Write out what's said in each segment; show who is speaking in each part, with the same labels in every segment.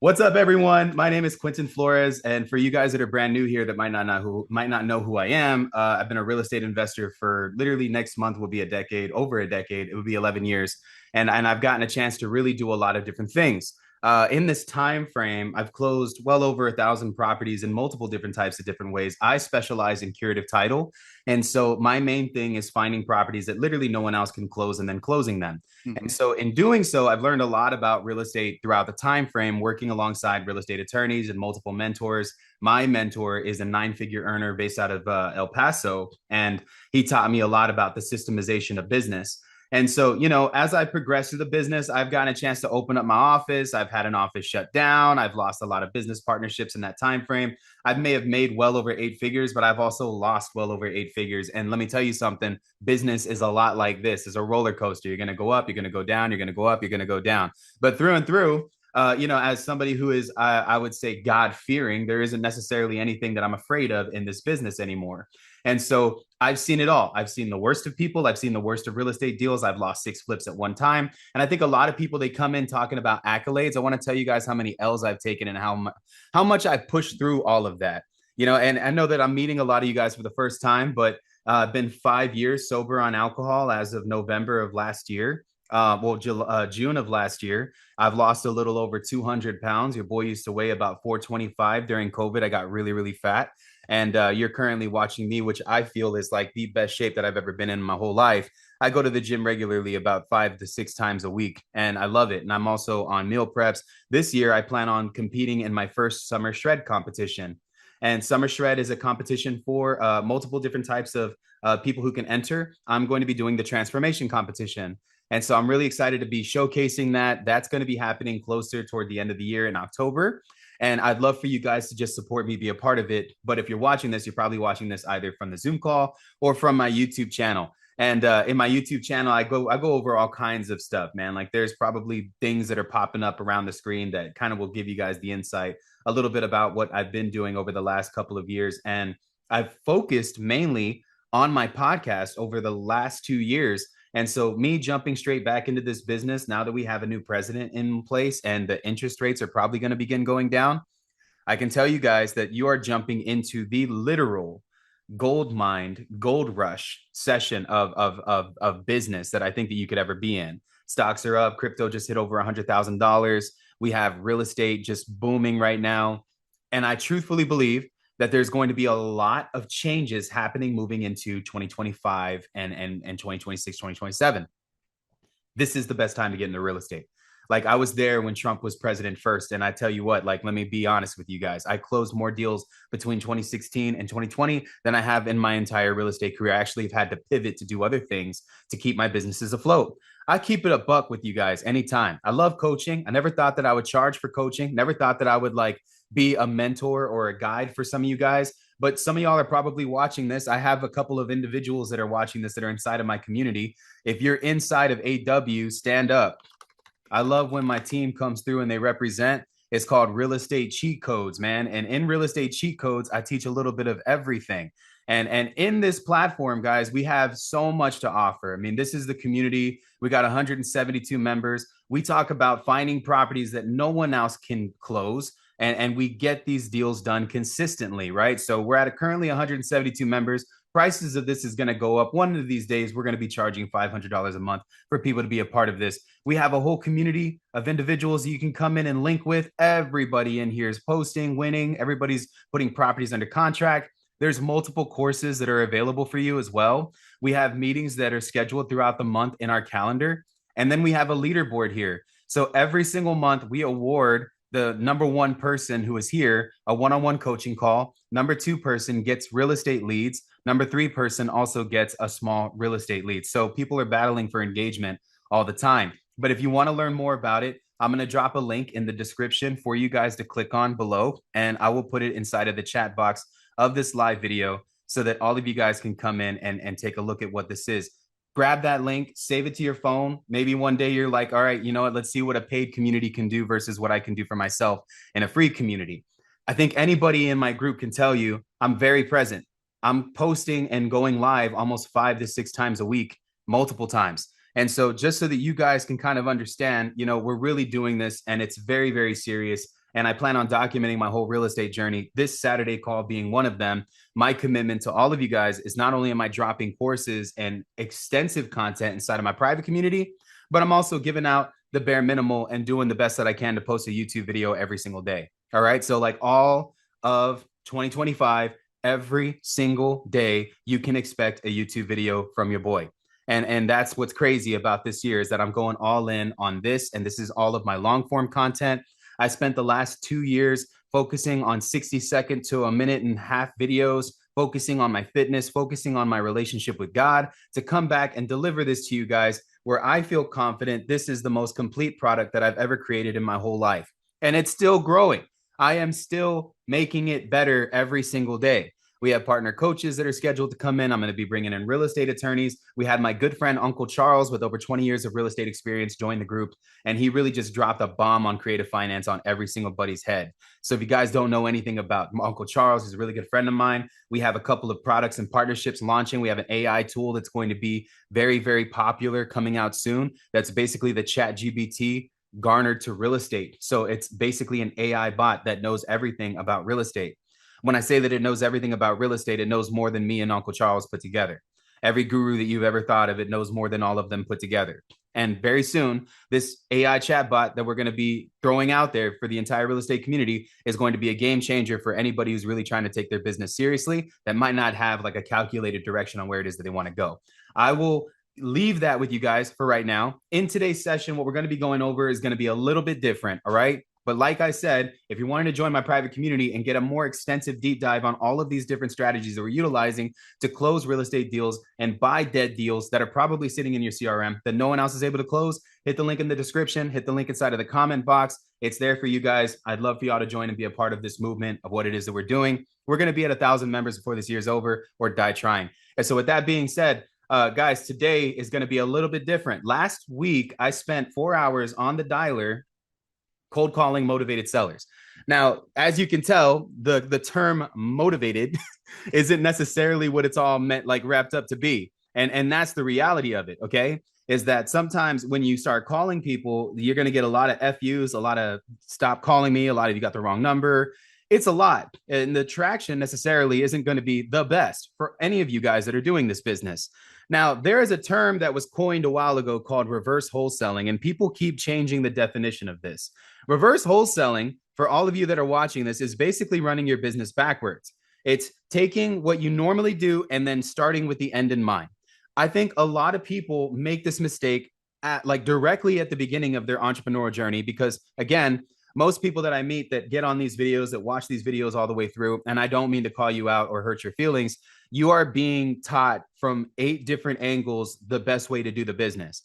Speaker 1: What's up, everyone? My name is Quentin Flores, and for you guys that are brand new here that might not know who I am, I've been a real estate investor for literally next month will be a decade, over a decade. It would be 11 years, and I've gotten a chance to really do a lot of different things. In this time frame, I've closed well over 1,000 properties in multiple different types of different ways. I specialize in curative title, and so my main thing is finding properties that literally no one else can close and then closing them. And
Speaker 2: Mhm.
Speaker 1: so in doing so, I've learned a lot about real estate throughout the time frame, working alongside real estate attorneys and multiple mentors. My mentor is a nine-figure earner based out of El Paso, and he taught me a lot about the systemization of business. And so, as I progress through the business, I've gotten a chance to open up my office. I've had an office shut down. I've lost a lot of business partnerships in that time frame. I may have made well over eight figures, but I've also lost well over eight figures. And let me tell you something, business is a lot like this. It's a roller coaster. You're going to go up, you're going to go down, you're going to go up, you're going to go down. But through and through, as somebody who is, I would say, God fearing, there isn't necessarily anything that I'm afraid of in this business anymore. And so I've seen it all. I've seen the worst of people. I've seen the worst of real estate deals. I've lost six flips at one time. And I think a lot of people, they come in talking about accolades. I want to tell you guys how many L's I've taken and how much I've pushed through all of that. And I know that I'm meeting a lot of you guys for the first time, but been 5 years sober on alcohol as of November of last year. June of last year. I've lost a little over 200 pounds. Your boy used to weigh about 425 during COVID. I got really, really fat. And you're currently watching me, which I feel is like the best shape that I've ever been in my whole life. I go to the gym regularly about 5 to 6 times a week, and I love it. And I'm also on meal preps. This year, I plan on competing in my first summer shred competition. And Summer Shred is a competition for multiple different types of people who can enter. I'm going to be doing the transformation competition. And so I'm really excited to be showcasing that. That's going to be happening closer toward the end of the year in October. And I'd love for you guys to just support me, be a part of it. But if you're watching this, you're probably watching this either from the Zoom call or from my YouTube channel. And in my YouTube channel, I go over all kinds of stuff, man. Like there's probably things that are popping up around the screen that kind of will give you guys the insight a little bit about what I've been doing over the last couple of years. And I've focused mainly on my podcast over the last 2 years. And so, me jumping straight back into this business now that we have a new president in place and the interest rates are probably going to begin going down, I can tell you guys that you are jumping into the literal gold mine, gold rush session of business that I think that you could ever be in. Stocks are up, crypto just hit over $100,000. We have real estate just booming right now. And I truthfully believe that there's going to be a lot of changes happening moving into 2025 and 2026, 2027. This is the best time to get into real estate. Like I was there when Trump was president first. And I tell you what, like, let me be honest with you guys. I closed more deals between 2016 and 2020 than I have in my entire real estate career. I actually have had to pivot to do other things to keep my businesses afloat. I keep it a buck with you guys anytime. I love coaching. I never thought that I would charge for coaching. Never thought that I would like be a mentor or a guide for some of you guys. But some of y'all are probably watching this. I have a couple of individuals that are watching this that are inside of my community. If you're inside of AW, stand up. I love when my team comes through and they represent. It's called Real Estate Cheat Codes, man. And in Real Estate Cheat Codes, I teach a little bit of everything. And in this platform, guys, we have so much to offer. I mean, this is the community. We got 172 members. We talk about finding properties that no one else can close. And we get these deals done consistently, right? So we're at currently 172 members. Prices of this is going to go up. One of these days, we're going to be charging $500 a month for people to be a part of this. We have a whole community of individuals you can come in and link with. Everybody in here is posting, winning. Everybody's putting properties under contract. There's multiple courses that are available for you as well. We have meetings that are scheduled throughout the month in our calendar. And then we have a leaderboard here. So every single month, we award the number one person who is here a one-on-one coaching call. Number two person gets real estate leads. Number three person also gets a small real estate lead. So people are battling for engagement all the time. But if you want to learn more about it, I'm going to drop a link in the description for you guys to click on below, and I will put it inside of the chat box of this live video so that all of you guys can come in and take a look at what this is. Grab that link, save it to your phone. Maybe one day you're like, all right, you know what? Let's see what a paid community can do versus what I can do for myself in a free community. I think anybody in my group can tell you I'm very present. I'm posting and going live almost 5 to 6 times a week, multiple times. And so just so that you guys can kind of understand, we're really doing this and it's very, very serious. And I plan on documenting my whole real estate journey, this Saturday call being one of them. My commitment to all of you guys is not only am I dropping courses and extensive content inside of my private community, but I'm also giving out the bare minimal and doing the best that I can to post a YouTube video every single day. All right. So, like all of 2025, every single day, you can expect a YouTube video from your boy. And that's what's crazy about this year is that I'm going all in on this. And this is all of my long form content. I spent the last 2 years focusing on 60-second to a minute and a half videos, focusing on my fitness, focusing on my relationship with God to come back and deliver this to you guys where I feel confident this is the most complete product that I've ever created in my whole life. And it's still growing. I am still making it better every single day. We have partner coaches that are scheduled to come in. I'm going to be bringing in real estate attorneys. We had my good friend, Uncle Charles, with over 20 years of real estate experience, join the group. And he really just dropped a bomb on creative finance on every single buddy's head. So if you guys don't know anything about Uncle Charles, he's a really good friend of mine. We have a couple of products and partnerships launching. We have an AI tool that's going to be very, very popular coming out soon. That's basically the ChatGPT garnered to real estate. So it's basically an AI bot that knows everything about real estate. When I say that it knows everything about real estate, it knows more than me and Uncle Charles put together. Every guru that you've ever thought of, it knows more than all of them put together. And very soon, this AI chatbot that we're going to be throwing out there for the entire real estate community is going to be a game changer for anybody who's really trying to take their business seriously that might not have like a calculated direction on where it is that they want to go. I will leave that with you guys for right now. In today's session, what we're going to be going over is going to be a little bit different. All right. But like I said, if you're wanting to join my private community and get a more extensive deep dive on all of these different strategies that we're utilizing to close real estate deals and buy dead deals that are probably sitting in your CRM that no one else is able to close, hit the link in the description, hit the link inside of the comment box. It's there for you guys. I'd love for y'all to join and be a part of this movement of what it is that we're doing. We're going to be at 1,000 members before this year's over or die trying. And so with that being said, guys, today is going to be a little bit different. Last week, I spent 4 hours on the dialer cold calling motivated sellers. Now, as you can tell, the term motivated isn't necessarily what it's all meant, like wrapped up to be. And that's the reality of it, okay? Is that sometimes when you start calling people, you're going to get a lot of FUs, a lot of stop calling me, a lot of you got the wrong number. It's a lot. And the traction necessarily isn't going to be the best for any of you guys that are doing this business. Now, there is a term that was coined a while ago called reverse wholesaling, and people keep changing the definition of this. Reverse wholesaling, for all of you that are watching this, is basically running your business backwards. It's taking what you normally do and then starting with the end in mind. I think a lot of people make this mistake directly at the beginning of their entrepreneurial journey because, again, most people that I meet that get on these videos, that watch these videos all the way through, and I don't mean to call you out or hurt your feelings, you are being taught from 8 different angles the best way to do the business.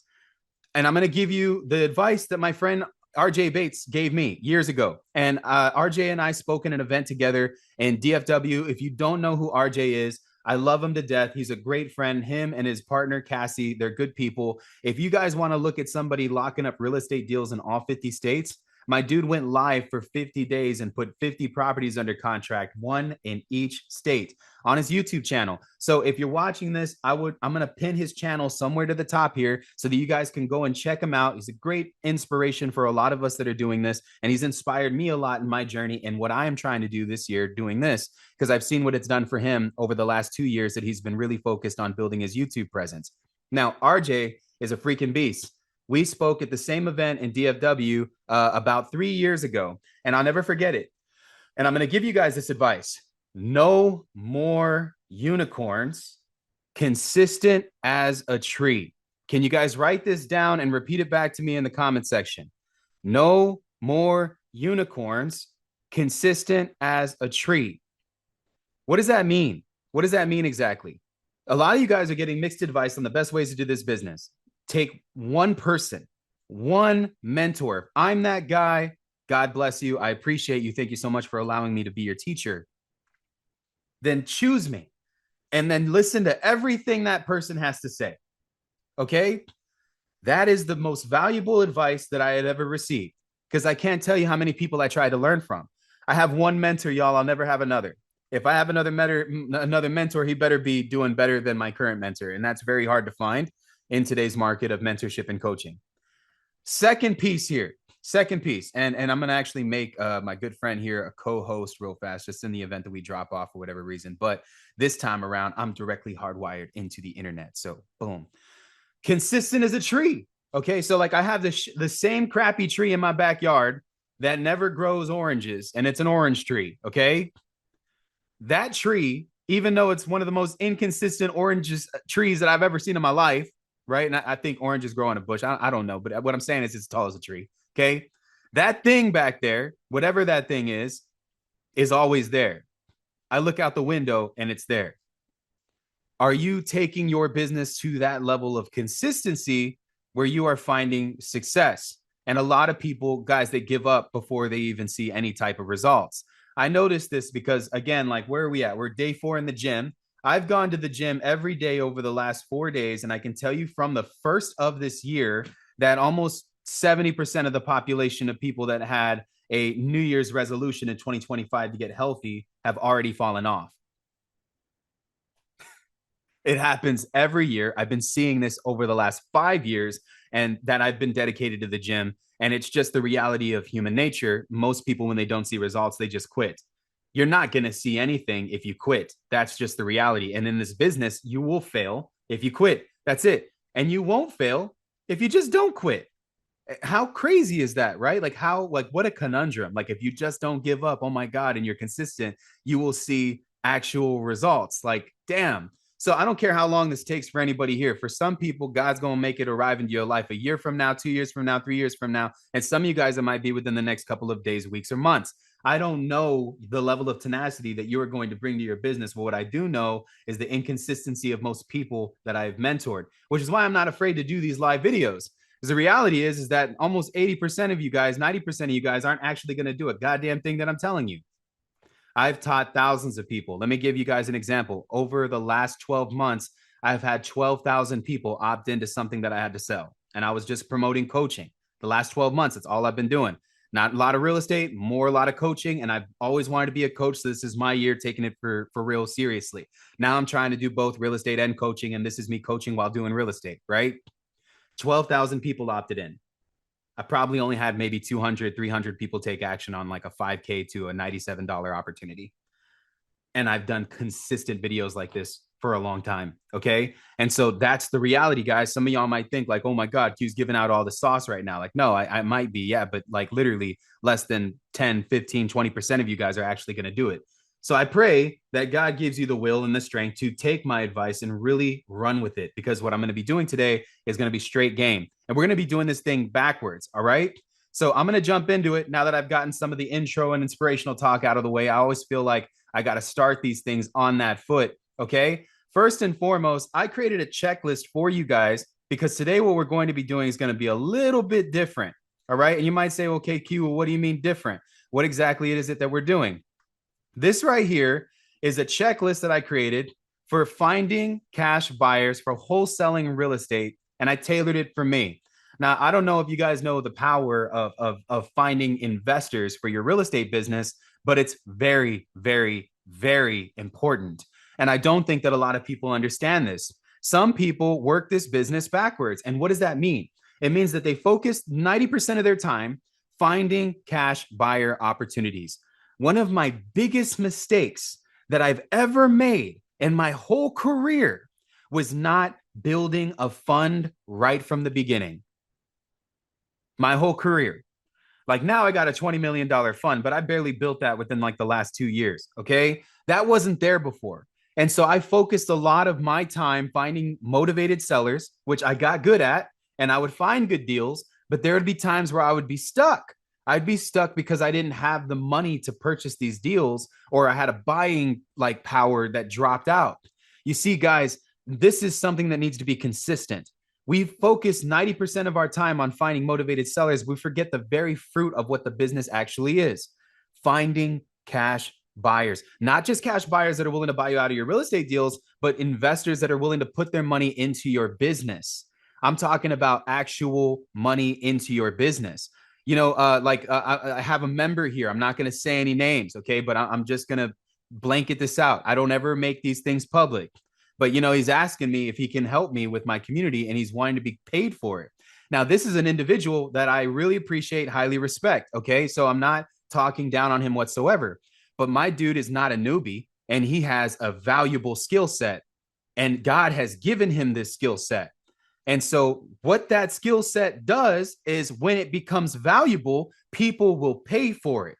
Speaker 1: And I'm going to give you the advice that my friend RJ Bates gave me years ago. And RJ and I spoke in an event together in DFW. If you don't know who RJ is, I love him to death. He's a great friend. Him and his partner, Cassie, they're good people. If you guys want to look at somebody locking up real estate deals in all 50 states, my dude went live for 50 days and put 50 properties under contract, one in each state, on his YouTube channel. So if you're watching this, I'm going to pin his channel somewhere to the top here so that you guys can go and check him out. He's a great inspiration for a lot of us that are doing this. And he's inspired me a lot in my journey and what I am trying to do this year doing this, because I've seen what it's done for him over the last 2 years that he's been really focused on building his YouTube presence. Now, RJ is a freaking beast. We spoke at the same event in DFW about 3 years ago, and I'll never forget it. And I'm going to give you guys this advice. No more unicorns, consistent as a tree. Can you guys write this down and repeat it back to me in the comment section? No more unicorns, consistent as a tree. What does that mean? What does that mean exactly? A lot of you guys are getting mixed advice on the best ways to do this business. Take one person, one mentor. I'm that guy. God bless you. I appreciate you. Thank you so much for allowing me to be your teacher. Then choose me and then listen to everything that person has to say. Okay? That is the most valuable advice that I had ever received because I can't tell you how many people I tried to learn from. I have one mentor, y'all. I'll never have another. If I have another mentor, he better be doing better than my current mentor. And that's very hard to find in today's market of mentorship and coaching. Second piece here, Second piece, and I'm gonna actually make my good friend here a co-host real fast, just in the event that we drop off for whatever reason. But this time around, I'm directly hardwired into the internet. So boom, consistent as a tree. Okay, so like I have the same crappy tree in my backyard that never grows oranges, and it's an orange tree. Okay, that tree, even though it's one of the most inconsistent oranges trees that I've ever seen in my life, right? And I think oranges grow on a bush. I don't know, but what I'm saying is it's tall as a tree. Okay, that thing back there, whatever that thing is always there. I look out the window and it's there. Are you taking your business to that level of consistency where you are finding success? And a lot of people, guys, they give up before they even see any type of results. I noticed this because, again, like where are we at? We're day 4 in the gym. I've gone to the gym every day over the last 4 days. And I can tell you from the first of this year that almost 70% of the population of people that had a New Year's resolution in 2025 to get healthy have already fallen off. It happens every year. I've been seeing this over the last 5 years, and that I've been dedicated to the gym. And it's just the reality of human nature. Most people, when they don't see results, they just quit. You're not going to see anything if you quit. That's just the reality. And in this business, you will fail if you quit. That's it. And you won't fail if you just don't quit. How crazy is that, right? Like what a conundrum. Like if you just don't give up, oh my God, and you're consistent, you will see actual results. Like, damn. So I don't care how long this takes for anybody here. For some people, God's going to make it arrive into your life a year from now, 2 years from now, 3 years from now. And some of you guys, it might be within the next couple of days, weeks, or months. I don't know the level of tenacity that you're going to bring to your business. But what I do know is the inconsistency of most people that I've mentored, which is why I'm not afraid to do these live videos. Because the reality is that almost 80% of you guys, 90% of you guys aren't actually going to do a goddamn thing that I'm telling you. I've taught thousands of people. Let me give you guys an example. Over the last 12 months, I've had 12,000 people opt into something that I had to sell. And I was just promoting coaching. The last 12 months, that's all I've been doing. Not a lot of real estate, more a lot of coaching. And I've always wanted to be a coach. So this is my year taking it for real seriously. Now I'm trying to do both real estate and coaching. And this is me coaching while doing real estate, right? 12,000 people opted in. I probably only had maybe 200, 300 people take action on like a 5K to a $97 opportunity. And I've done consistent videos like this for a long time. Okay. And so that's the reality, guys. Some of y'all might think like, oh my God, Q's giving out all the sauce right now. Like, no, I might be. Yeah. But like literally less than 10, 15, 20% of you guys are actually going to do it. So I pray that God gives you the will and the strength to take my advice and really run with it, because what I'm going to be doing today is going to be straight game. And we're going to be doing this thing backwards. All right. So I'm going to jump into it now that I've gotten some of the intro and inspirational talk out of the way. I always feel like I got to start these things on that foot. Okay. First and foremost, I created a checklist for you guys because today what we're going to be doing is going to be a little bit different. All right. And you might say, okay, Q, well, what do you mean different? What exactly is it that we're doing? This right here is a checklist that I created for finding cash buyers for wholesaling real estate, and I tailored it for me. Now, I don't know if you guys know the power of finding investors for your real estate business, but it's very, very, very important. And I don't think that a lot of people understand this. Some people work this business backwards. And what does that mean? It means that they focus 90% of their time finding cash buyer opportunities. One of my biggest mistakes that I've ever made in my whole career was not building a fund right from the beginning. My whole career. Like now I got a $20 million fund, but I barely built that within like the last 2 years. Okay. That wasn't there before. And so I focused a lot of my time finding motivated sellers, which I got good at, and I would find good deals, but there would be times where I would be stuck. I'd be stuck because I didn't have the money to purchase these deals, or I had a buying like power that dropped out. You see, guys, this is something that needs to be consistent. We focus 90% of our time on finding motivated sellers. We forget the very fruit of what the business actually is: finding cash buyers, not just cash buyers that are willing to buy you out of your real estate deals, but investors that are willing to put their money into your business. I'm talking about actual money into your business. I have a member here. I'm not going to say any names, okay? But I'm just going to blanket this out. I don't ever make these things public. But, he's asking me if he can help me with my community, and he's wanting to be paid for it. Now, this is an individual that I really appreciate, highly respect. Okay. So I'm not talking down on him whatsoever, but my dude is not a newbie and he has a valuable skill set, and God has given him this skill set. And so, what that skill set does is when it becomes valuable, people will pay for it.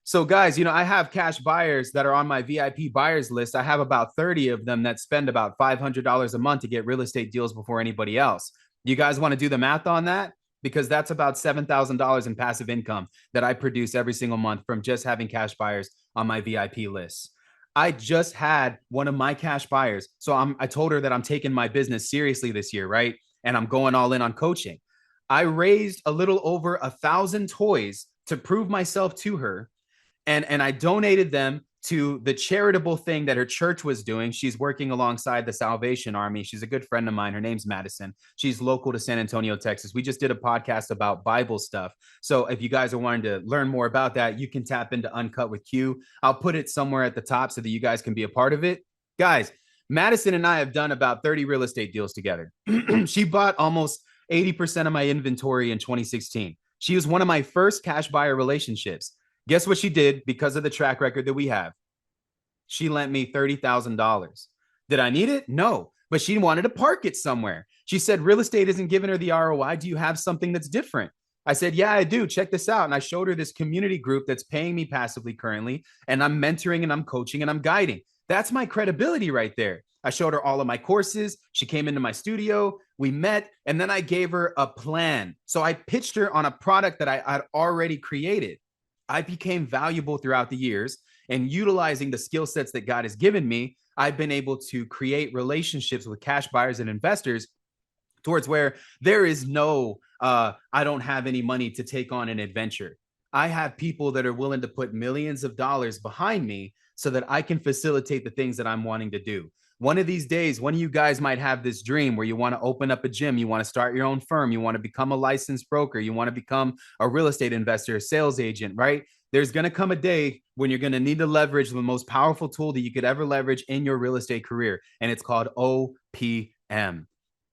Speaker 1: So, guys, I have cash buyers that are on my VIP buyers list. I have about 30 of them that spend about $500 a month to get real estate deals before anybody else. You guys want to do the math on that? Because that's about $7,000 in passive income that I produce every single month from just having cash buyers on my VIP list. I just had one of my cash buyers. So I told her that I'm taking my business seriously this year, right? And I'm going all in on coaching. I raised a little over 1,000 toys to prove myself to her. And I donated them to the charitable thing that her church was doing. She's working alongside the Salvation Army. She's a good friend of mine. Her name's Madison. She's local to San Antonio, Texas. We just did a podcast about Bible stuff. So if you guys are wanting to learn more about that, you can tap into Uncut with Q. I'll put it somewhere at the top so that you guys can be a part of it. Guys, Madison and I have done about 30 real estate deals together. She bought almost 80% of my inventory in 2016. She was one of my first cash buyer relationships. Guess what she did because of the track record that we have? She lent me $30,000. Did I need it? No, but she wanted to park it somewhere. She said, real estate isn't giving her the ROI. Do you have something that's different? I said, yeah, I do. Check this out. And I showed her this community group that's paying me passively currently. And I'm mentoring and I'm coaching and I'm guiding. That's my credibility right there. I showed her all of my courses. She came into my studio. We met, and then I gave her a plan. So I pitched her on a product that I had already created. I became valuable throughout the years, and utilizing the skill sets that God has given me, I've been able to create relationships with cash buyers and investors towards where there is no, I don't have any money to take on an adventure. I have people that are willing to put millions of dollars behind me so that I can facilitate the things that I'm wanting to do. One of these days, one of you guys might have this dream where you want to open up a gym, you want to start your own firm, you want to become a licensed broker, you want to become a real estate investor, a sales agent, right? There's going to come a day when you're going to need to leverage the most powerful tool that you could ever leverage in your real estate career. And it's called OPM,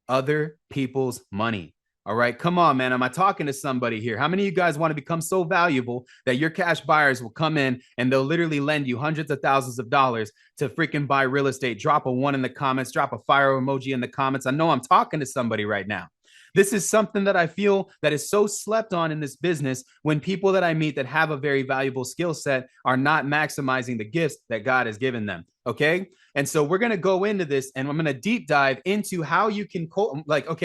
Speaker 1: other people's money. All right, come on, man. Am I talking to somebody here? How many of you guys want to become so valuable that your cash buyers will come in and they'll literally lend you hundreds of thousands of dollars to freaking buy real estate? Drop a 1 in the comments, drop a fire emoji in the comments. I know I'm talking to somebody right now. This is something that I feel that is so slept on in this business when people that I meet that have a very valuable skill set are not maximizing the gifts that God has given them. Okay. And so we're going to go into this and I'm going to deep dive into how you can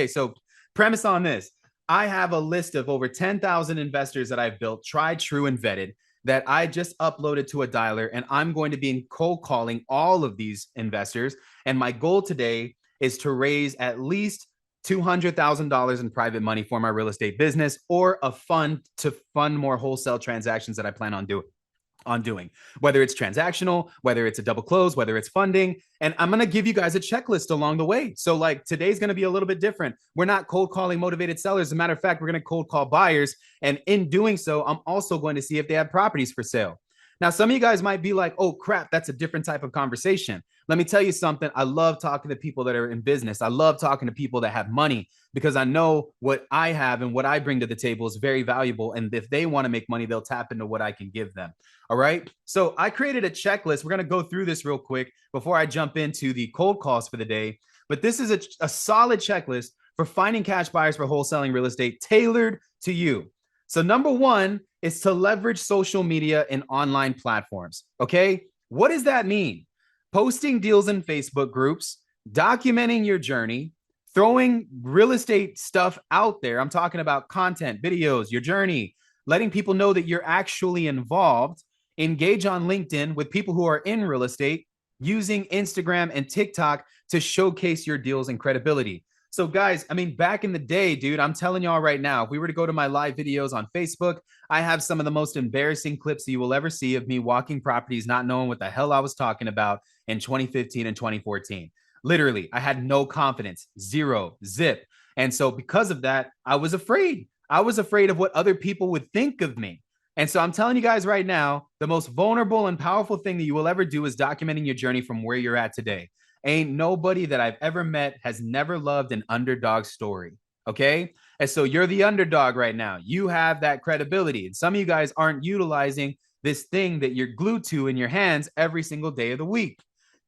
Speaker 1: so premise on this. I have a list of over 10,000 investors that I've built, tried, true, and vetted that I just uploaded to a dialer. And I'm going to be cold calling all of these investors. And my goal today is to raise at least $200,000 in private money for my real estate business or a fund to fund more wholesale transactions that I plan on doing, whether it's transactional, whether it's a double close, whether it's funding. And I'm going to give you guys a checklist along the way. So like today's going to be a little bit different. We're not cold calling motivated sellers. As a matter of fact, we're going to cold call buyers. And in doing so, I'm also going to see if they have properties for sale. Now, some of you guys might be like, oh, crap, that's a different type of conversation. Let me tell you something. I love talking to people that are in business. I love talking to people that have money because I know what I have and what I bring to the table is very valuable. And if they want to make money, they'll tap into what I can give them. All right. So I created a checklist. We're going to go through this real quick before I jump into the cold calls for the day. But this is a solid checklist for finding cash buyers for wholesaling real estate tailored to you. So number one is to leverage social media and online platforms. Okay. What does that mean? Posting deals in Facebook groups, documenting your journey, throwing real estate stuff out there. I'm talking about content, videos, your journey, letting people know that you're actually involved. Engage on LinkedIn with people who are in real estate, using Instagram and TikTok to showcase your deals and credibility. So guys, I mean, back in the day, dude, I'm telling y'all right now, if we were to go to my live videos on Facebook, I have some of the most embarrassing clips that you will ever see of me walking properties, not knowing what the hell I was talking about in 2015 and 2014. Literally, I had no confidence, zero, zip. And so because of that, I was afraid. I was afraid of what other people would think of me. And so I'm telling you guys right now, the most vulnerable and powerful thing that you will ever do is documenting your journey from where you're at today. Ain't nobody that I've ever met has never loved an underdog story. Okay. And so you're the underdog right now. You have that credibility. And some of you guys aren't utilizing this thing that you're glued to in your hands every single day of the week.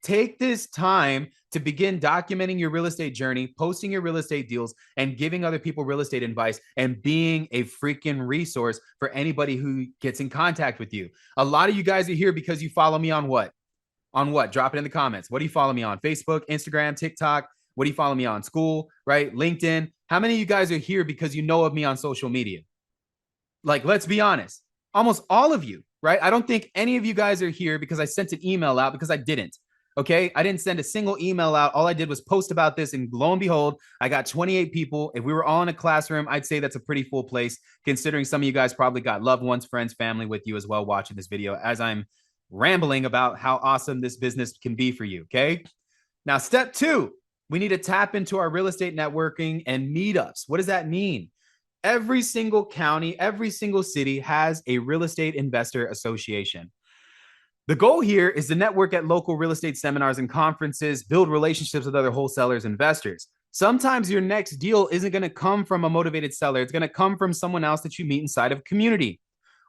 Speaker 1: Take this time to begin documenting your real estate journey, posting your real estate deals, and giving other people real estate advice and being a freaking resource for anybody who gets in contact with you. A lot of you guys are here because you follow me on what? On what? Drop it in the comments. What do you follow me on? Facebook, Instagram, TikTok? What do you follow me on? School, right? LinkedIn? How many of you guys are here because you know of me on social media? Like, let's be honest. Almost all of you, right? I don't think any of you guys are here because I sent an email out, because I didn't. Okay. I didn't send a single email out. All I did was post about this, and lo and behold, I got 28 people. If we were all in a classroom, I'd say that's a pretty full place, considering some of you guys probably got loved ones, friends, family with you as well watching this video as I'm rambling about how awesome this business can be for you. Okay. Now, step 2, we need to tap into our real estate networking and meetups. What does that mean? Every single county, every single city has a real estate investor association. The goal here is to network at local real estate seminars and conferences, build relationships with other wholesalers, investors. Sometimes your next deal isn't going to come from a motivated seller. It's going to come from someone else that you meet inside of a community.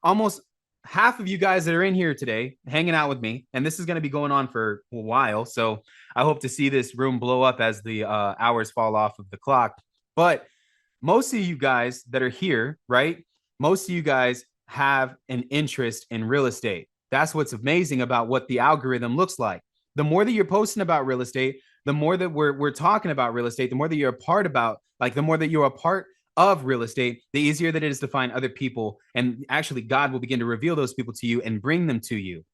Speaker 1: Almost half of you guys that are in here today hanging out with me, and this is going to be going on for a while, so I hope to see this room blow up as the hours fall off of the clock. But most of you guys that are here, right? Most of you guys have an interest in real estate. That's what's amazing about what the algorithm looks like. The more that you're posting about real estate, the more that we're talking about real estate, the more that you're a part about, like the more that you're a part of real estate, the easier that it is to find other people. And actually, God will begin to reveal those people to you and bring them to you.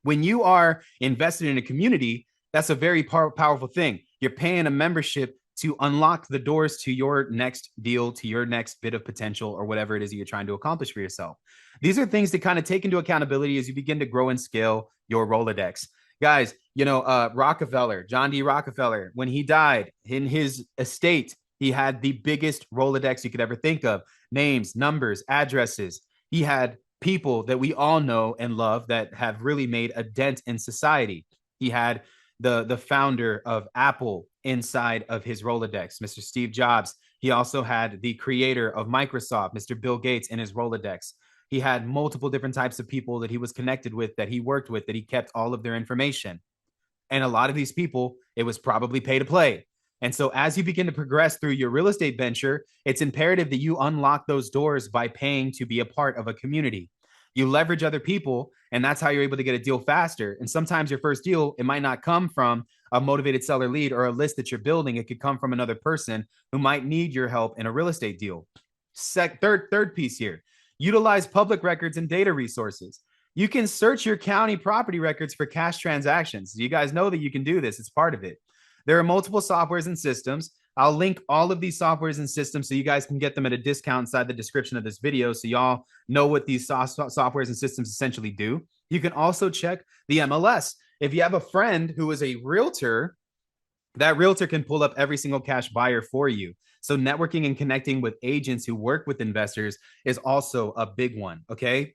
Speaker 1: When you are invested in a community, that's a very powerful thing. You're paying a membership to unlock the doors to your next deal, to your next bit of potential, or whatever it is that you're trying to accomplish for yourself. These are things to kind of take into accountability as you begin to grow and scale your Rolodex. Guys, Rockefeller, John D. Rockefeller, when he died in his estate, he had the biggest Rolodex you could ever think of. Names, numbers, addresses. He had people that we all know and love that have really made a dent in society. He had the founder of Apple inside of his Rolodex, Mr. Steve Jobs. He also had the creator of Microsoft, Mr. Bill Gates, in his Rolodex. He had multiple different types of people that he was connected with, that he worked with, that he kept all of their information. And a lot of these people, it was probably pay to play. And so as you begin to progress through your real estate venture, it's imperative that you unlock those doors by paying to be a part of a community. You leverage other people, and that's how you're able to get a deal faster. And sometimes your first deal, it might not come from a motivated seller lead or a list that you're building. It could come from another person who might need your help in a real estate deal. Third piece here, utilize public records and data resources. You can search your county property records for cash transactions. You guys know that you can do this. It's part of it. There are multiple softwares and systems. I'll link all of these softwares and systems so you guys can get them at a discount inside the description of this video, so y'all know what these softwares and systems essentially do. You can also check the MLS. If you have a friend who is a realtor, that realtor can pull up every single cash buyer for you. So networking and connecting with agents who work with investors is also a big one, okay?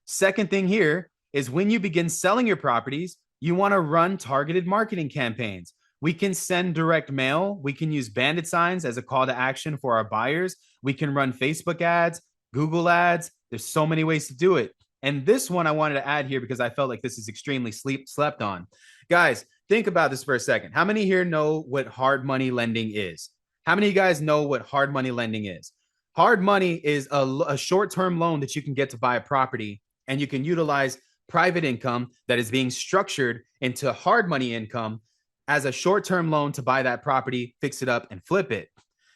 Speaker 1: Second thing here is when you begin selling your properties, you want to run targeted marketing campaigns. We can send direct mail. We can use bandit signs as a call to action for our buyers. We can run Facebook ads, Google ads. There's so many ways to do it. And this one I wanted to add here because I felt like this is extremely slept on. Guys, think about this for a second. How many here know what hard money lending is? How many of you guys know what hard money lending is? Hard money is a short-term loan that you can get to buy a property, and you can utilize private income that is being structured into hard money income as a short-term loan to buy that property, fix it up, and flip it.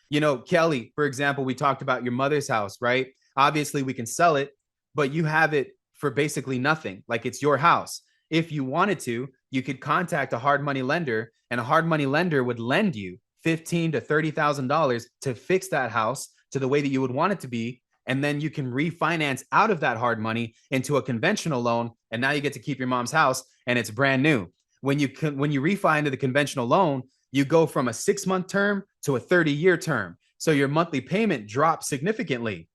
Speaker 1: You know, Kelly, for example, we talked about your mother's house, right? Obviously, we can sell it, but you have it for basically nothing. Like, it's your house. If you wanted to, you could contact a hard money lender, and a hard money lender would lend you $15,000 to $30,000 to fix that house to the way that you would want it to be. And then you can refinance out of that hard money into a conventional loan. And now you get to keep your mom's house, and it's brand new. When you refi into the conventional loan, you go from a 6-month term to a 30-year term. So your monthly payment drops significantly.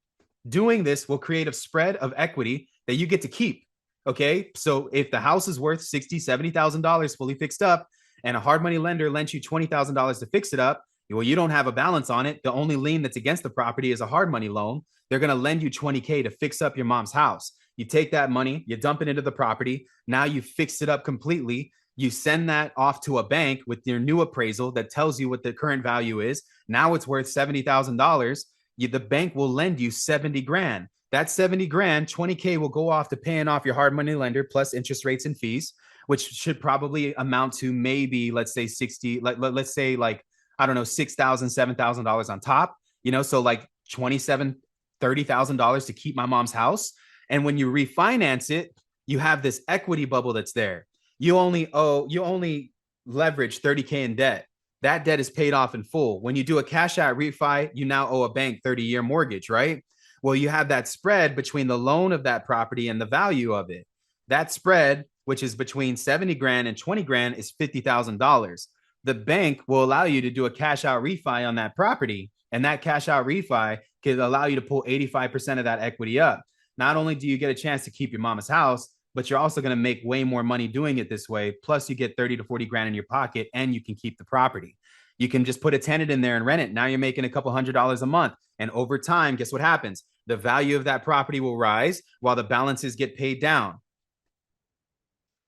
Speaker 1: Doing this will create a spread of equity that you get to keep. Okay. So if the house is worth $60,000, $70,000 fully fixed up, and a hard money lender lends you $20,000 to fix it up, Well, you don't have a balance on it. The only lien that's against the property is a hard money loan. They're going to lend you 20K to fix up your mom's house. You take that money, you dump it into the property. Now you fix it up completely. You send that off to a bank with your new appraisal that tells you what the current value is. Now it's worth $70,000. The bank will lend you 70 grand. That 70 grand, 20K will go off to paying off your hard money lender plus interest rates and fees, which should probably amount to maybe, let's say 60, let's say like, I don't know, $6,000, $7,000 on top, so like 27, $30,000 to keep my mom's house. And when you refinance it, you have this equity bubble that's there. You only leverage 30K in debt. That debt is paid off in full. When you do a cash out refi, you now owe a bank 30-year mortgage, right? Well, you have that spread between the loan of that property and the value of it. That spread, which is between 70 grand and 20 grand, is $50,000. The bank will allow you to do a cash out refi on that property. And that cash out refi can allow you to pull 85% of that equity up. Not only do you get a chance to keep your mama's house, but you're also going to make way more money doing it this way. Plus you get 30 to 40 grand in your pocket and you can keep the property. You can just put a tenant in there and rent it. Now you're making a couple $100 a month. And over time, guess what happens? The value of that property will rise while the balances get paid down.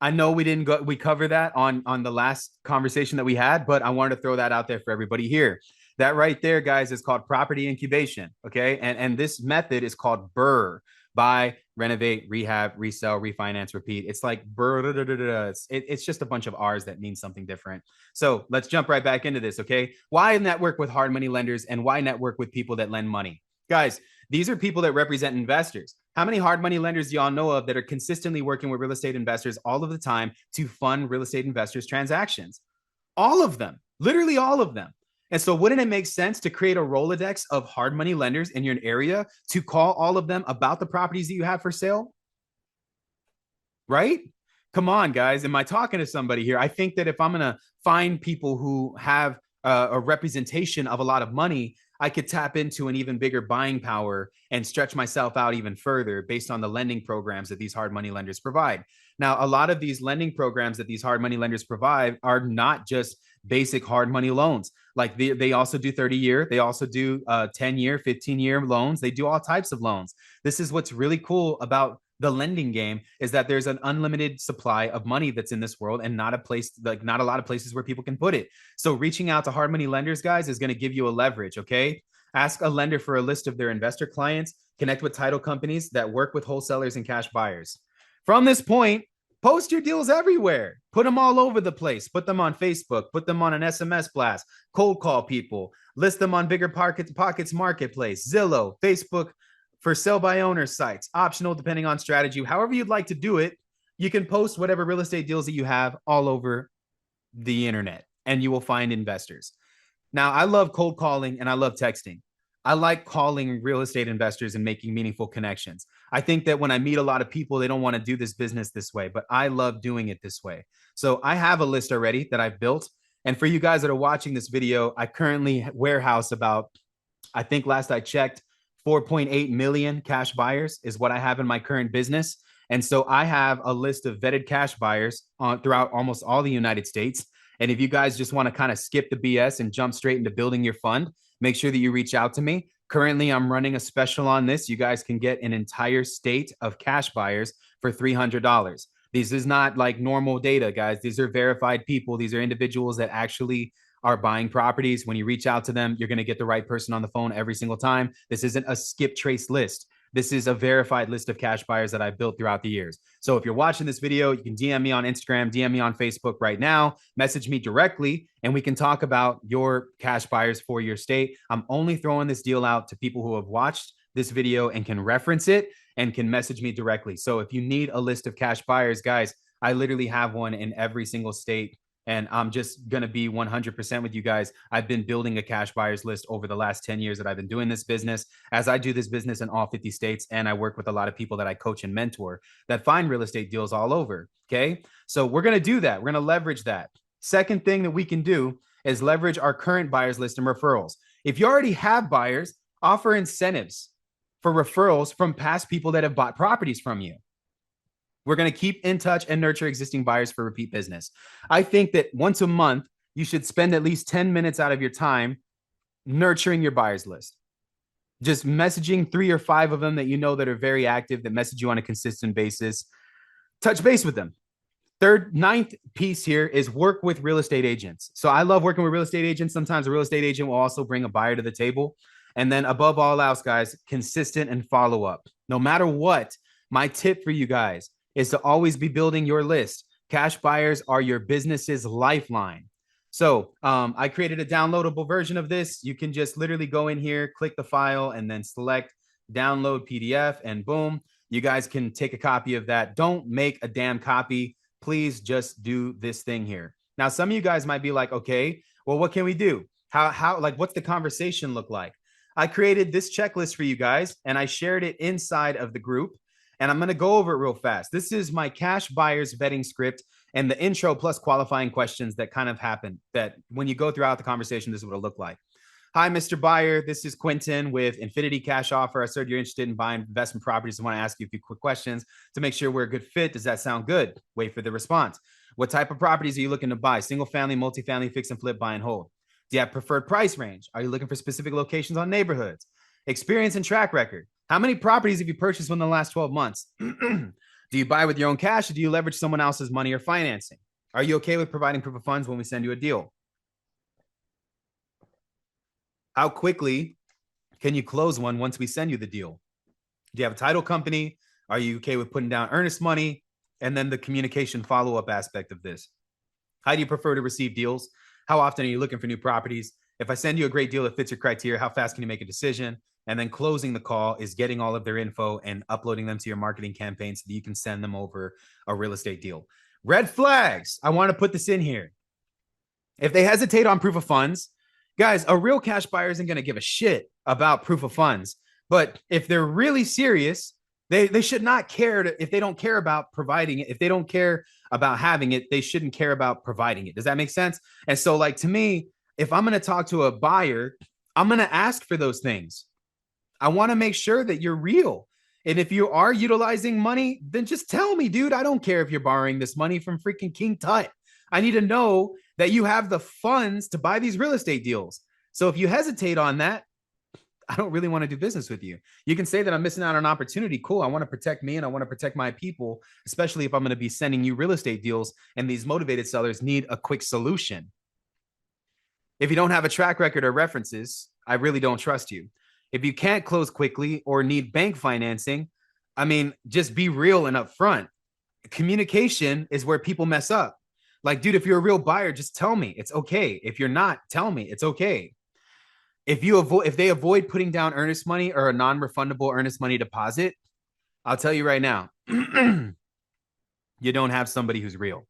Speaker 1: I know we cover that on the last conversation that we had, but I wanted to throw that out there for everybody here. That right there, guys, is called property incubation. Okay. And this method is called BRRRR: buy, renovate, rehab, resell, refinance, repeat. It's like BRRRR. It's just a bunch of R's that mean something different. So let's jump right back into this. Okay. Why network with hard money lenders and why network with people that lend money? Guys, these are people that represent investors. How many hard money lenders do y'all know of that are consistently working with real estate investors all of the time to fund real estate investors' transactions? All of them, literally all of them. And so wouldn't it make sense to create a Rolodex of hard money lenders in your area to call all of them about the properties that you have for sale? Right? Come on, guys. Am I talking to somebody here? I think that if I'm going to find people who have a representation of a lot of money, I could tap into an even bigger buying power and stretch myself out even further based on the lending programs that these hard money lenders provide. Now, a lot of these lending programs that these hard money lenders provide are not just basic hard money loans. Like they also do 30-year, they also do 10-year, 15-year loans. They do all types of loans. This is what's really cool about the lending game, is that there's an unlimited supply of money that's in this world and not a lot of places where people can put it. So reaching out to hard money lenders, guys, is going to give you a leverage. Okay. Ask a lender for a list of their investor clients, connect with title companies that work with wholesalers and cash buyers. From this point, post your deals everywhere. Put them all over the place. Put them on Facebook. Put them on an SMS blast. Cold call people. List them on Bigger Pockets Marketplace, Zillow, Facebook, for sell by owner sites, optional depending on strategy. However you'd like to do it, you can post whatever real estate deals that you have all over the internet and you will find investors. Now, I love cold calling and I love texting. I like calling real estate investors and making meaningful connections. I think that when I meet a lot of people, they don't want to do this business this way, but I love doing it this way. So I have a list already that I've built. And for you guys that are watching this video, I currently warehouse about, I think last I checked, 4.8 million cash buyers is what I have in my current business. And so I have a list of vetted cash buyers throughout almost all the United States. And if you guys just want to kind of skip the BS and jump straight into building your fund, make sure that you reach out to me. Currently, I'm running a special on this. You guys can get an entire state of cash buyers for $300. This is not like normal data, guys. These are verified people. These are individuals that actually are buying properties. When you reach out to them, you're going to get the right person on the phone every single time. This isn't a skip trace list. This is a verified list of cash buyers that I've built throughout the years. So if you're watching this video, you can DM me on Instagram, DM me on Facebook right now, message me directly, and we can talk about your cash buyers for your state. I'm only throwing this deal out to people who have watched this video and can reference it and can message me directly. So if you need a list of cash buyers, guys, I literally have one in every single state. And I'm just going to be 100% with you guys. I've been building a cash buyers list over the last 10 years that I've been doing this business, as I do this business in all 50 states. And I work with a lot of people that I coach and mentor that find real estate deals all over. Okay. So we're going to do that. We're going to leverage that. Second thing that we can do is leverage our current buyers list and referrals. If you already have buyers, offer incentives for referrals from past people that have bought properties from you. We're going to keep in touch and nurture existing buyers for repeat business. I think that once a month, you should spend at least 10 minutes out of your time nurturing your buyers list. Just messaging 3 or 5 of them that you know that are very active, that message you on a consistent basis. Touch base with them. Ninth piece here is work with real estate agents. So I love working with real estate agents. Sometimes a real estate agent will also bring a buyer to the table. And then above all else, guys, consistent and follow up. No matter what, my tip for you guys is to always be building your list. Cash buyers are your business's lifeline. So I created a downloadable version of this. You can just literally go in here, click the file, and then select download PDF, and boom, you guys can take a copy of that. Don't make a damn copy. Please just do this thing here. Now, some of you guys might be like, okay, well, what can we do? Like, what's the conversation look like? I created this checklist for you guys and I shared it inside of the group. And I'm going to go over it real fast. This is my cash buyers vetting script and the intro plus qualifying questions that kind of happen that when you go throughout the conversation, this is what it'll look like. Hi, Mr. Buyer. This is Quentin with Infinity Cash Offer. I heard you're interested in buying investment properties. I want to ask you a few quick questions to make sure we're a good fit. Does that sound good? Wait for the response. What type of properties are you looking to buy? Single family, multifamily, fix and flip, buy and hold. Do you have preferred price range? Are you looking for specific locations on neighborhoods? Experience and track record. How many properties have you purchased within the last 12 months? Do you buy with your own cash or do you leverage someone else's money or financing? Are you okay with providing proof of funds when we send you a deal? How quickly can you close one once we send you the deal? Do you have a title company? Are you okay with putting down earnest money? And then the communication follow-up aspect of this. How do you prefer to receive deals? How often are you looking for new properties? If I send you a great deal that fits your criteria, how fast can you make a decision? And then closing the call is getting all of their info and uploading them to your marketing campaign so that you can send them over a real estate deal. Red flags. I want to put this in here. If they hesitate on proof of funds, guys, a real cash buyer isn't going to give a shit about proof of funds. But if they're really serious, they should not care if they don't care about providing it. If they don't care about having it, they shouldn't care about providing it. Does that make sense? And so, like, to me, if I'm going to talk to a buyer, I'm going to ask for those things. I want to make sure that you're real. And if you are utilizing money, then just tell me, dude. I don't care if you're borrowing this money from freaking King Tut. I need to know that you have the funds to buy these real estate deals. So if you hesitate on that, I don't really want to do business with you. You can say that I'm missing out on an opportunity. Cool. I want to protect me and I want to protect my people, especially if I'm going to be sending you real estate deals and these motivated sellers need a quick solution. If you don't have a track record or references, I really don't trust you. If you can't close quickly or need bank financing, I mean, just be real and upfront. Communication is where people mess up. Like, dude, if you're a real buyer, just tell me it's okay. If you're not, tell me it's okay. If they avoid putting down earnest money or a non-refundable earnest money deposit, I'll tell you right now, you don't have somebody who's real.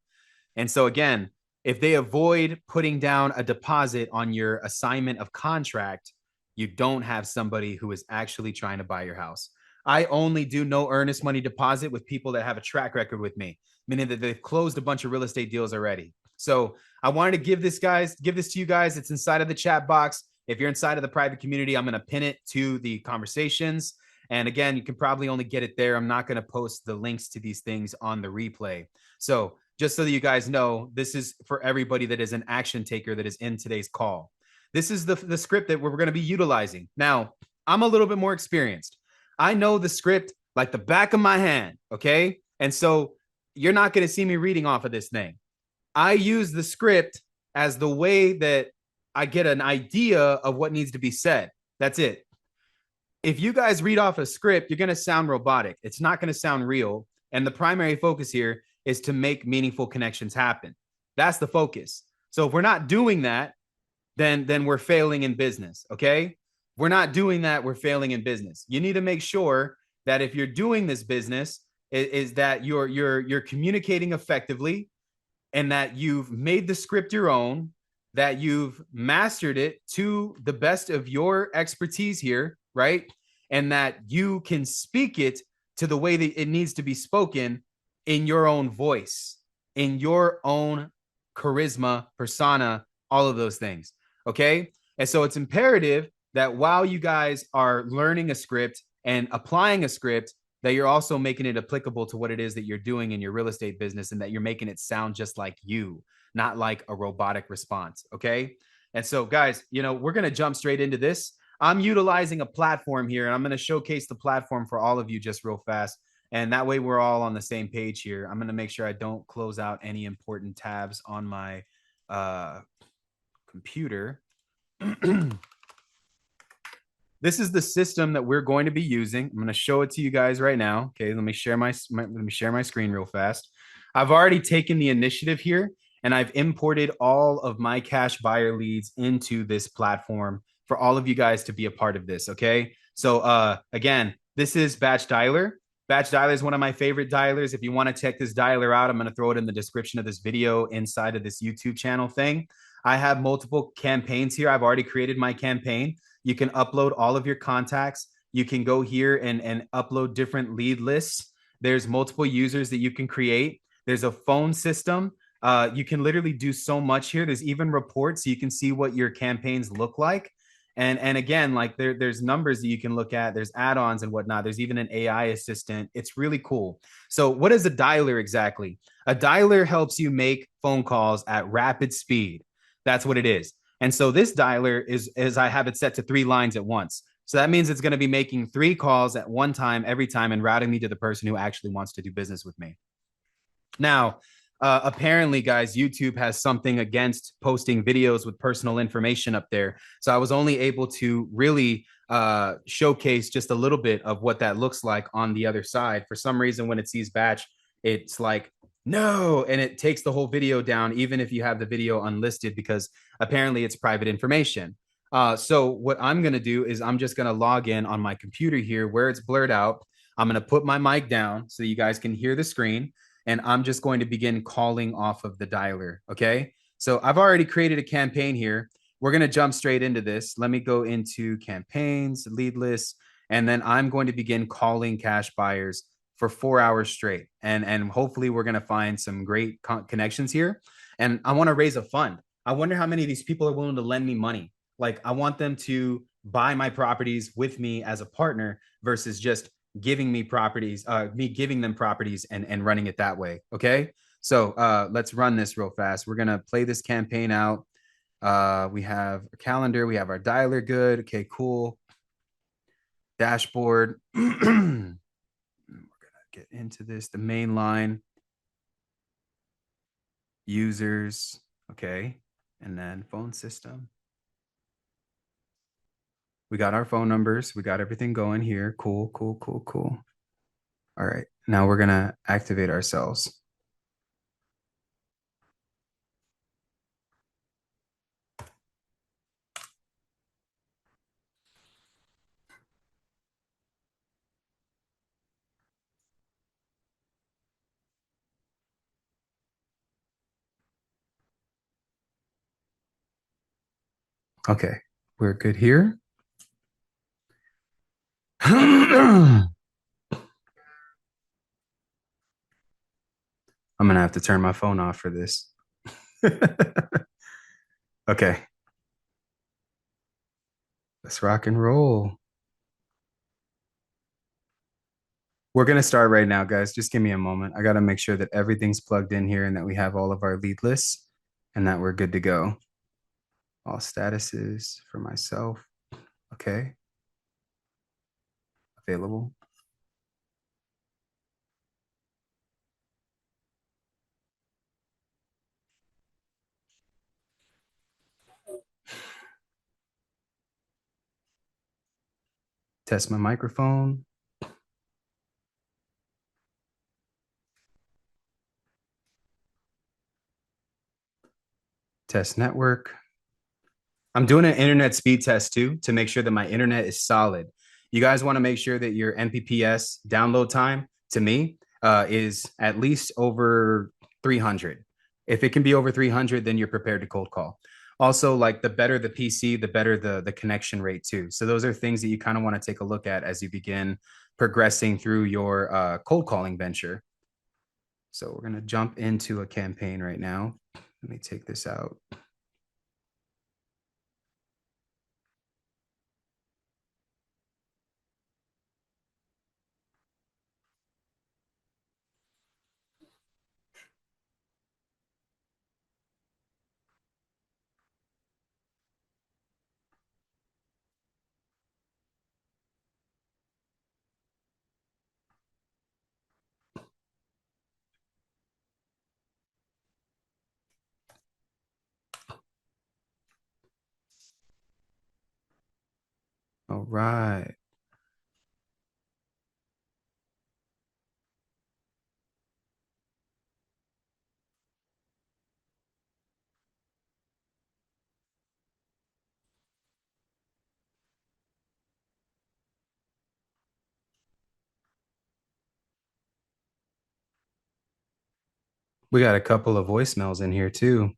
Speaker 1: And so again, if they avoid putting down a deposit on your assignment of contract, you don't have somebody who is actually trying to buy your house. I only do no earnest money deposit with people that have a track record with me, meaning that they've closed a bunch of real estate deals already. So I wanted to give this to you guys. It's inside of the chat box. If you're inside of the private community, I'm going to pin it to the conversations. And again, you can probably only get it there. I'm not going to post the links to these things on the replay. So just so that you guys know, this is for everybody that is an action taker that is in today's call. This is the script that we're going to be utilizing. Now, I'm a little bit more experienced. I know the script like the back of my hand, okay? And so you're not going to see me reading off of this thing. I use the script as the way that I get an idea of what needs to be said. That's it. If you guys read off a script, you're going to sound robotic. It's not going to sound real. And the primary focus here is to make meaningful connections happen. That's the focus. So if we're not doing that, then we're failing in business, okay? We're not doing that, we're failing in business. You need to make sure that if you're doing this business, is that you're communicating effectively and that you've made the script your own, that you've mastered it to the best of your expertise here, right? And that you can speak it to the way that it needs to be spoken in your own voice, in your own charisma, persona, all of those things, okay? And so it's imperative that while you guys are learning a script and applying a script, that you're also making it applicable to what it is that you're doing in your real estate business and that you're making it sound just like you, not like a robotic response, okay? And so, guys, we're going to jump straight into this. I'm utilizing a platform here, and I'm going to showcase the platform for all of you just real fast. And that way we're all on the same page here. I'm going to make sure I don't close out any important tabs on my computer. This is the system that we're going to be using. I'm going to show it to you guys right now. Okay, let me share my screen real fast. I've already taken the initiative here, and I've imported all of my cash buyer leads into this platform for all of you guys to be a part of this. Okay, so again, this is Batch Dialer. Batch Dialer is one of my favorite dialers. If you want to check this dialer out, I'm going to throw it in the description of this video inside of this YouTube channel thing. I have multiple campaigns here. I've already created my campaign. You can upload all of your contacts. You can go here and upload different lead lists. There's multiple users that you can create. There's a phone system. You can literally do so much here. There's even reports so you can see what your campaigns look like. And again, like there's numbers that you can look at. There's add-ons and whatnot. There's even an AI assistant. It's really cool. So what is a dialer exactly? A dialer helps you make phone calls at rapid speed. That's what it is. And so this dialer is I have it set to 3 lines at once. So that means it's going to be making 3 calls at one time every time and routing me to the person who actually wants to do business with me. Now, apparently, guys, YouTube has something against posting videos with personal information up there. So I was only able to really showcase just a little bit of what that looks like on the other side. For some reason, when it sees batch, it's like, no, and it takes the whole video down, even if you have the video unlisted, because apparently it's private information. So what I'm going to do is I'm just going to log in on my computer here where it's blurred out. I'm going to put my mic down so you guys can hear the screen, and I'm just going to begin calling off of the dialer. Okay. So I've already created a campaign here. We're going to jump straight into this. Let me go into campaigns, lead lists, and then I'm going to begin calling cash buyers for 4 hours straight. And hopefully we're going to find some great connections here. And I want to raise a fund. I wonder how many of these people are willing to lend me money. Like, I want them to buy my properties with me as a partner versus just giving me properties, me giving them properties and running it that way. Okay. So let's run this real fast. We're going to play this campaign out. We have a calendar. We have our dialer good. Okay, cool. Dashboard. We're going to get into this. The main line. Users. Okay. And then phone system. We got our phone numbers. We got everything going here. Cool, cool, cool, cool. All right. Now we're going to activate ourselves. Okay. We're good here. I'm going to have to turn my phone off for this. Okay. Let's rock and roll. We're going to start right now, guys. Just give me a moment. I got to make sure that everything's plugged in here and that we have all of our lead lists and that we're good to go. All statuses for myself. Okay. Available. Test my microphone. Test network. I'm doing an internet speed test too to make sure that my internet is solid. You guys want to make sure that your Mbps download time to me is at least over 300. If it can be over 300, then you're prepared to cold call. Also, like, the better the PC, the better the connection rate too. So those are things that you kind of want to take a look at as you begin progressing through your cold calling venture. So we're going to jump into a campaign right now. Let me take this out. right. We got a couple of voicemails in here too.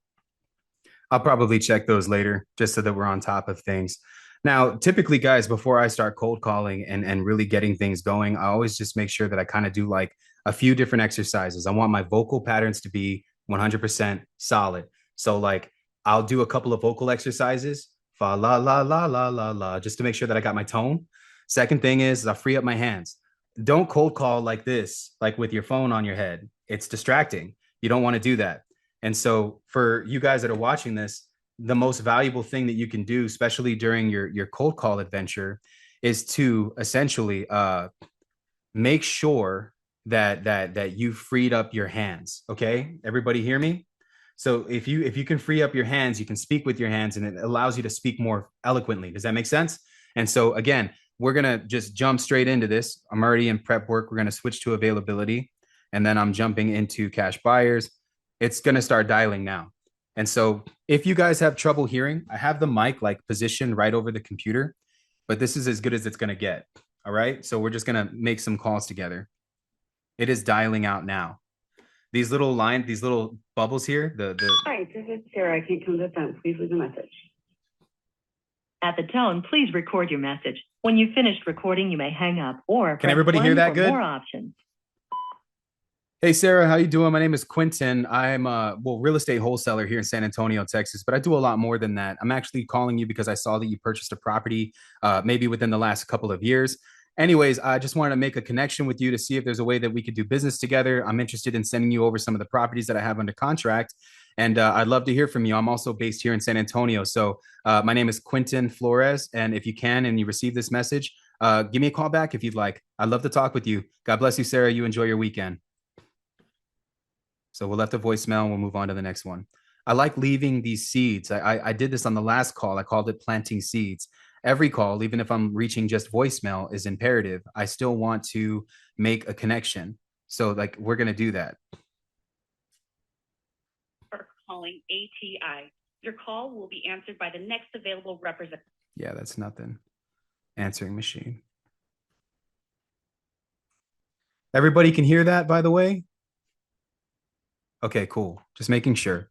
Speaker 1: I'll probably check those later just so that we're on top of things. Now, typically, guys, before I start cold calling and really getting things going, I always just make sure that I kind of do like a few different exercises. I want my vocal patterns to be 100% solid. So, like, I'll do a couple of vocal exercises, fa la la la la la la, just to make sure that I got my tone. Second thing is I'll free up my hands. Don't cold call like this, like with your phone on your head. It's distracting. You don't want to do that. And so for you guys that are watching this, the most valuable thing that you can do, especially during your cold call adventure, is to essentially make sure that you freed up your hands. Okay, everybody hear me? So if you can free up your hands, you can speak with your hands, and it allows you to speak more eloquently. Does that make sense? And so again, we're gonna just jump straight into this. I'm already in prep work. We're gonna switch to availability, and then I'm jumping into cash buyers. It's gonna start dialing now. And so if you guys have trouble hearing, I have the mic like positioned right over the computer, but this is as good as it's gonna get. All right. So we're just gonna make some calls together. It is dialing out now. These little bubbles here, the
Speaker 2: Hi, this is Sarah. I can't come to the phone. Please leave a message.
Speaker 3: At the tone, please record your message. When you've finished recording, you may hang up or
Speaker 1: Can everybody hear that good?
Speaker 3: More options.
Speaker 1: Hey Sarah, how you doing? My name is Quentin. I'm a real estate wholesaler here in San Antonio, Texas, but I do a lot more than that. I'm actually calling you because I saw that you purchased a property maybe within the last couple of years. Anyways, I just wanted to make a connection with you to see if there's a way that we could do business together. I'm interested in sending you over some of the properties that I have under contract, and I'd love to hear from you. I'm also based here in San Antonio. So my name is Quentin Flores, and if you can and you receive this message, give me a call back if you'd like. I'd love to talk with you. God bless you, Sarah. You enjoy your weekend. So we'll left a voicemail and we'll move on to the next one. I like leaving these seeds. I did this on the last call. I called it planting seeds. Every call, even if I'm reaching just voicemail, is imperative. I still want to make a connection. So like we're going to do that.
Speaker 2: For calling ATI. Your call will be answered by the next available representative.
Speaker 1: Yeah, that's nothing. Answering machine. Everybody can hear that, by the way? Okay, cool. Just making sure.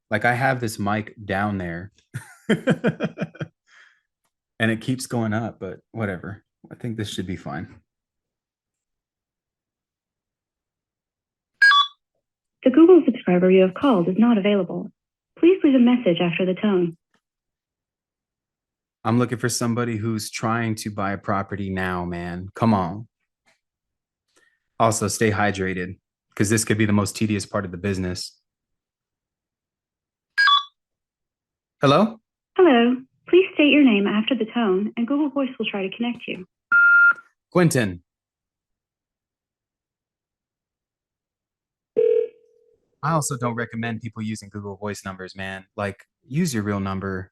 Speaker 1: Like I have this mic down there and it keeps going up, but whatever. I think this should be fine.
Speaker 2: The Google subscriber you have called is not available. Please leave a message after the tone.
Speaker 1: I'm looking for somebody who's trying to buy a property now, man. Come on. Also, stay hydrated because this could be the most tedious part of the business. Hello?
Speaker 2: Hello. Please state your name after the tone, and Google Voice will try to connect you.
Speaker 1: Quentin. I also don't recommend people using Google Voice numbers, man. Like, use your real number.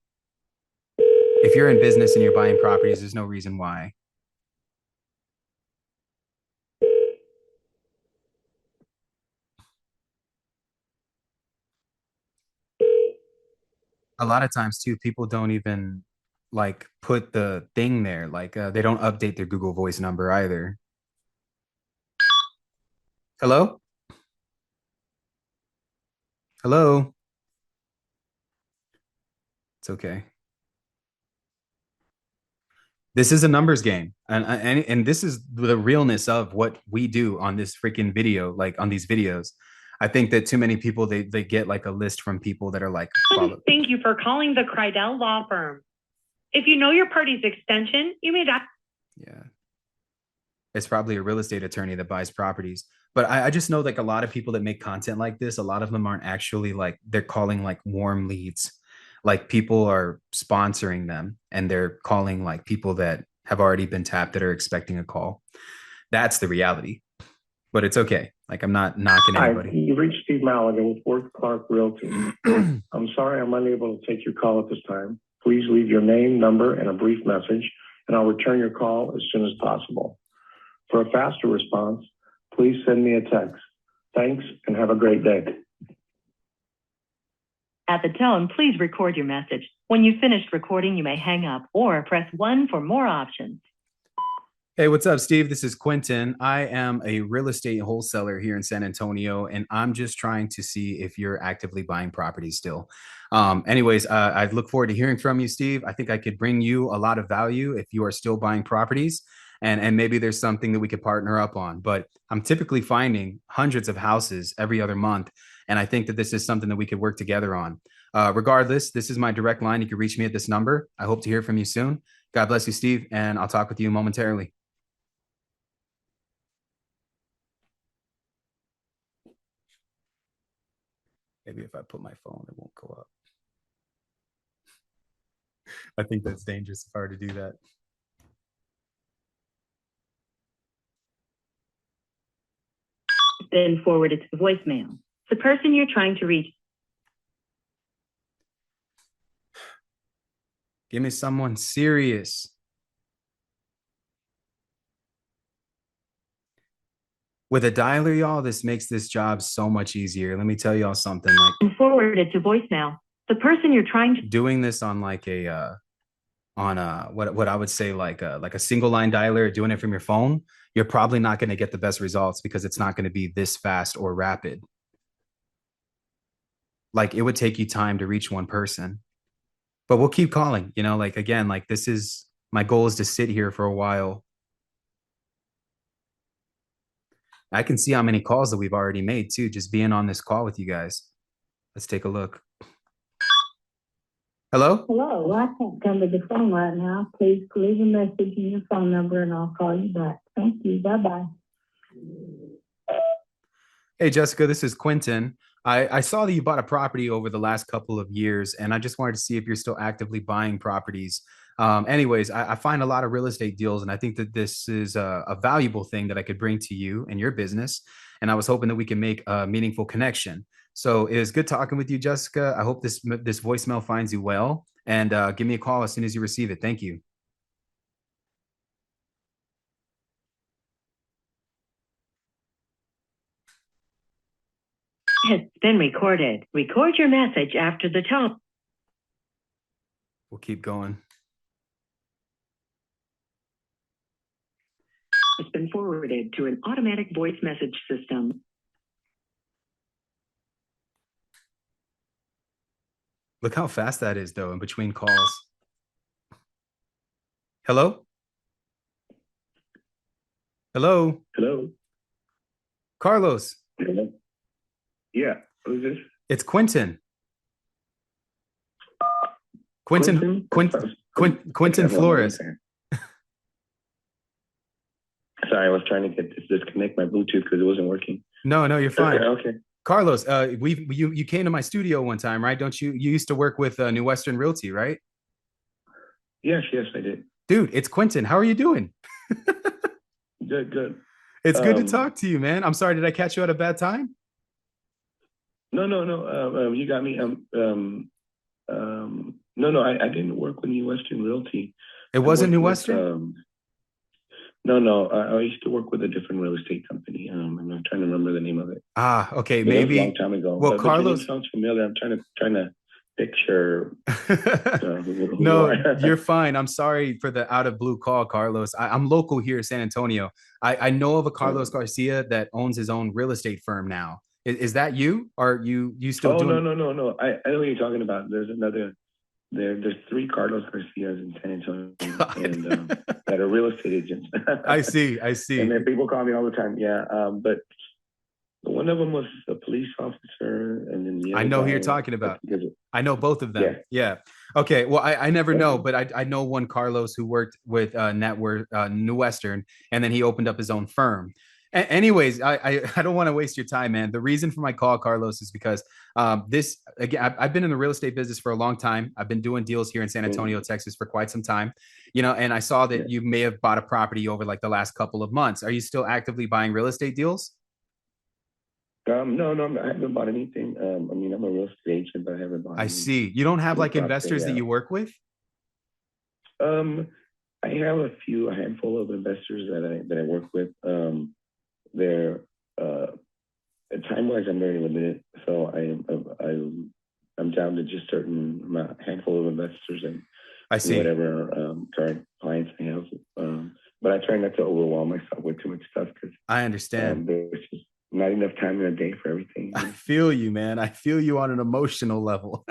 Speaker 1: If you're in business and you're buying properties, there's no reason why. A lot of times too, people don't even like put the thing there. Like they don't update their Google Voice number either. Hello? Hello? It's okay. This is a numbers game, and this is the realness of what we do on this freaking video, like on these videos. I think that too many people they get like a list from people that are like, follow.
Speaker 3: Thank you for calling the Crydell Law Firm. If you know your party's extension, you may dial.
Speaker 1: Yeah. It's probably a real estate attorney that buys properties. But I just know like a lot of people that make content like this, a lot of them aren't actually like they're calling like warm leads. Like people are sponsoring them and they're calling like people that have already been tapped that are expecting a call. That's the reality. But it's okay. Like I'm not knocking anybody.
Speaker 4: Hi, you reached Steve Maligan with Worth Clark Realty. I'm sorry I'm unable to take your call at this time. Please leave your name, number, and a brief message, and I'll return your call as soon as possible. For a faster response, please send me a text. Thanks, and have a great day.
Speaker 3: At the tone, please record your message. When you've finished recording, you may hang up or press 1 for more options.
Speaker 1: Hey, what's up, Steve? This is Quentin. I am a real estate wholesaler here in San Antonio, and I'm just trying to see if you're actively buying properties still. I look forward to hearing from you, Steve. I think I could bring you a lot of value if you are still buying properties, and maybe there's something that we could partner up on. But I'm typically finding hundreds of houses every other month, and I think that this is something that we could work together on. Regardless, this is my direct line. You can reach me at this number. I hope to hear from you soon. God bless you, Steve, and I'll talk with you momentarily. Maybe if I put my phone, it won't go up. I think that's dangerous if I were to do that.
Speaker 2: Then forwarded to the voicemail. The person you're trying to reach.
Speaker 1: Give me someone serious. With a dialer, y'all, this makes this job so much easier. Let me tell y'all something. Like
Speaker 3: Forwarded to voicemail. The person you're trying to
Speaker 1: doing this on like a what I would say like a single line dialer, doing it from your phone, you're probably not going to get the best results because it's not going to be this fast or rapid. Like it would take you time to reach one person, but we'll keep calling. Like again, like this is my goal is to sit here for a while. I can see how many calls that we've already made too, just being on this call with you guys. Let's take a look. Hello?
Speaker 2: Hello, I can't come to the phone right now. Please leave a message and your phone number and I'll call you back. Thank you. Bye-bye.
Speaker 1: Hey, Jessica, this is Quentin. I saw that you bought a property over the last couple of years, and I just wanted to see if you're still actively buying properties. I find a lot of real estate deals, and I think that this is a valuable thing that I could bring to you and your business. And I was hoping that we can make a meaningful connection. So it was good talking with you, Jessica. I hope this voicemail finds you well, and give me a call as soon as you receive it. Thank you.
Speaker 3: has been recorded. Record your message after the tone.
Speaker 1: We'll keep going.
Speaker 3: It's been forwarded to an automatic voice message system.
Speaker 1: Look how fast that is, though, in between calls. Hello? Hello?
Speaker 4: Hello?
Speaker 1: Carlos.
Speaker 4: Hello? Yeah, who's this?
Speaker 1: It's Quentin. Quentin Flores.
Speaker 4: Sorry, I was trying to get this disconnect my Bluetooth because it wasn't working.
Speaker 1: No, you're fine.
Speaker 4: Okay.
Speaker 1: Carlos, you came to my studio one time, right? Don't you? You used to work with New Western Realty, right?
Speaker 4: Yes, I did.
Speaker 1: Dude, it's Quentin. How are you doing?
Speaker 4: Good.
Speaker 1: It's good to talk to you, man. I'm sorry, did I catch you at a bad time?
Speaker 4: No. You got me. No. I didn't work with New Western Realty.
Speaker 1: It wasn't New Western?
Speaker 4: No. I used to work with a different real estate company. I'm trying to remember the name of it.
Speaker 1: Okay,
Speaker 4: maybe a long time ago.
Speaker 1: Well,
Speaker 4: but
Speaker 1: Carlos
Speaker 4: your name sounds familiar. I'm trying to picture.
Speaker 1: No, you're fine. I'm sorry for the out of blue call, Carlos. I'm local here in San Antonio. I know of a Carlos Garcia that owns his own real estate firm now. Is that you? Are you still doing?
Speaker 4: No. I know what you're talking about. There's another. There's 3 Carlos Garcias in San Antonio and that are real estate agents.
Speaker 1: I see.
Speaker 4: And then people call me all the time. Yeah, but one of them was a police officer, and then the other
Speaker 1: I know who you're
Speaker 4: guy,
Speaker 1: talking about. I know both of them. Yeah. Okay. Well, I never know, but I know one Carlos who worked with New Western, and then he opened up his own firm. Anyways, I don't want to waste your time, man. The reason for my call, Carlos, is because I've been in the real estate business for a long time. I've been doing deals here in San Antonio, Texas for quite some time, and I saw that you may have bought a property over like the last couple of months. Are you still actively buying real estate deals?
Speaker 4: No, I haven't bought anything. I'm a real estate agent, but I haven't bought.
Speaker 1: I see. You don't have like investors that you work with?
Speaker 4: I have a handful of investors that I work with. They're time wise, I'm very limited, so I'm down to just handful of investors and
Speaker 1: I see.
Speaker 4: whatever current clients I have. But I try not to overwhelm myself with too much stuff because
Speaker 1: I understand.
Speaker 4: there's just not enough time in a day for everything.
Speaker 1: I feel you, man. I feel you on an emotional level.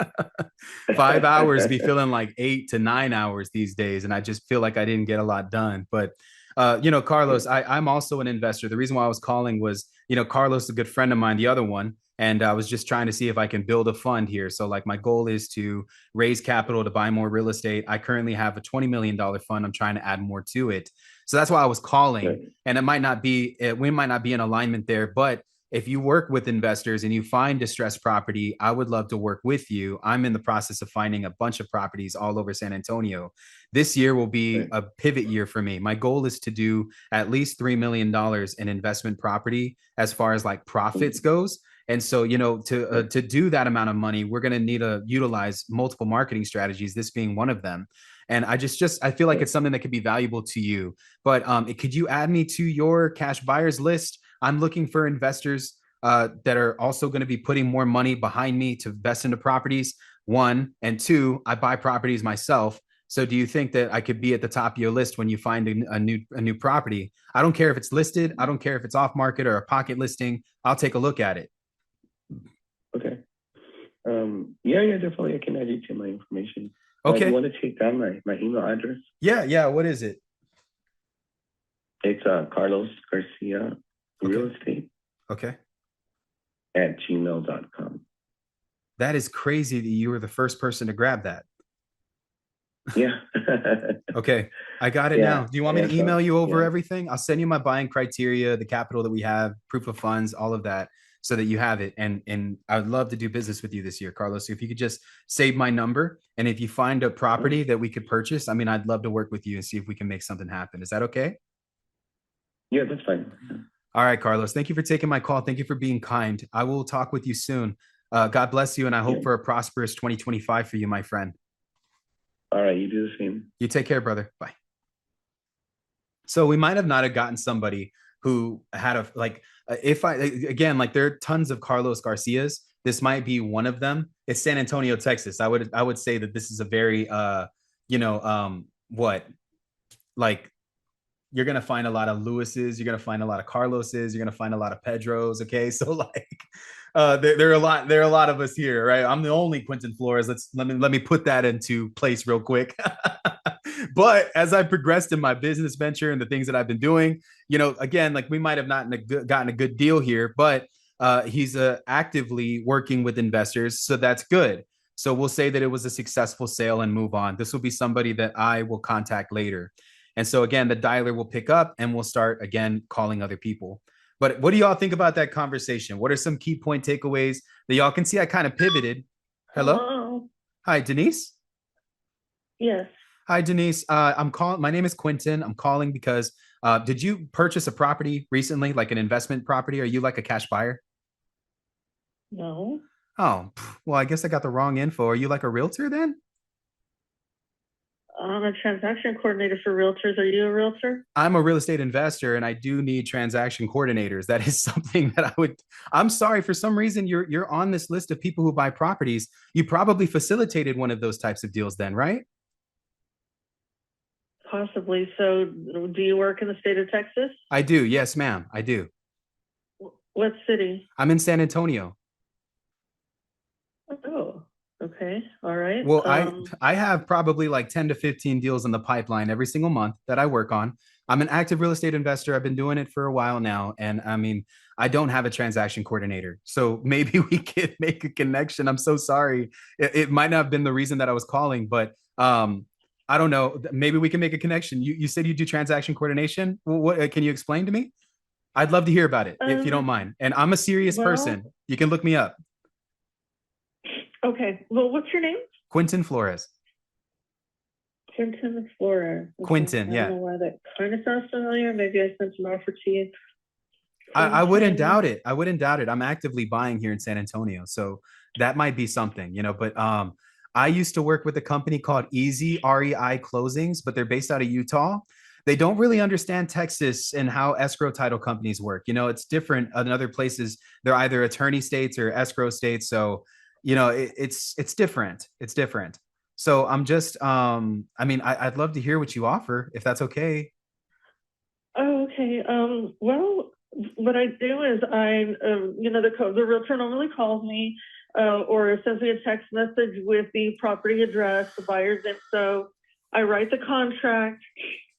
Speaker 1: 5 hours be feeling like 8 to 9 hours these days. And I just feel like I didn't get a lot done. But, Carlos, I'm also an investor. The reason why I was calling was, Carlos is a good friend of mine, the other one. And I was just trying to see if I can build a fund here. So like my goal is to raise capital to buy more real estate. I currently have a $20 million fund. I'm trying to add more to it. So that's why I was calling.
Speaker 4: Right.
Speaker 1: And we might not be in alignment there, but if you work with investors and you find distressed property, I would love to work with you. I'm in the process of finding a bunch of properties all over San Antonio. This year will be a pivot year for me. My goal is to do at least $3 million in investment property as far as like profits goes. And so, to do that amount of money, we're going to need to utilize multiple marketing strategies, this being one of them. And I feel like it's something that could be valuable to you. But could you add me to your cash buyers list? I'm looking for investors that are also going to be putting more money behind me to invest into properties. One, and two, I buy properties myself. So do you think that I could be at the top of your list when you find a new property? I don't care if it's listed. I don't care if it's off market or a pocket listing. I'll take a look at it.
Speaker 4: Okay. Yeah, definitely. I can add you to my information.
Speaker 1: Okay.
Speaker 4: You want to take down my email address?
Speaker 1: Yeah. What is it?
Speaker 4: It's Carlos Garcia Real Estate.
Speaker 1: Okay.
Speaker 4: At gmail.com.
Speaker 1: That is crazy that you were the first person to grab that.
Speaker 4: Yeah.
Speaker 1: Okay. I got it now. Do you want me to email you over everything? I'll send you my buying criteria, the capital that we have, proof of funds, all of that, so that you have it. And I would love to do business with you this year, Carlos. So if you could just save my number, and if you find a property that we could purchase, I'd love to work with you and see if we can make something happen. Is that okay?
Speaker 4: Yeah, that's fine.
Speaker 1: All right, Carlos. Thank you for taking my call. Thank you for being kind. I will talk with you soon. God bless you, and I hope for a prosperous 2025 for you, my friend.
Speaker 4: All right, you do the same.
Speaker 1: You take care, brother. Bye. So we might have not have gotten somebody who had there are tons of Carlos Garcias. This might be one of them. It's San Antonio, Texas. I would say that this is a very you're going to find a lot of Lewis's, you're going to find a lot of Carlos's, you're going to find a lot of Pedro's. Okay. So there are a lot of us here, right? I'm the only Quentin Flores. Let me put that into place real quick. But as I progressed in my business venture and the things that I've been doing, again, like we might have not gotten a good deal here, but he's actively working with investors. So that's good. So we'll say that it was a successful sale and move on. This will be somebody that I will contact later. And so again, the dialer will pick up and we'll start again calling other people. But what do y'all think about that conversation? What are some key point takeaways that y'all can see? I kind of pivoted. Hello? Hi, Denise?
Speaker 5: Yes.
Speaker 1: Hi, Denise. I'm calling. My name is Quentin. I'm calling because did you purchase a property recently, like an investment property? Are you like a cash buyer?
Speaker 5: No.
Speaker 1: Oh, well, I guess I got the wrong info. Are you like a realtor then?
Speaker 5: I'm a transaction coordinator for realtors. Are you a realtor?
Speaker 1: I'm a real estate investor and I do need transaction coordinators. That is something that I'm sorry, for some reason you're on this list of people who buy properties. You probably facilitated one of those types of deals then, right?
Speaker 5: Possibly. So do you work in the state of Texas?
Speaker 1: I do. Yes, ma'am. I do.
Speaker 5: What city?
Speaker 1: I'm in San Antonio.
Speaker 5: Oh, okay. All right.
Speaker 1: Well, I have probably like 10 to 15 deals in the pipeline every single month that I work on. I'm an active real estate investor. I've been doing it for a while now. And I don't have a transaction coordinator. So maybe we could make a connection. I'm so sorry. It might not have been the reason that I was calling, but I don't know. Maybe we can make a connection. You said you do transaction coordination. Well, what can you explain to me? I'd love to hear about it if you don't mind. And I'm a serious person. You can look me up.
Speaker 5: Okay. Well, what's your name?
Speaker 1: Quentin Flores.
Speaker 5: Quentin Flores. Okay.
Speaker 1: Quentin, yeah.
Speaker 5: I don't know why that kind of sounds familiar. Maybe I sent an offer to you.
Speaker 1: I wouldn't doubt it. I'm actively buying here in San Antonio. So that might be something, but I used to work with a company called Easy REI Closings, but they're based out of Utah. They don't really understand Texas and how escrow title companies work. You know, it's different in other places. They're either attorney states or escrow states. So, you know, it's different. It's different. So I'm just, I mean, I'd love to hear what you offer if that's okay.
Speaker 5: Oh, okay. Well, what I do is the realtor normally calls me or sends me a text message with the property address, the buyer's info. I write the contract,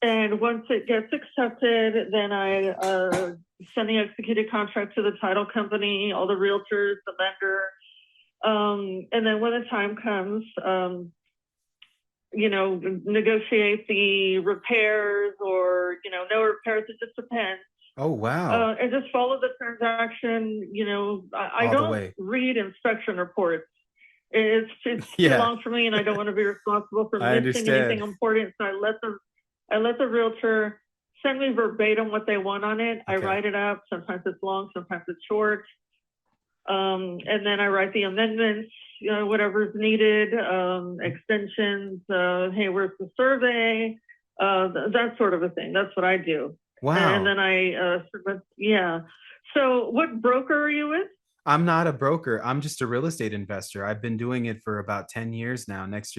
Speaker 5: and once it gets accepted, then I send the executed contract to the title company, all the realtors, the lender. And then when the time comes, negotiate the repairs or, no repairs, it just depends.
Speaker 1: Oh, wow.
Speaker 5: And just follow the transaction. I
Speaker 1: All the
Speaker 5: don't
Speaker 1: way.
Speaker 5: read inspection reports. It's too
Speaker 1: Yeah,
Speaker 5: long for me, and I don't want to be responsible for
Speaker 1: I
Speaker 5: missing anything
Speaker 1: understand.
Speaker 5: important. So I let the realtor send me verbatim what they want on it. I
Speaker 1: Okay.
Speaker 5: write it up. Sometimes it's long, sometimes it's short. And then I write the amendments, whatever's needed, extensions, hey, where's the survey? That sort of a thing. That's what I do. And
Speaker 1: Wow.
Speaker 5: then yeah. So what broker are you with?
Speaker 1: I'm not a broker. I'm just a real estate investor. I've been doing it for about 10 years now. Next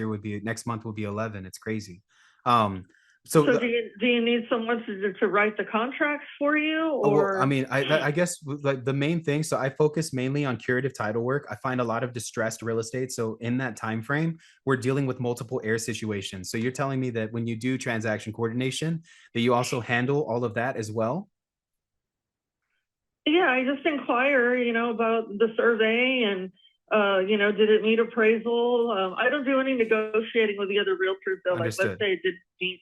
Speaker 1: month will be 11. It's crazy. Um, so
Speaker 5: So do you need someone to write the contracts for you,
Speaker 1: well, I
Speaker 5: or?
Speaker 1: mean, I guess like the main thing. So I focus mainly on curative title work. I find a lot of distressed real estate. So in that time frame, we're dealing with multiple air situations. So you're telling me that when you do transaction coordination, that you also handle all of that as well?
Speaker 5: Yeah, I just inquire, about the survey and, did it meet appraisal? I don't do any negotiating with the other realtors though. Like, let's
Speaker 1: Understood.
Speaker 5: say it didn't meet,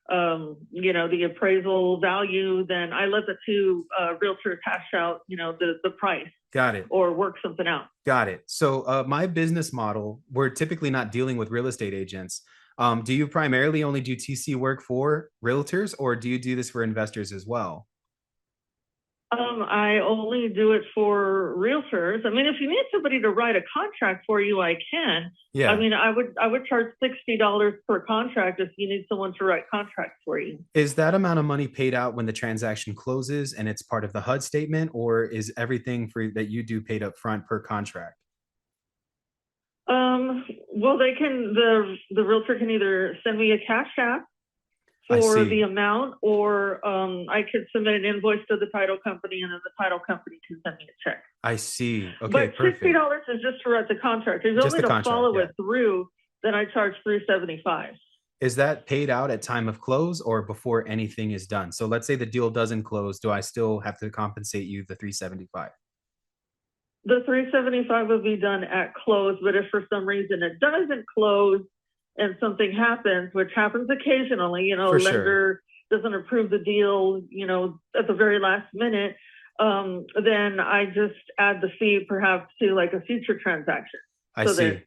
Speaker 5: the appraisal value, then I let the two realtors hash out, the price
Speaker 1: Got it.
Speaker 5: or work something out.
Speaker 1: Got it. So my business model, we're typically not dealing with real estate agents. Do you primarily only do TC work for realtors, or do you do this for investors as well?
Speaker 5: I only do it for realtors. I mean, if you need somebody to write a contract for you, I can. I
Speaker 1: Yeah.
Speaker 5: mean, I would charge $60 per contract if you need someone to write contracts for you.
Speaker 1: Is that amount of money paid out when the transaction closes and it's part of the HUD statement, or is everything for that you do paid up front per contract?
Speaker 5: Well, the realtor can either send me a cash app
Speaker 1: I
Speaker 5: for the
Speaker 1: see.
Speaker 5: amount, or I could submit an invoice to the title company, and then the title company can send me a check.
Speaker 1: I see. Okay,
Speaker 5: But $60
Speaker 1: perfect.
Speaker 5: is just to write the contract. There's
Speaker 1: Just
Speaker 5: only
Speaker 1: the
Speaker 5: to
Speaker 1: contract.
Speaker 5: follow
Speaker 1: Yeah.
Speaker 5: it through, then I charge $375.
Speaker 1: Is that paid out at time of close or before anything is done? So let's say the deal doesn't close. Do I still have to compensate you the 375?
Speaker 5: The 375 would be done at close, but if for some reason it doesn't close and something happens, which happens occasionally,
Speaker 1: For sure.
Speaker 5: lender doesn't approve the deal, at the very last minute, then I just add the fee perhaps to like a future transaction.
Speaker 1: I
Speaker 5: So that
Speaker 1: see.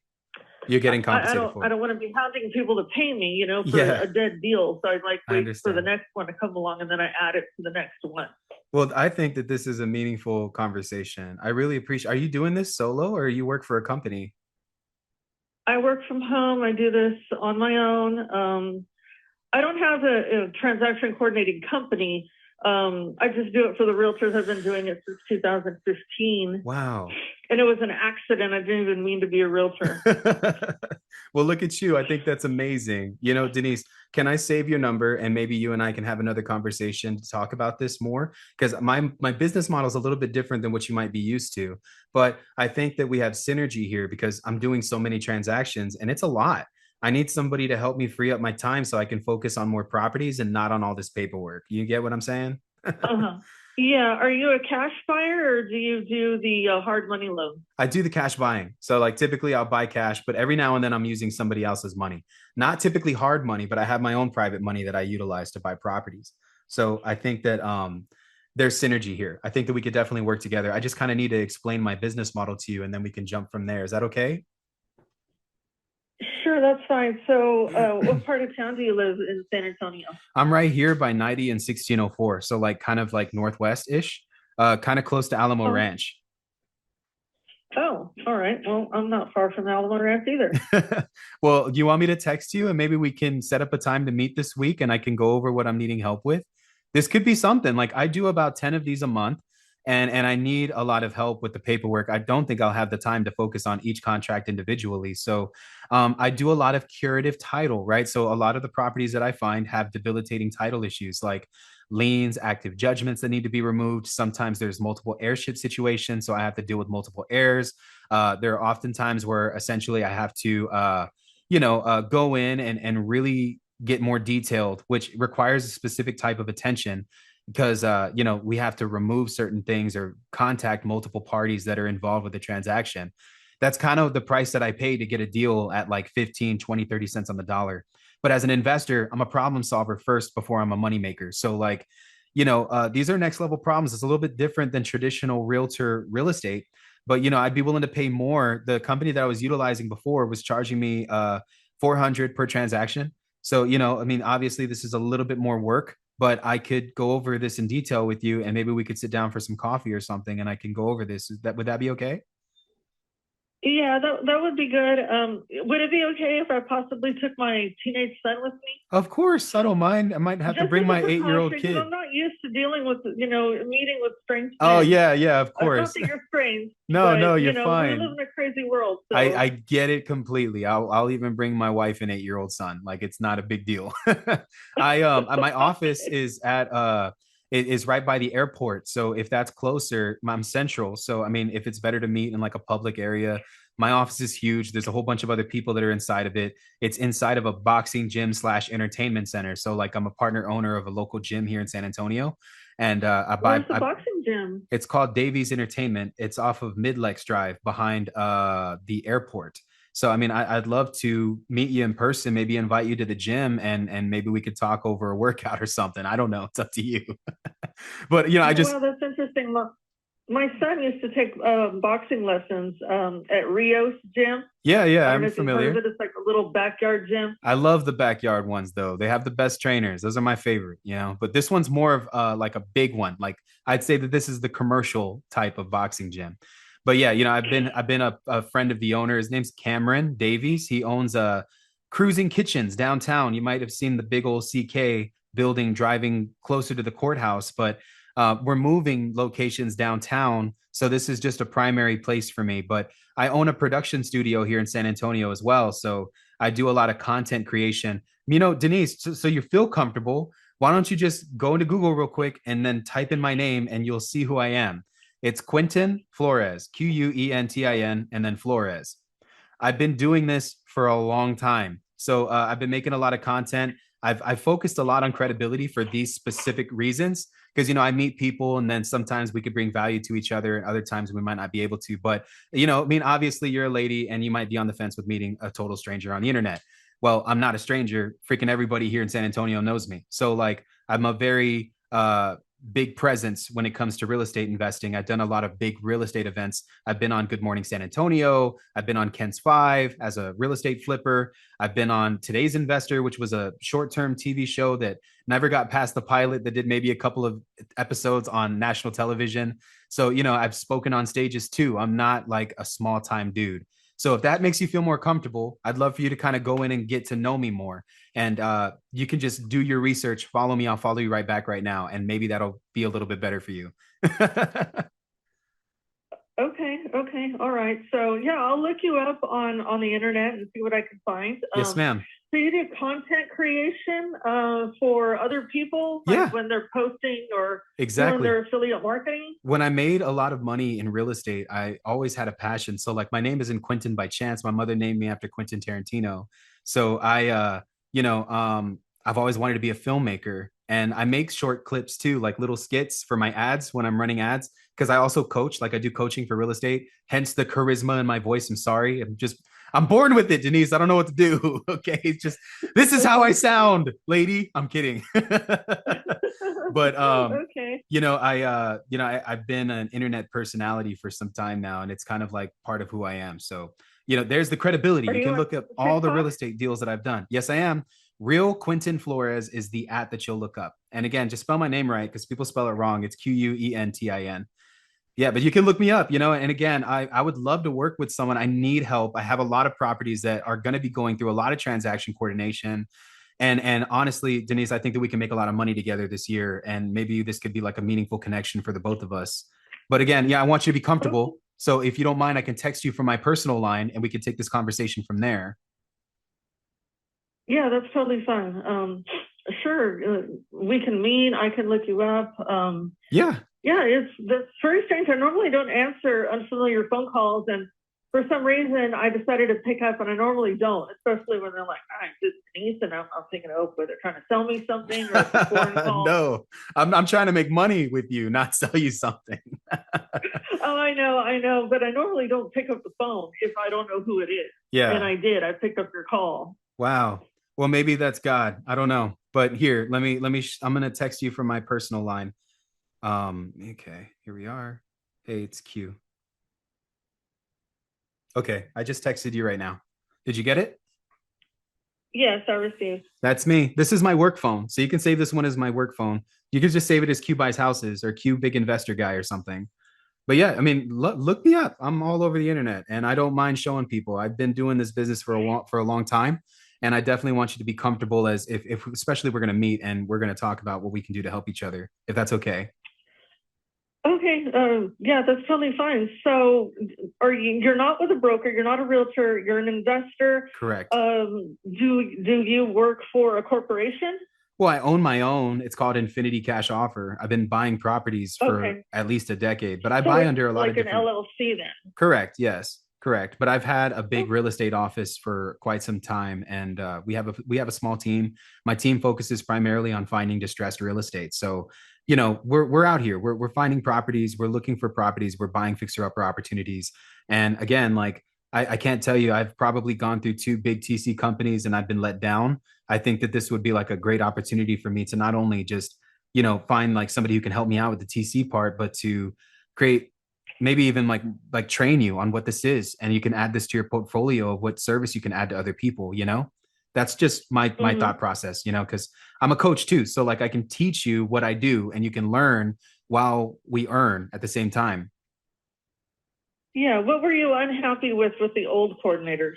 Speaker 1: You're getting
Speaker 5: I
Speaker 1: compensated
Speaker 5: don't
Speaker 1: for
Speaker 5: I
Speaker 1: it.
Speaker 5: don't want to be hounding people to pay me, for
Speaker 1: Yeah,
Speaker 5: a dead deal. So I'd like
Speaker 1: I
Speaker 5: wait for the
Speaker 1: understand.
Speaker 5: next one to come along, and then I add it to the next one.
Speaker 1: Well, I think that this is a meaningful conversation. I really appreciate. Are you doing this solo or you work for a company?
Speaker 5: I work from home. I do this on my own. I don't have a transaction coordinating company. I just do it for the realtors. I've been doing it since 2015,
Speaker 1: Wow.
Speaker 5: and it was an accident. I didn't even mean to be a realtor.
Speaker 1: Well, look at you. I think that's amazing. You know, Denise, can I save your number and maybe you and I can have another conversation to talk about this more? Because my business model is a little bit different than what you might be used to. But I think that we have synergy here because I'm doing so many transactions and it's a lot. I need somebody to help me free up my time so I can focus on more properties and not on all this paperwork. You get what I'm saying?
Speaker 5: Uh-huh. Yeah. Are you a cash buyer, or do you do the hard money loan?
Speaker 1: I do the cash buying. So like typically I'll buy cash, but every now and then I'm using somebody else's money. Not typically hard money, but I have my own private money that I utilize to buy properties. So I think that there's synergy here. I think that we could definitely work together. I just kind of need to explain my business model to you and then we can jump from there. Is that okay?
Speaker 5: Sure, that's fine. So, what part of town do you live in San Antonio?
Speaker 1: I'm right here by 90 and 1604. So like kind of like northwest-ish, kind of close to Alamo
Speaker 5: Oh,
Speaker 1: Ranch.
Speaker 5: Oh, all right. Well, I'm not far from Alamo Ranch either.
Speaker 1: Well, do you want me to text you and maybe we can set up a time to meet this week and I can go over what I'm needing help with? This could be something. Like I do about 10 of these a month and I need a lot of help with the paperwork. I don't think I'll have the time to focus on each contract individually. So I do a lot of curative title, right? So a lot of the properties that I find have debilitating title issues like liens, active judgments that need to be removed. Sometimes there's multiple heirship situations, so I have to deal with multiple heirs. There are often times where essentially I have to, go in and really get more detailed, which requires a specific type of attention because, we have to remove certain things or contact multiple parties that are involved with the transaction. That's kind of the price that I pay to get a deal at like 15, 20, 30 cents on the dollar. But as an investor, I'm a problem solver first before I'm a moneymaker. So like, these are next level problems. It's a little bit different than traditional realtor real estate, but I'd be willing to pay more. The company that I was utilizing before was charging me 400 per transaction. So, I mean, obviously this is a little bit more work, but I could go over this in detail with you and maybe we could sit down for some coffee or something and I can go over this. Would that be okay?
Speaker 5: Yeah, that would be good. Would it be okay if I possibly took my teenage son with me?
Speaker 1: Of course, I don't mind. I might have to
Speaker 5: Just
Speaker 1: bring
Speaker 5: as a
Speaker 1: my 8-year-old
Speaker 5: precaution, 'cause
Speaker 1: kid.
Speaker 5: I'm not used to dealing with, meeting with strange
Speaker 1: Oh
Speaker 5: men.
Speaker 1: yeah, yeah, of
Speaker 5: Not
Speaker 1: course.
Speaker 5: that you're strange,
Speaker 1: No,
Speaker 5: but
Speaker 1: no, you're
Speaker 5: we live
Speaker 1: fine.
Speaker 5: in a crazy world.
Speaker 1: I
Speaker 5: So
Speaker 1: get it completely. I'll even bring my wife and 8-year-old son. Like it's not a big deal. My office
Speaker 5: okay.
Speaker 1: is at it is right by the airport. So if that's closer, I'm central. So I mean, if it's better to meet in like a public area, my office is huge. There's a whole bunch of other people that are inside of it. It's inside of a boxing gym slash entertainment center. So like I'm a partner owner of a local gym here in San Antonio. And
Speaker 5: Where's the boxing gym?
Speaker 1: it's called Davies Entertainment. It's off of Midlex Drive behind the airport. So I mean, I'd love to meet you in person, maybe invite you to the gym and maybe we could talk over a workout or something. I don't know. It's up to you. But I
Speaker 5: Oh,
Speaker 1: just
Speaker 5: wow, that's interesting. My son used to take boxing lessons at Rio's gym.
Speaker 1: yeah, yeah,
Speaker 5: I don't
Speaker 1: I'm
Speaker 5: know if you've heard of
Speaker 1: familiar.
Speaker 5: it. It's like a little backyard gym.
Speaker 1: I love the backyard ones though. They have the best trainers. Those are my favorite, But this one's more of like a big one. Like I'd say that this is the commercial type of boxing gym. But yeah, I've been a friend of the owner. His name's Cameron Davies. He owns Cruising Kitchens downtown. You might have seen the big old CK building driving closer to the courthouse, but we're moving locations downtown. So this is just a primary place for me. But I own a production studio here in San Antonio as well. So I do a lot of content creation. Denise, so you feel comfortable. Why don't you just go into Google real quick and then type in my name and you'll see who I am. It's Quentin Flores, Quentin, and then Flores. I've been doing this for a long time. So I've been making a lot of content. I've focused a lot on credibility for these specific reasons because I meet people and then sometimes we could bring value to each other and other times we might not be able to. But I mean, obviously you're a lady and you might be on the fence with meeting a total stranger on the internet. Well, I'm not a stranger. Freaking everybody here in San Antonio knows me. So like I'm a very big presence when it comes to real estate investing. I've done a lot of big real estate events. I've been on Good Morning San Antonio. I've been on Ken's Five as a real estate flipper. I've been on Today's Investor, which was a short-term TV show that never got past the pilot that did maybe a couple of episodes on national television. So, I've spoken on stages too. I'm not like a small time dude. So if that makes you feel more comfortable, I'd love for you to kind of go in and get to know me more. And you can just do your research, follow me. I'll follow you right back right now. And maybe that'll be a little bit better for you.
Speaker 5: Okay, all right. So yeah, I'll look you up on the internet and see what I can find.
Speaker 1: Yes, ma'am.
Speaker 5: So you do content creation for other people, like
Speaker 1: Yeah.
Speaker 5: when they're posting or
Speaker 1: Exactly.
Speaker 5: doing their affiliate marketing?
Speaker 1: When I made a lot of money in real estate, I always had a passion. So like my name isn't Quentin by chance. My mother named me after Quentin Tarantino. So I've always wanted to be a filmmaker and I make short clips too, like little skits for my ads when I'm running ads. Cause I also coach, like I do coaching for real estate, hence the charisma in my voice. I'm sorry. I'm born with it, Denise. I don't know what to do. Okay. It's just, this is how I sound, lady. I'm kidding. But
Speaker 5: okay.
Speaker 1: I've been an internet personality for some time now, and it's kind of like part of who I am. So, there's the credibility.
Speaker 5: Are
Speaker 1: You
Speaker 5: you
Speaker 1: can
Speaker 5: on
Speaker 1: look up all the
Speaker 5: TikTok?
Speaker 1: real estate deals that I've done. Yes, I am. Real Quentin Flores is the @ that you'll look up. And again, just spell my name right because people spell it wrong. It's Quentin. Yeah, but you can look me up, and again, I would love to work with someone. I need help. I have a lot of properties that are going to be going through a lot of transaction coordination. And honestly, Denise, I think that we can make a lot of money together this year. And maybe this could be like a meaningful connection for the both of us. But again, yeah, I want you to be
Speaker 5: Oh,
Speaker 1: comfortable. So if you don't mind, I can text you from my personal line and we can take this conversation from there.
Speaker 5: yeah, that's totally fine. Sure, we can meet. I can look you up.
Speaker 1: Yeah.
Speaker 5: Yeah, that's very strange. I normally don't answer unfamiliar phone calls, and for some reason, I decided to pick up, and I normally don't, especially when they're like, "Hi, this is Denise," and I'm thinking, "Oh, whether they're trying to sell me something or it's a foreign call."
Speaker 1: No, I'm trying to make money with you, not sell you something.
Speaker 5: Oh, I know, but I normally don't pick up the phone if I don't know who it is. And
Speaker 1: Yeah.
Speaker 5: I did. I picked up your call.
Speaker 1: Wow. Well, maybe that's God. I don't know. But here, I'm going to text you from my personal line. Okay, here we are. Hey, it's Q. Okay, I just texted you right now. Did you get it?
Speaker 5: Yes, I received.
Speaker 1: That's me. This is my work phone. So you can save this one as my work phone. You can just save it as Q buys houses or Q big investor guy or something. But yeah, I mean, look me up. I'm all over the internet and I don't mind showing people. I've been doing this business for a long time. And I definitely want you to be comfortable as if especially if we're going to meet and we're going to talk about what we can do to help each other, if that's okay.
Speaker 5: Okay, yeah, that's totally fine. So, you're not with a broker, you're not a realtor, you're an investor.
Speaker 1: Correct.
Speaker 5: Do you work for a corporation?
Speaker 1: Well, I own my own. It's called Infinity Cash Offer. I've been buying properties for
Speaker 5: Okay,
Speaker 1: at least a decade, but I
Speaker 5: so
Speaker 1: buy
Speaker 5: it's
Speaker 1: under a lot of
Speaker 5: like an
Speaker 1: different.
Speaker 5: LLC then.
Speaker 1: Correct. Yes. Correct. But I've had a big
Speaker 5: Oh,
Speaker 1: real estate office for quite some time, and we have a small team. My team focuses primarily on finding distressed real estate. So, we're out here. We're finding properties. We're looking for properties. We're buying fixer upper opportunities. And again, like I can't tell you, I've probably gone through two big TC companies, and I've been let down. I think that this would be like a great opportunity for me to not only just find like somebody who can help me out with the TC part, but to create maybe even like train you on what this is and you can add this to your portfolio of what service you can add to other people. That's just my
Speaker 5: mhm.
Speaker 1: thought process, because I'm a coach too, so like I can teach you what I do and you can learn while we earn at the same time.
Speaker 5: Yeah, what were you unhappy with the old coordinators?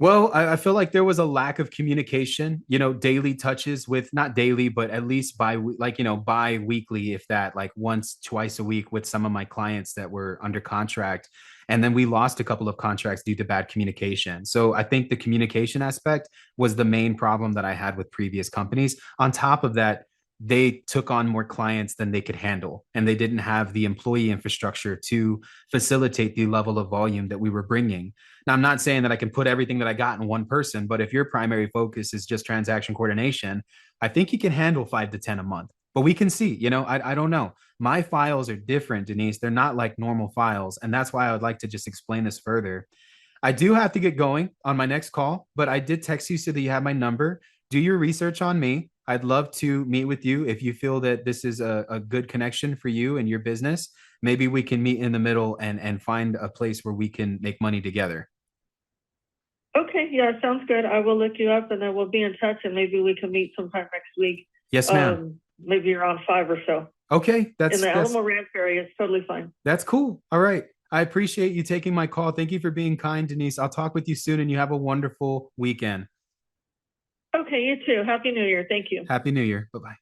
Speaker 1: Well, I feel like there was a lack of communication, daily touches with not daily, but at least bi-weekly, if that, like once, twice a week with some of my clients that were under contract. And then we lost a couple of contracts due to bad communication. So I think the communication aspect was the main problem that I had with previous companies. On top of that, they took on more clients than they could handle, and they didn't have the employee infrastructure to facilitate the level of volume that we were bringing. Now, I'm not saying that I can put everything that I got in one person, but if your primary focus is just transaction coordination, I think you can handle 5 to 10 a month. But we can see, I don't know. My files are different, Denise. They're not like normal files. And that's why I would like to just explain this further. I do have to get going on my next call, but I did text you so that you have my number. Do your research on me. I'd love to meet with you if you feel that this is a good connection for you and your business. Maybe we can meet in the middle and find a place where we can make money together.
Speaker 5: Okay, yeah, sounds good. I will look you up and then we'll be in touch and maybe we can meet sometime next week.
Speaker 1: Yes, ma'am.
Speaker 5: Maybe around 5 or so.
Speaker 1: Okay,
Speaker 5: In the Alamo Ranch area, it's totally fine.
Speaker 1: that's cool. All right. I appreciate you taking my call. Thank you for being kind, Denise. I'll talk with you soon and you have a wonderful weekend.
Speaker 5: Okay, you too. Happy New Year. Thank you.
Speaker 1: Happy New Year. Bye-bye.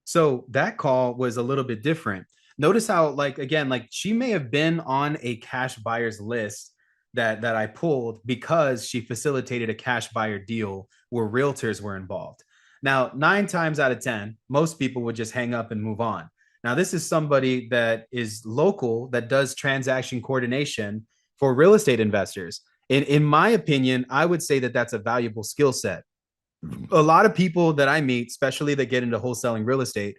Speaker 1: So that call was a little bit different. Notice how, like, again, like she may have been on a cash buyer's list that I pulled because she facilitated a cash buyer deal where realtors were involved. Now, 9 times out of 10, most people would just hang up and move on. Now, this is somebody that is local that does transaction coordination for real estate investors. In my opinion, I would say that that's a valuable skill set. A lot of people that I meet, especially that get into wholesaling real estate,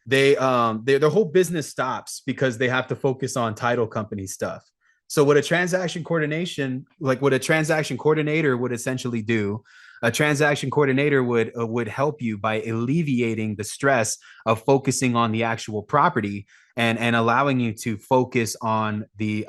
Speaker 1: their whole business stops because they have to focus on title company stuff. So what a transaction coordination, like what a transaction coordinator would essentially do, a transaction coordinator would help you by alleviating the stress of focusing on the actual property and allowing you to focus on the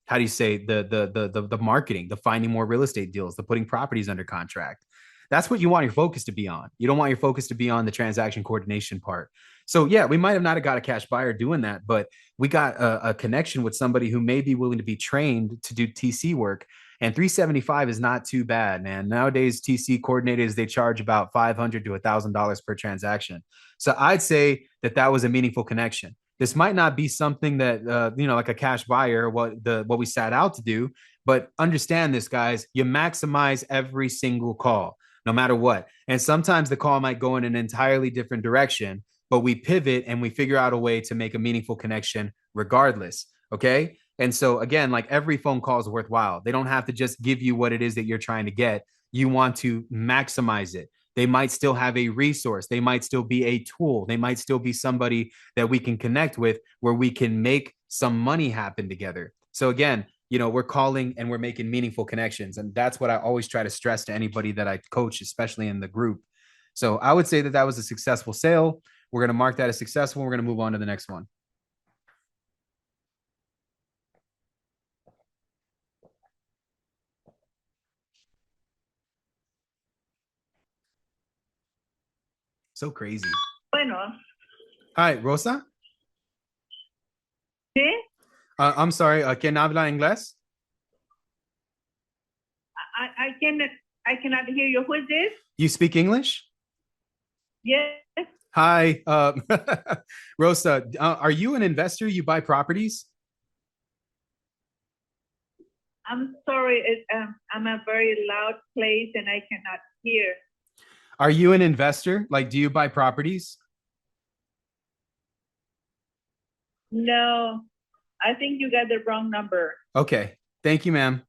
Speaker 1: how do you say the marketing, the finding more real estate deals, the putting properties under contract. That's what you want your focus to be on. You don't want your focus to be on the transaction coordination part. So yeah, we might have not have got a cash buyer doing that, but we got a connection with somebody who may be willing to be trained to do TC work. And 375 is not too bad, man. Nowadays, TC coordinators, they charge about $500 to $1,000 per transaction. So I'd say that that was a meaningful connection. This might not be something that like a cash buyer, what we sat out to do, but understand this, guys. You maximize every single call, no matter what. And sometimes the call might go in an entirely different direction, but we pivot and we figure out a way to make a meaningful connection regardless. Okay. And so again, like every phone call is worthwhile. They don't have to just give you what it is that you're trying to get. You want to maximize it. They might still have a resource. They might still be a tool. They might still be somebody that we can connect with where we can make some money happen together. So again, we're calling and we're making meaningful connections. And that's what I always try to stress to anybody that I coach, especially in the group. So I would say that that was a successful sale. We're going to mark that as successful. We're going to move on to the next one. So crazy.
Speaker 6: Bueno,
Speaker 1: Hi, Rosa.
Speaker 6: ¿sí?
Speaker 1: I'm sorry. ¿Quién habla inglés?
Speaker 6: I cannot hear you. Who is this?
Speaker 1: You speak English?
Speaker 6: Yes,
Speaker 1: Hi, Rosa. Are you an investor? You buy properties?
Speaker 6: I'm sorry. I'm a very loud place and I cannot hear.
Speaker 1: Are you an investor? Like, do you buy properties?
Speaker 6: No, I think you got the wrong number.
Speaker 1: Okay. Thank you, ma'am.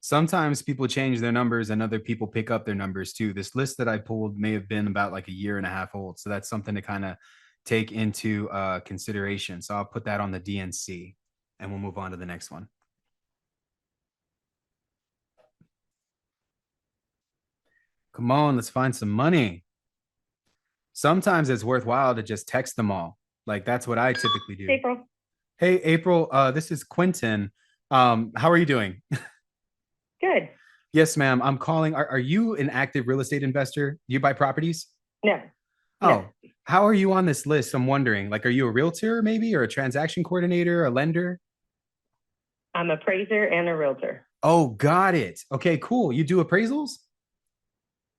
Speaker 1: Sometimes people change their numbers and other people pick up their numbers too. This list that I pulled may have been about like a year and a half old. So that's something to kind of take into consideration. So I'll put that on the DNC and we'll move on to the next one. Come on, let's find some money. Sometimes it's worthwhile to just text them all. Like that's what I typically do.
Speaker 6: April.
Speaker 1: Hey, April, this is Quentin. How are you doing?
Speaker 3: Good.
Speaker 1: Yes, ma'am. I'm calling. Are you an active real estate investor? Do you buy properties?
Speaker 3: No.
Speaker 1: Oh,
Speaker 3: No.
Speaker 1: how are you on this list? I'm wondering. Like, are you a realtor maybe, or a transaction coordinator, a lender?
Speaker 3: I'm a appraiser and a realtor.
Speaker 1: Oh, got it. Okay, cool. You do appraisals?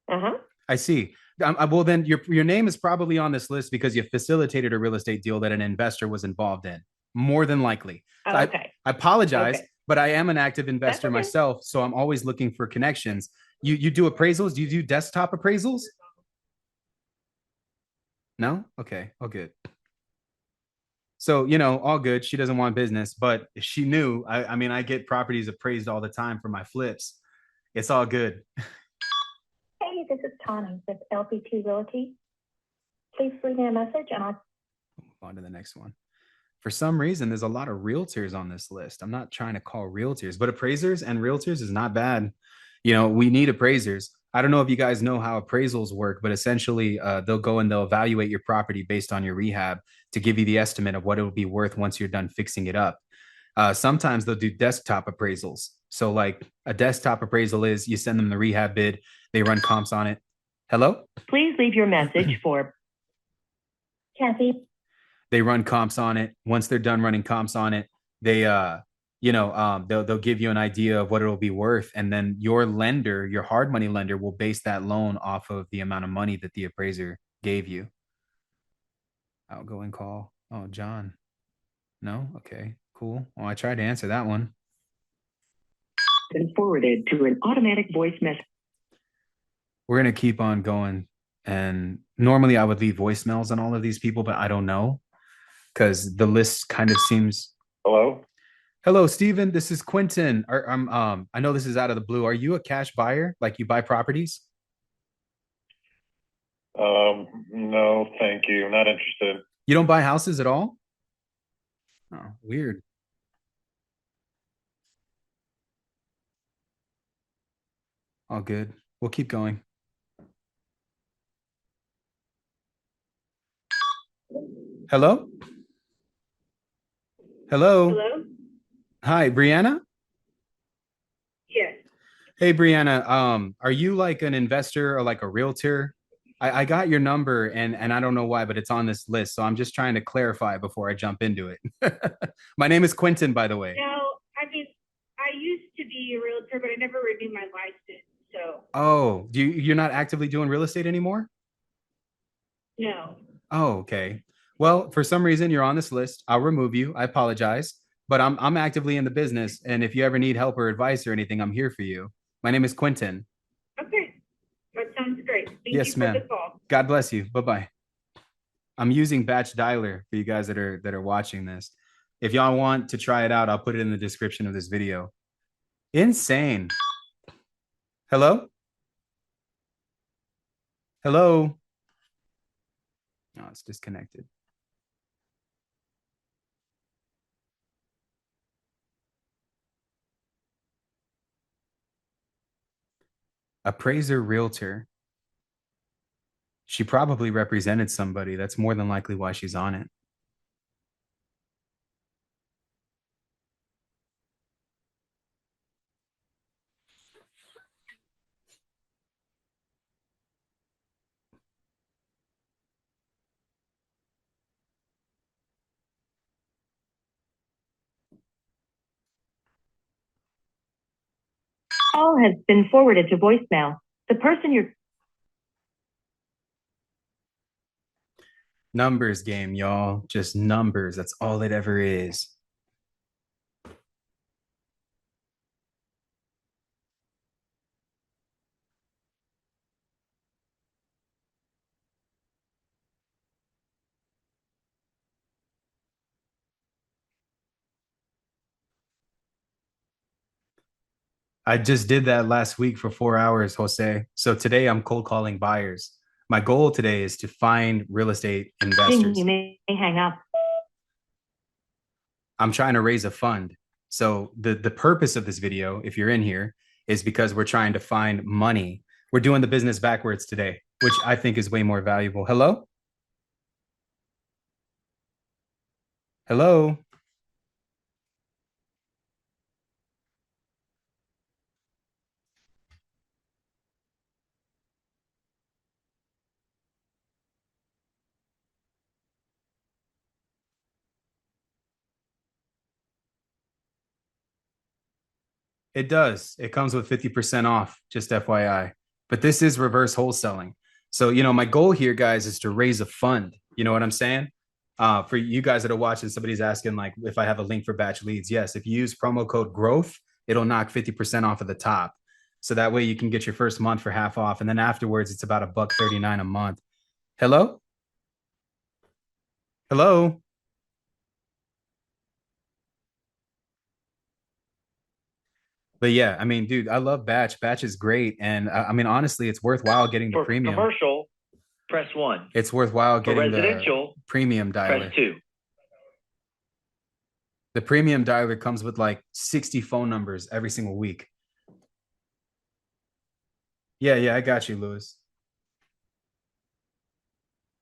Speaker 3: Uh-huh.
Speaker 1: I see. Well, then your name is probably on this list because you facilitated a real estate deal that an investor was involved in, more than likely.
Speaker 3: Oh, okay.
Speaker 1: I apologize,
Speaker 3: Okay.
Speaker 1: but I am an active investor
Speaker 3: okay.
Speaker 1: myself, so I'm always looking for connections. You do appraisals? Do you do desktop appraisals? No? Okay. Oh, good. So, all good. She doesn't want business, but if she knew, I mean, I get properties appraised all the time for my flips. It's all good.
Speaker 7: Hey, this is Tawny with LP2 Realty. Please leave me a message and I'll
Speaker 1: Move on to the next one. For some reason, there's a lot of realtors on this list. I'm not trying to call realtors, but appraisers and realtors is not bad. We need appraisers. I don't know if you guys know how appraisals work, but essentially they'll go and they'll evaluate your property based on your rehab to give you the estimate of what it will be worth once you're done fixing it up. Sometimes they'll do desktop appraisals. So like a desktop appraisal is you send them the rehab bid, they run comps on it. Hello?
Speaker 3: Please leave your message for
Speaker 7: Kathy.
Speaker 1: They run comps on it. Once they're done running comps on it, they'll give you an idea of what it'll be worth, and then your lender, your hard money lender, will base that loan off of the amount of money that the appraiser gave you. Outgoing call. Oh, John. No? Okay, cool. Well, I tried to answer that one.
Speaker 3: and forwarded to an automatic voice message.
Speaker 1: We're going to keep on going. And normally I would leave voicemails on all of these people, but I don't know because the list kind of seems.
Speaker 4: Hello?
Speaker 1: Hello, Steven. This is Quentin. I know this is out of the blue. Are you a cash buyer? Like you buy properties?
Speaker 8: No, thank you. Not interested.
Speaker 1: You don't buy houses at all? Oh, weird. All good. We'll keep going. Hello? Hello?
Speaker 6: Hello?
Speaker 1: Hi, Brianna?
Speaker 6: Yes.
Speaker 1: Hey, Brianna. Are you like an investor or like a realtor? I got your number and I don't know why, but it's on this list. So I'm just trying to clarify before I jump into it. My name is Quentin, by the way.
Speaker 6: No, I mean, I used to be a realtor, but I never renewed my license. So,
Speaker 1: Oh, you're not actively doing real estate anymore?
Speaker 6: no.
Speaker 1: Oh, okay. Well, for some reason you're on this list. I'll remove you. I apologize, but I'm actively in the business, and if you ever need help or advice or anything, I'm here for you. My name is Quentin.
Speaker 6: Okay. That sounds great. Thank you
Speaker 1: Yes,
Speaker 6: for
Speaker 1: ma'am.
Speaker 6: the call.
Speaker 1: God bless you. Bye-bye. I'm using batch dialer for you guys that are watching this. If y'all want to try it out, I'll put it in the description of this video. Insane. Hello? Hello? Oh, it's disconnected. Appraiser realtor. She probably represented somebody. That's more than likely why she's on it.
Speaker 3: Call has been forwarded to voicemail. The person you're
Speaker 1: Numbers game, y'all. Just numbers. That's all it ever is. I just did that last week for 4 hours, Jose. So today I'm cold calling buyers. My goal today is to find real estate investors.
Speaker 3: you may hang up.
Speaker 1: I'm trying to raise a fund. So the purpose of this video, if you're in here, is because we're trying to find money. We're doing the business backwards today, which I think is way more valuable. Hello? Hello? It does. It comes with 50% off, just FYI. But this is reverse wholesaling. So, my goal here, guys, is to raise a fund. You know what I'm saying? For you guys that are watching, somebody's asking, like, if I have a link for batch leads. Yes, if you use promo code growth, it'll knock 50% off of the top. So that way you can get your first month for half off. And then afterwards, it's about $139 a month. Hello? Hello? But yeah, I mean, dude, I love batch. Batch is great. And I mean, honestly, it's worthwhile getting the
Speaker 9: For
Speaker 1: premium.
Speaker 9: commercial, press 1.
Speaker 1: It's worthwhile
Speaker 9: For
Speaker 1: getting
Speaker 9: residential,
Speaker 1: the premium dialer.
Speaker 9: press 2.
Speaker 1: The premium dialer comes with like 60 phone numbers every single week. Yeah, I got you, Lewis.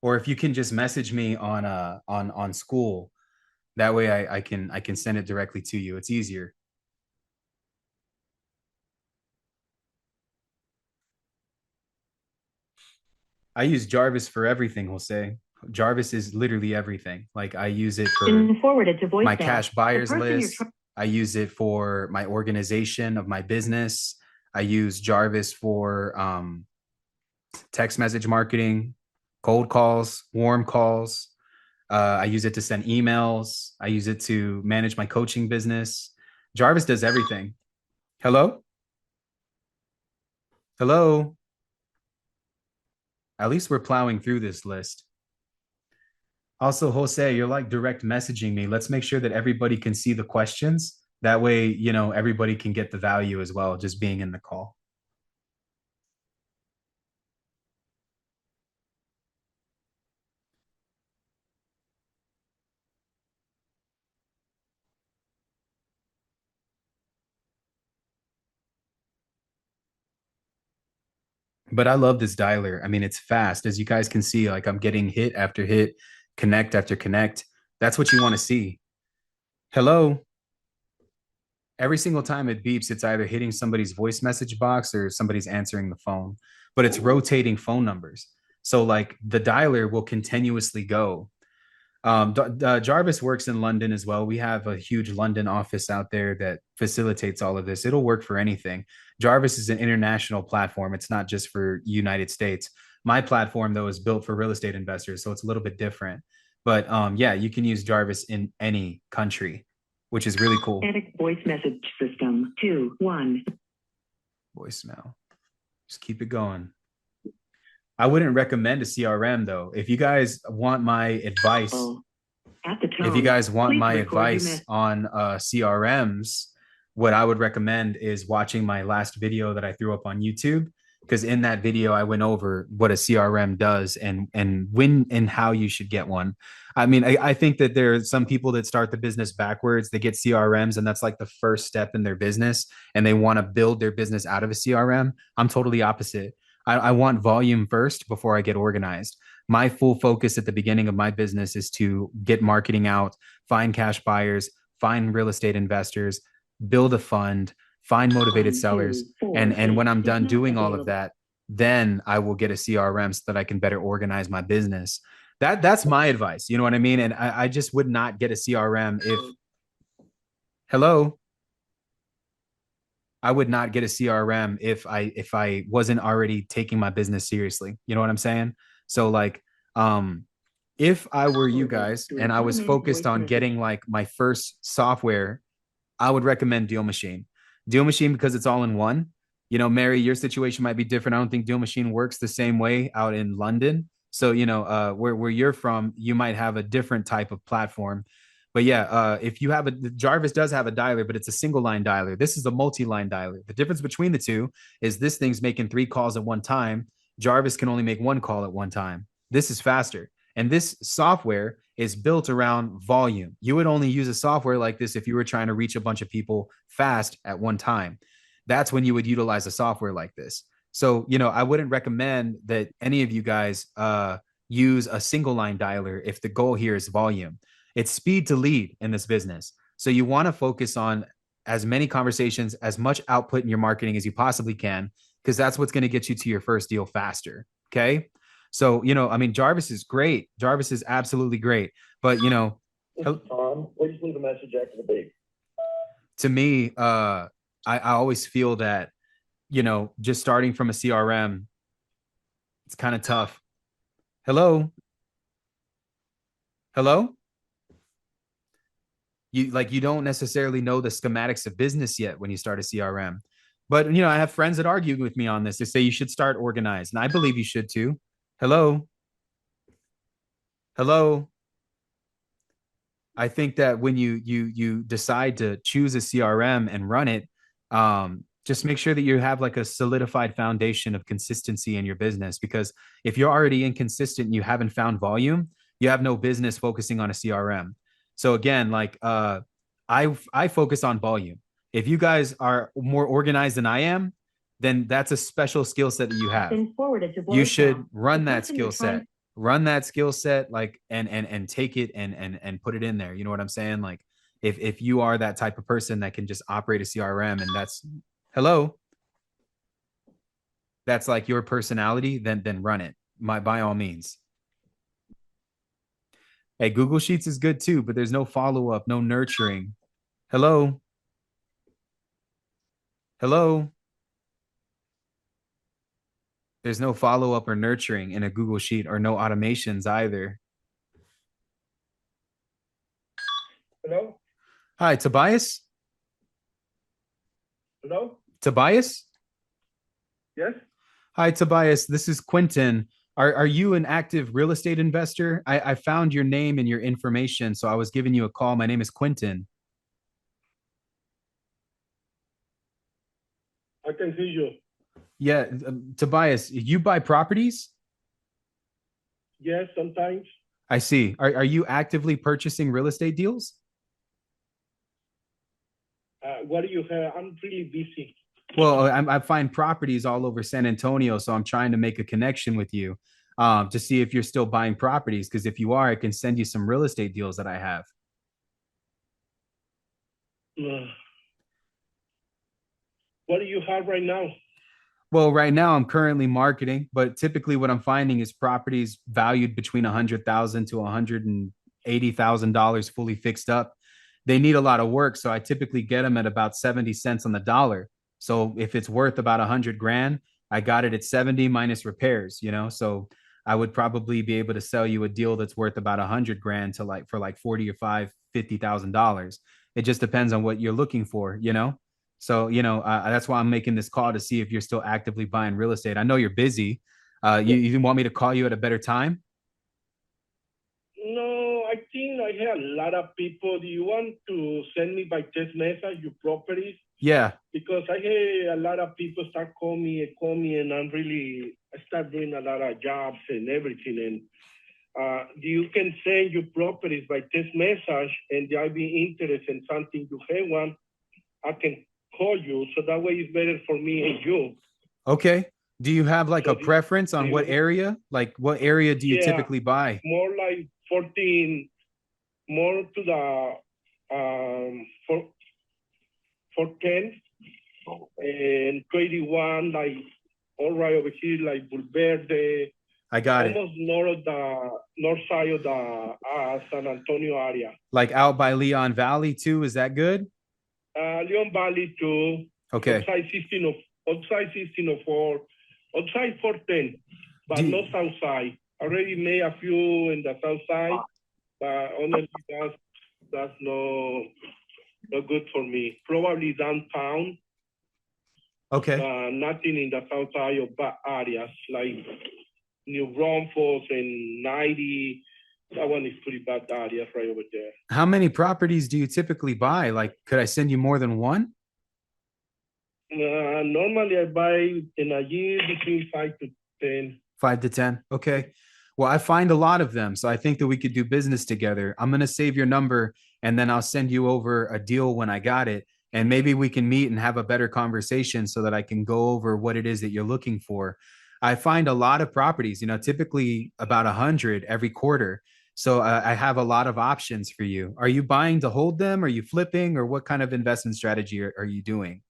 Speaker 1: Or if you can just message me on school, that way I can send it directly to you. It's easier. I use Jarvis for everything, Jose. Jarvis is literally everything. Like I use it for
Speaker 3: Been forwarded to voicemail.
Speaker 1: my cash buyers
Speaker 3: The person
Speaker 1: list. I use it for my organization of my business. I use Jarvis for text message marketing, cold calls, warm calls. I use it to send emails. I use it to manage my coaching business. Jarvis does everything. Hello? Hello? At least we're plowing through this list. Also, Jose, you're like direct messaging me. Let's make sure that everybody can see the questions. That way, everybody can get the value as well, just being in the call. But I love this dialer. I mean, it's fast. As you guys can see, like I'm getting hit after hit, connect after connect. That's what you want to see. Hello? Every single time it beeps, it's either hitting somebody's voice message box or somebody's answering the phone, but it's rotating phone numbers. So like the dialer will continuously go. Jarvis works in London as well. We have a huge London office out there that facilitates all of this. It'll work for anything. Jarvis is an international platform. It's not just for United States. My platform though is built for real estate investors, so it's a little bit different. But yeah, you can use Jarvis in any country, which is really cool.
Speaker 3: Edit voice message system 2-1.
Speaker 1: Voicemail. Just keep it going. I wouldn't recommend a CRM though. If you guys want my advice,
Speaker 3: At the tone,
Speaker 1: if you guys want
Speaker 3: please
Speaker 1: my
Speaker 3: record your
Speaker 1: advice on CRMs, what I would recommend is watching my last video that I threw up on YouTube, because in that video I went over what a CRM does and when and how you should get one. I mean, I think that there are some people that start the business backwards. They get CRMs and that's like the first step in their business, and they want to build their business out of a CRM. I'm totally opposite. I want volume first before I get organized. My full focus at the beginning of my business is to get marketing out, find cash buyers, find real estate investors, build a fund, find motivated sellers. And when I'm done doing all of that, then I will get a CRM so that I can better organize my business. That's my advice. You know what I mean? And I just would not get a CRM if, hello? I would not get a CRM if I wasn't already taking my business seriously. You know what I'm saying? So like, if I were you guys and I was focused on getting like my first software, I would recommend Deal Machine. Deal Machine because it's all in one. You know, Mary, your situation might be different. I don't think Deal Machine works the same way out in London. So, you know, where you're from, you might have a different type of platform. But yeah, if you have Jarvis does have a dialer, but it's a single line dialer. This is a multi-line dialer. The difference between the two is this thing's making 3 calls at one time. Jarvis can only make 1 call at one time. This is faster. And this software is built around volume. You would only use a software like this if you were trying to reach a bunch of people fast at one time. That's when you would utilize a software like this. So, you know, I wouldn't recommend that any of you guys use a single line dialer if the goal here is volume. It's speed to lead in this business. So you want to focus on as many conversations, as much output in your marketing as you possibly can, because that's what's going to get you to your first deal faster. Okay. So, you know, I mean, Jarvis is great. Jarvis is absolutely great. But, you know,
Speaker 8: Tom, please leave a message after the beep.
Speaker 1: to me, I always feel that, you know, just starting from a CRM, it's kind of tough. Hello? Hello? You don't necessarily know the schematics of business yet when you start a CRM. But, you know, I have friends that argue with me on this. They say you should start organized. And I believe you should too. Hello? Hello? I think that when you decide to choose a CRM and run it, just make sure that you have like a solidified foundation of consistency in your business. Because if you're already inconsistent and you haven't found volume, you have no business focusing on a CRM. So again, like I focus on volume. If you guys are more organized than I am, then that's a special skill set that you have. You should run that skill set. Run that skill set, like and take it and put it in there. You know what I'm saying? Like if you are that type of person that can just operate a CRM and that's hello, that's like your personality, then run it. By all means. Hey, Google Sheets is good too, but there's no follow-up, no nurturing. Hello? Hello? There's no follow-up or nurturing in a Google Sheet, or no automations either.
Speaker 8: Hello?
Speaker 1: Hi, Tobias?
Speaker 8: Hello?
Speaker 1: Tobias?
Speaker 8: Yes?
Speaker 1: Hi, Tobias. This is Quentin. Are you an active real estate investor? I found your name and your information, so I was giving you a call. My name is Quentin.
Speaker 8: I can see you.
Speaker 1: Yeah, Tobias, you buy properties?
Speaker 8: Yes, sometimes.
Speaker 1: I see. Are you actively purchasing real estate deals?
Speaker 8: What do you have? I'm really busy.
Speaker 1: Well, I find properties all over San Antonio, so I'm trying to make a connection with you to see if you're still buying properties. Because if you are, I can send you some real estate deals that I have.
Speaker 8: What do you have right now?
Speaker 1: Well, right now I'm currently marketing, but typically what I'm finding is properties valued between 100,000 to $180,000 fully fixed up. They need a lot of work, so I typically get them at about 70 cents on the dollar. So if it's worth about 100 grand, I got it at 70 minus repairs, you know? So I would probably be able to sell you a deal that's worth about 100 grand to like for like 40 or 50,000 dollars. It just depends on what you're looking for, you know? So, that's why I'm making this call to see if you're still actively buying real estate. I know you're busy. You want me to call you at a better time?
Speaker 10: No, I think I have a lot of people. Do you want to send me by text message your properties?
Speaker 1: Yeah.
Speaker 10: Because I had a lot of people start calling me, and I start doing a lot of jobs and everything. And you can send your properties by text message, and I'll be interested in something you have one. I can call you, so that way it's better for me and you.
Speaker 1: Okay. Do you have like
Speaker 10: So
Speaker 1: a preference on what area? Like what area do you typically buy?
Speaker 10: More like 14, more to the 410 and 21, like all right over here, like Bulverde.
Speaker 1: I got it.
Speaker 10: Almost north side of the San Antonio area.
Speaker 1: Like out by Leon Valley too. Is that good?
Speaker 10: Leon Valley too.
Speaker 1: Okay.
Speaker 10: Outside 1604, outside 410, but not south side. Already made a few in the south side, but honestly, that's no good for me. Probably downtown.
Speaker 1: Okay.
Speaker 10: Nothing in the south side of bad areas like New Braunfels and 90. That one is pretty bad areas right over there.
Speaker 1: How many properties do you typically buy? Like, could I send you more than one?
Speaker 10: Normally I buy in a year between 5 to 10.
Speaker 1: 5 to 10. Okay. Well, I find a lot of them. So I think that we could do business together. I'm going to save your number and then I'll send you over a deal when I got it. And maybe we can meet and have a better conversation so that I can go over what it is that you're looking for. I find a lot of properties, typically about 100 every quarter. So I have a lot of options for you. Are you buying to hold them? Are you flipping? Or what kind of investment strategy are you doing?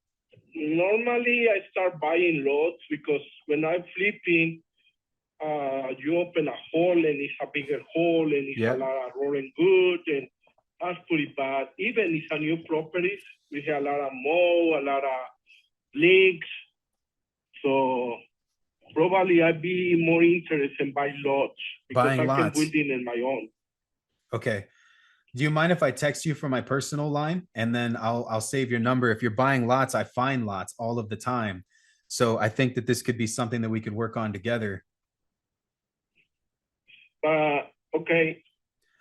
Speaker 10: Normally, I start buying lots because when I'm flipping, you open a hole and it's a bigger hole and it's a lot of rolling good, and that's pretty bad. Even it's a new properties, we have a lot of mold, a lot of leaks. So probably I'd be more interested in buying lots because
Speaker 1: Buying
Speaker 10: I
Speaker 1: lots.
Speaker 10: can build it in my own.
Speaker 1: Okay. Do you mind if I text you from my personal line and then I'll save your number? If you're buying lots, I find lots all of the time. So I think that this could be something that we could work on together.
Speaker 10: Okay.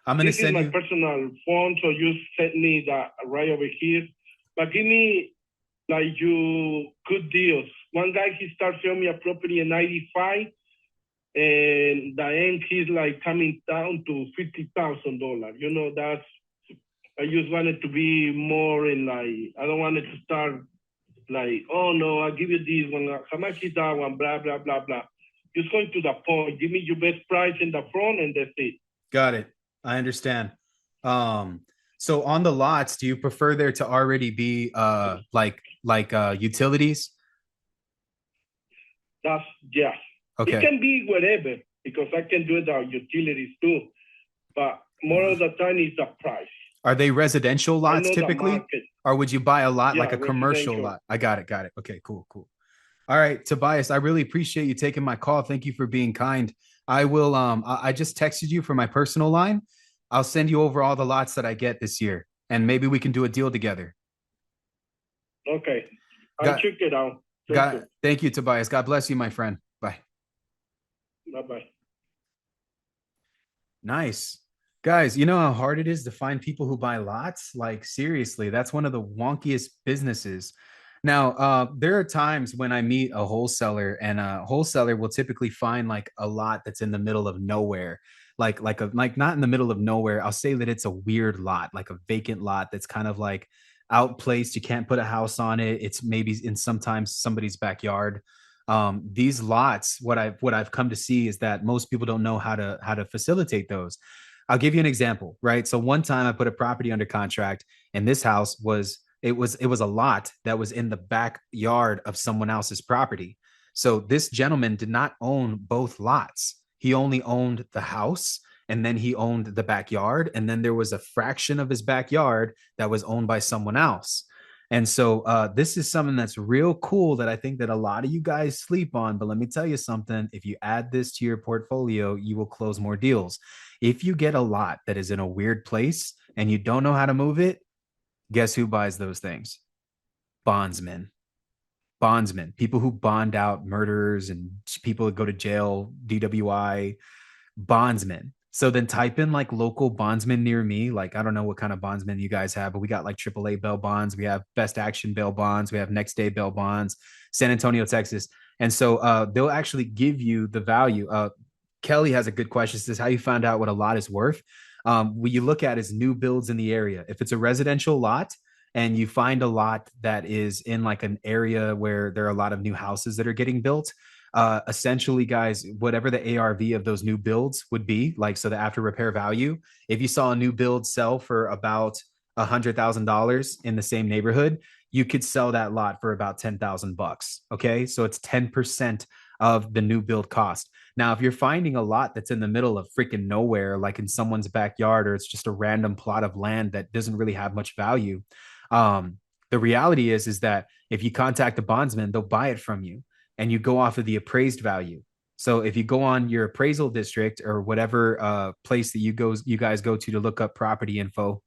Speaker 1: I'm going to send
Speaker 10: my
Speaker 1: you
Speaker 10: personal phone, so you send me that right over here. But give me like you good deals. One guy, he started showing me a property in 95, and the end he's like coming down to $50,000. That's, I just wanted to be more in like, I don't want it to start like, oh no, I'll give you this one, how much is that one, blah, blah, blah, blah. Just going to the point, give me your best price in the front and that's it.
Speaker 1: Got it. I understand. So on the lots, do you prefer there to already be like utilities?
Speaker 10: Yeah.
Speaker 1: Okay.
Speaker 10: It can be whatever because I can do the utilities too. But more of the time is the price.
Speaker 1: Are they residential lots typically? Or would you buy a lot like a commercial lot? I got it. Okay, cool. All right, Tobias, I really appreciate you taking my call. Thank you for being kind. I will I just texted you from my personal line. I'll send you over all the lots that I get this year and maybe we can do a deal together.
Speaker 10: Okay. I'll check it out.
Speaker 1: Thank you, Tobias. God bless you, my friend. Bye.
Speaker 10: Bye-bye.
Speaker 1: Nice. Guys, you know how hard it is to find people who buy lots? Like, seriously, that's one of the wonkiest businesses. Now, there are times when I meet a wholesaler and a wholesaler will typically find like a lot that's in the middle of nowhere. Like not in the middle of nowhere. I'll say that it's a weird lot, like a vacant lot that's kind of like outplaced. You can't put a house on it. It's maybe in sometimes somebody's backyard. These lots, what I've come to see is that most people don't know how to facilitate those. I'll give you an example, right? So one time I put a property under contract and this house was a lot that was in the backyard of someone else's property. So this gentleman did not own both lots. He only owned the house, and then he owned the backyard, and then there was a fraction of his backyard that was owned by someone else. And so this is something that's real cool that I think that a lot of you guys sleep on. But let me tell you something, if you add this to your portfolio, you will close more deals. If you get a lot that is in a weird place and you don't know how to move it, guess who buys those things? Bondsmen. People who bond out murderers and people that go to jail, DWI, bondsmen. So then type in like local bondsman near me. Like, I don't know what kind of bondsman you guys have, but we got like AAA bail bonds. We have best action bail bonds. We have next day bail bonds, San Antonio, Texas. And so they'll actually give you the value. Kelly has a good question. It says, how you found out what a lot is worth? What you look at is new builds in the area. If it's a residential lot, and you find a lot that is in like an area where there are a lot of new houses that are getting built, essentially, guys, whatever the ARV of those new builds would be, like, so the after repair value, if you saw a new build sell for about $100,000 in the same neighborhood, you could sell that lot for about $10,000. Okay, so it's 10% of the new build cost. Now, if you're finding a lot that's in the middle of freaking nowhere, like in someone's backyard, or it's just a random plot of land that doesn't really have much value, the reality is that if you contact the bondsman, they'll buy it from you, and you go off of the appraised value. So if you go on your appraisal district or whatever place that you guys go to look up property info,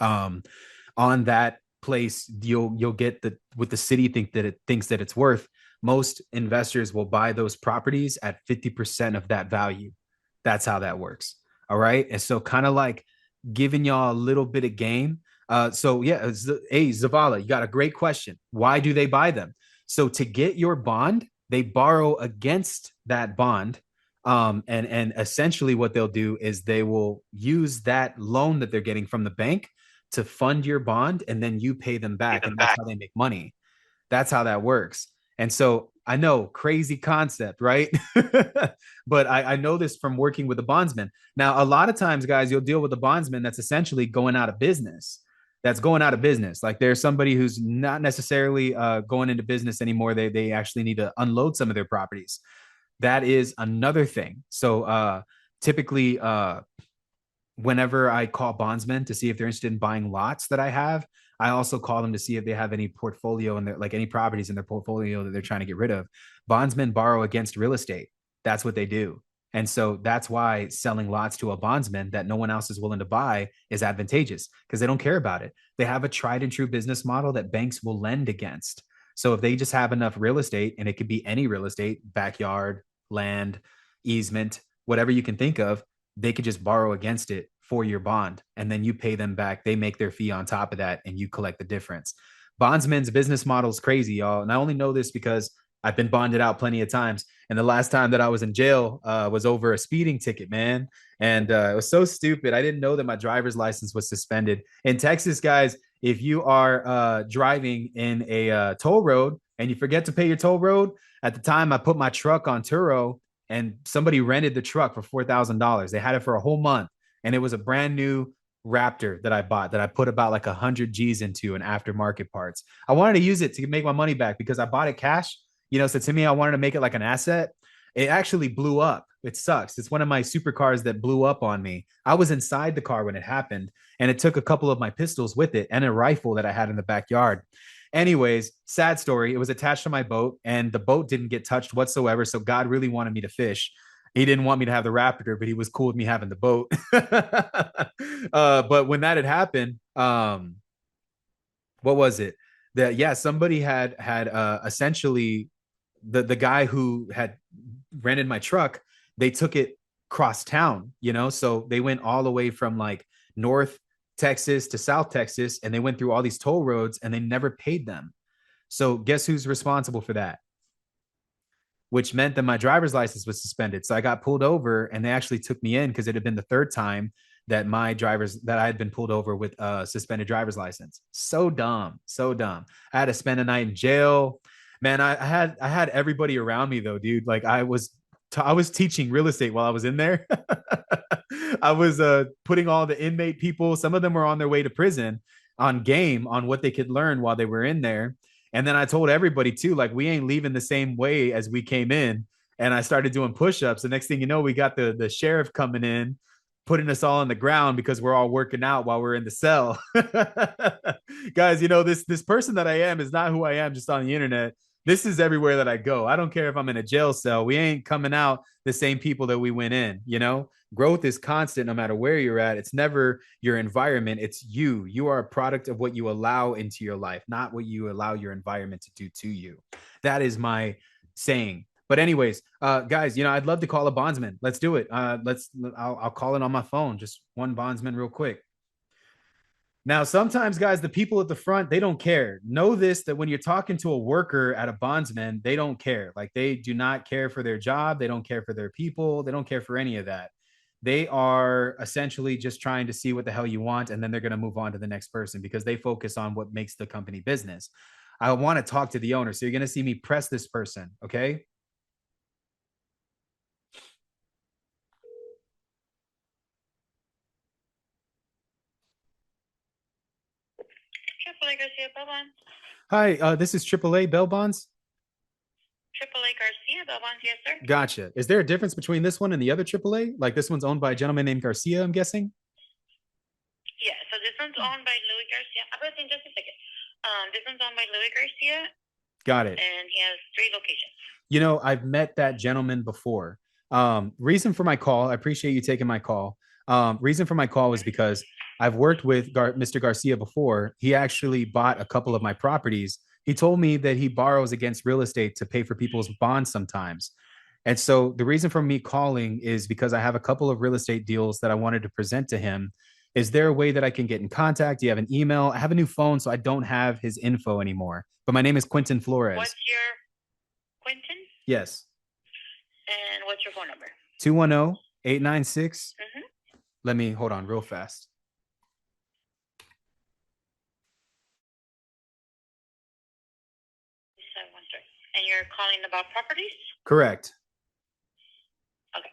Speaker 1: on that place, you'll get what the city thinks that it's worth. Most investors will buy those properties at 50% of that value. That's how that works. All right. And so kind of like giving y'all a little bit of game. So yeah, hey, Zavala, you got a great question. Why do they buy them? So to get your bond, they borrow against that bond. And essentially what they'll do is they will use that loan that they're getting from the bank to fund your bond, and then you pay them back. And that's how they make money. That's how that works. And so I know, crazy concept, right? But I know this from working with the bondsman. Now, a lot of times, guys, you'll deal with a bondsman that's essentially going out of business. Like there's somebody who's not necessarily going into business anymore. They actually need to unload some of their properties. That is another thing. So typically, whenever I call bondsmen to see if they're interested in buying lots that I have, I also call them to see if they have any portfolio and like any properties in their portfolio that they're trying to get rid of. Bondsmen borrow against real estate. That's what they do. And so that's why selling lots to a bondsman that no one else is willing to buy is advantageous, because they don't care about it. They have a tried and true business model that banks will lend against. So if they just have enough real estate, and it could be any real estate, backyard, land, easement, whatever you can think of, they could just borrow against it for your bond, and then you pay them back. They make their fee on top of that, and you collect the difference. Bondsman's business model is crazy, y'all. And I only know this because I've been bonded out plenty of times. And the last time that I was in jail was over a speeding ticket, man. And it was so stupid. I didn't know that my driver's license was suspended. In Texas, guys, if you are driving in a toll road and you forget to pay your toll road, at the time I put my truck on Turo, and somebody rented the truck for $4,000. They had it for a whole month. And it was a brand new Raptor that I bought, that I put about like 100 G's into in aftermarket parts. I wanted to use it to make my money back because I bought it cash. So to me, I wanted to make it like an asset. It actually blew up. It sucks. It's one of my supercars that blew up on me. I was inside the car when it happened, and it took a couple of my pistols with it and a rifle that I had in the backyard. Anyways, sad story. It was attached to my boat, and the boat didn't get touched whatsoever. So God really wanted me to fish. He didn't want me to have the Raptor, but he was cool with me having the boat. But when that had happened, what was it? That somebody had essentially the guy who had rented my truck, they took it cross town, so they went all the way from like North Texas to South Texas, and they went through all these toll roads, and they never paid them. So guess who's responsible for that? Which meant that my driver's license was suspended. So I got pulled over, and they actually took me in because it had been the third time that I had been pulled over with a suspended driver's license. So dumb. I had to spend a night in jail. Man, I had everybody around me though, dude. Like I was teaching real estate while I was in there. I was putting all the inmate people, some of them were on their way to prison, on game on what they could learn while they were in there. And then I told everybody too, like, we ain't leaving the same way as we came in. And I started doing push-ups. The next thing you know, we got the sheriff coming in, putting us all on the ground because we're all working out while we're in the cell. Guys, you know, this person that I am is not who I am just on the internet. This is everywhere that I go. I don't care if I'm in a jail cell. We ain't coming out the same people that we went in, you know? Growth is constant no matter where you're at. It's never your environment, it's you. You are a product of what you allow into your life, not what you allow your environment to do to you. That is my saying. But anyways, guys, you know, I'd love to call a bondsman. Let's do it. I'll call it on my phone. Just one bondsman real quick. Now, sometimes, guys, the people at the front, they don't care. Know this, that when you're talking to a worker at a bondsman, they don't care. Like, they do not care for their job. They don't care for their people. They don't care for any of that. They are essentially just trying to see what the hell you want, and then they're going to move on to the next person because they focus on what makes the company business. I want to talk to the owner. So you're going to see me press this person, okay?
Speaker 11: AAA Garcia Bell Bonds.
Speaker 1: Hi, this is AAA Bell Bonds.
Speaker 11: AAA Garcia Bell Bonds, yes, sir.
Speaker 1: Gotcha. Is there a difference between this one and the other AAA? Like, this one's owned by a gentleman named Garcia, I'm guessing?
Speaker 11: Yeah, so this one's owned by Louis Garcia. I'm going to just a second. This one's owned by Louis Garcia.
Speaker 1: Got it.
Speaker 11: And he has 3 locations.
Speaker 1: You know, I've met that gentleman before. Reason for my call, I appreciate you taking my call. Reason for my call was because I've worked with Mr. Garcia before. He actually bought a couple of my properties. He told me that he borrows against real estate to pay for people's bonds sometimes. And so the reason for me calling is because I have a couple of real estate deals that I wanted to present to him. Is there a way that I can get in contact? Do you have an email? I have a new phone, so I don't have his info anymore. But my name is Quentin Flores.
Speaker 11: What's your Quentin?
Speaker 1: Yes.
Speaker 11: And what's your phone number?
Speaker 1: 210-896. Let me hold on real fast.
Speaker 11: And you're calling about properties?
Speaker 1: Correct.
Speaker 11: Okay.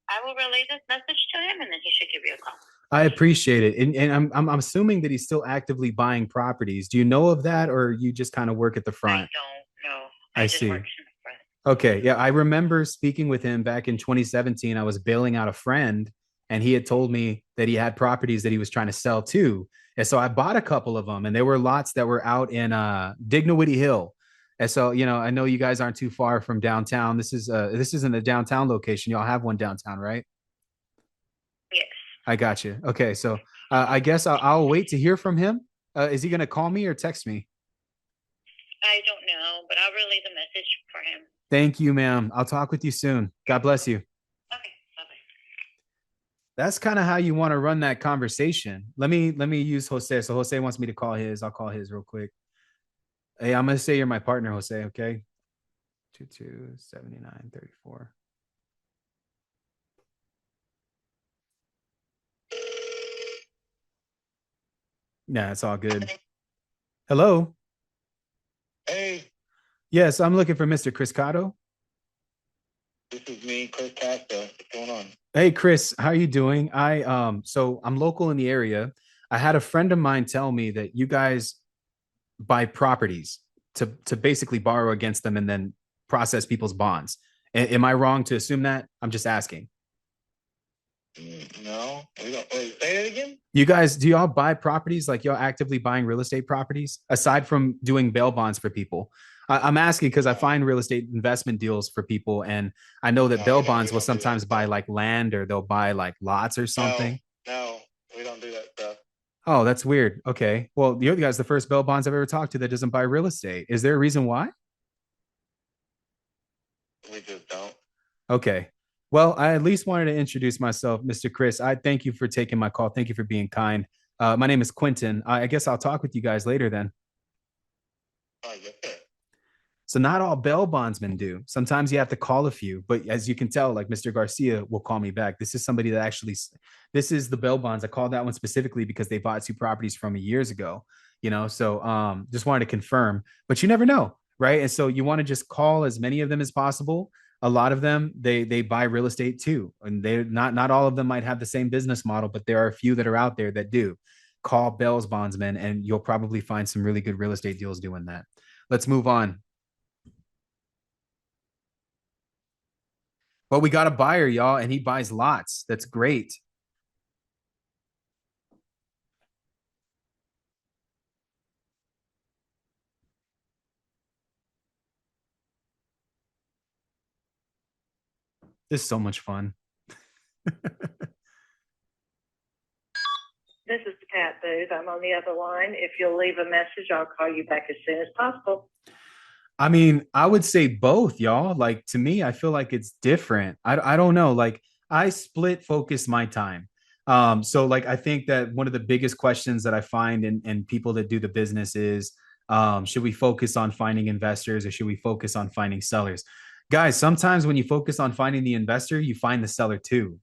Speaker 11: I will relay this message to him, and then he should give you a call.
Speaker 1: I appreciate it. And I'm assuming that he's still actively buying properties. Do you know of that, or you just kind of work at the front?
Speaker 11: I don't know.
Speaker 1: I
Speaker 11: just
Speaker 1: see.
Speaker 11: work in the front.
Speaker 1: Okay. Yeah. I remember speaking with him back in 2017. I was bailing out a friend, and he had told me that he had properties that he was trying to sell too. And so I bought a couple of them, and there were lots that were out in Dignity Hill. And so, you know, I know you guys aren't too far from downtown. This isn't a downtown location. Y'all have one downtown, right?
Speaker 11: Yes.
Speaker 1: I got you. Okay. So I guess I'll wait to hear from him. Is he going to call me or text me?
Speaker 11: I don't know, but I'll relay the message for him.
Speaker 1: Thank you, ma'am. I'll talk with you soon. God bless you.
Speaker 11: Okay. Bye-bye.
Speaker 1: That's kind of how you want to run that conversation. Let me use Jose. So Jose wants me to call his. I'll call his real quick. Hey, I'm going to say you're my partner, Jose, okay? 227934. Yeah, it's all good. Hello?
Speaker 12: Hey,
Speaker 1: Yes, I'm looking for Mr. Chris Cotto.
Speaker 12: this is me, Chris Castro. What's going on?
Speaker 1: Hey, Chris, how are you doing? So I'm local in the area. I had a friend of mine tell me that you guys buy properties to basically borrow against them and then process people's bonds. Am I wrong to assume that? I'm just asking.
Speaker 12: No, we don't. Wait, say that again?
Speaker 1: You guys, do y'all buy properties? Like, y'all actively buying real estate properties aside from doing bail bonds for people? I'm asking because I find real estate investment deals for people, and I know that bail bonds will sometimes buy like land, or they'll buy like lots or something.
Speaker 12: No, we don't do that stuff.
Speaker 1: Oh, that's weird. Okay. Well, you guys, the first bail bonds I've ever talked to that doesn't buy real estate. Is there a reason why?
Speaker 12: We just don't.
Speaker 1: Okay. Well, I at least wanted to introduce myself, Mr. Chris. I thank you for taking my call. Thank you for being kind. My name is Quentin. I guess I'll talk with you guys later then.
Speaker 12: Yes, sir.
Speaker 1: So not all bail bondsmen do. Sometimes you have to call a few, but as you can tell, like Mr. Garcia will call me back. This is somebody that actually, this is the bail bonds. I called that one specifically because they bought 2 properties from me years ago, you know? So just wanted to confirm, but you never know, right? And so you want to just call as many of them as possible. A lot of them, they buy real estate too. And they not all of them might have the same business model, but there are a few that are out there that do. Call bail bondsmen, and you'll probably find some really good real estate deals doing that. Let's move on. But we got a buyer, y'all, and he buys lots. That's great. This is so much fun.
Speaker 3: This is Pat Booth. I'm on the other line. If you'll leave a message, I'll call you back as soon as possible.
Speaker 1: I mean, I would say both, y'all. Like, to me, I feel like it's different. I don't know. Like, I split focus my time. So like I think that one of the biggest questions that I find in people that do the business is should we focus on finding investors or should we focus on finding sellers? Guys, sometimes when you focus on finding the investor, you find the seller too.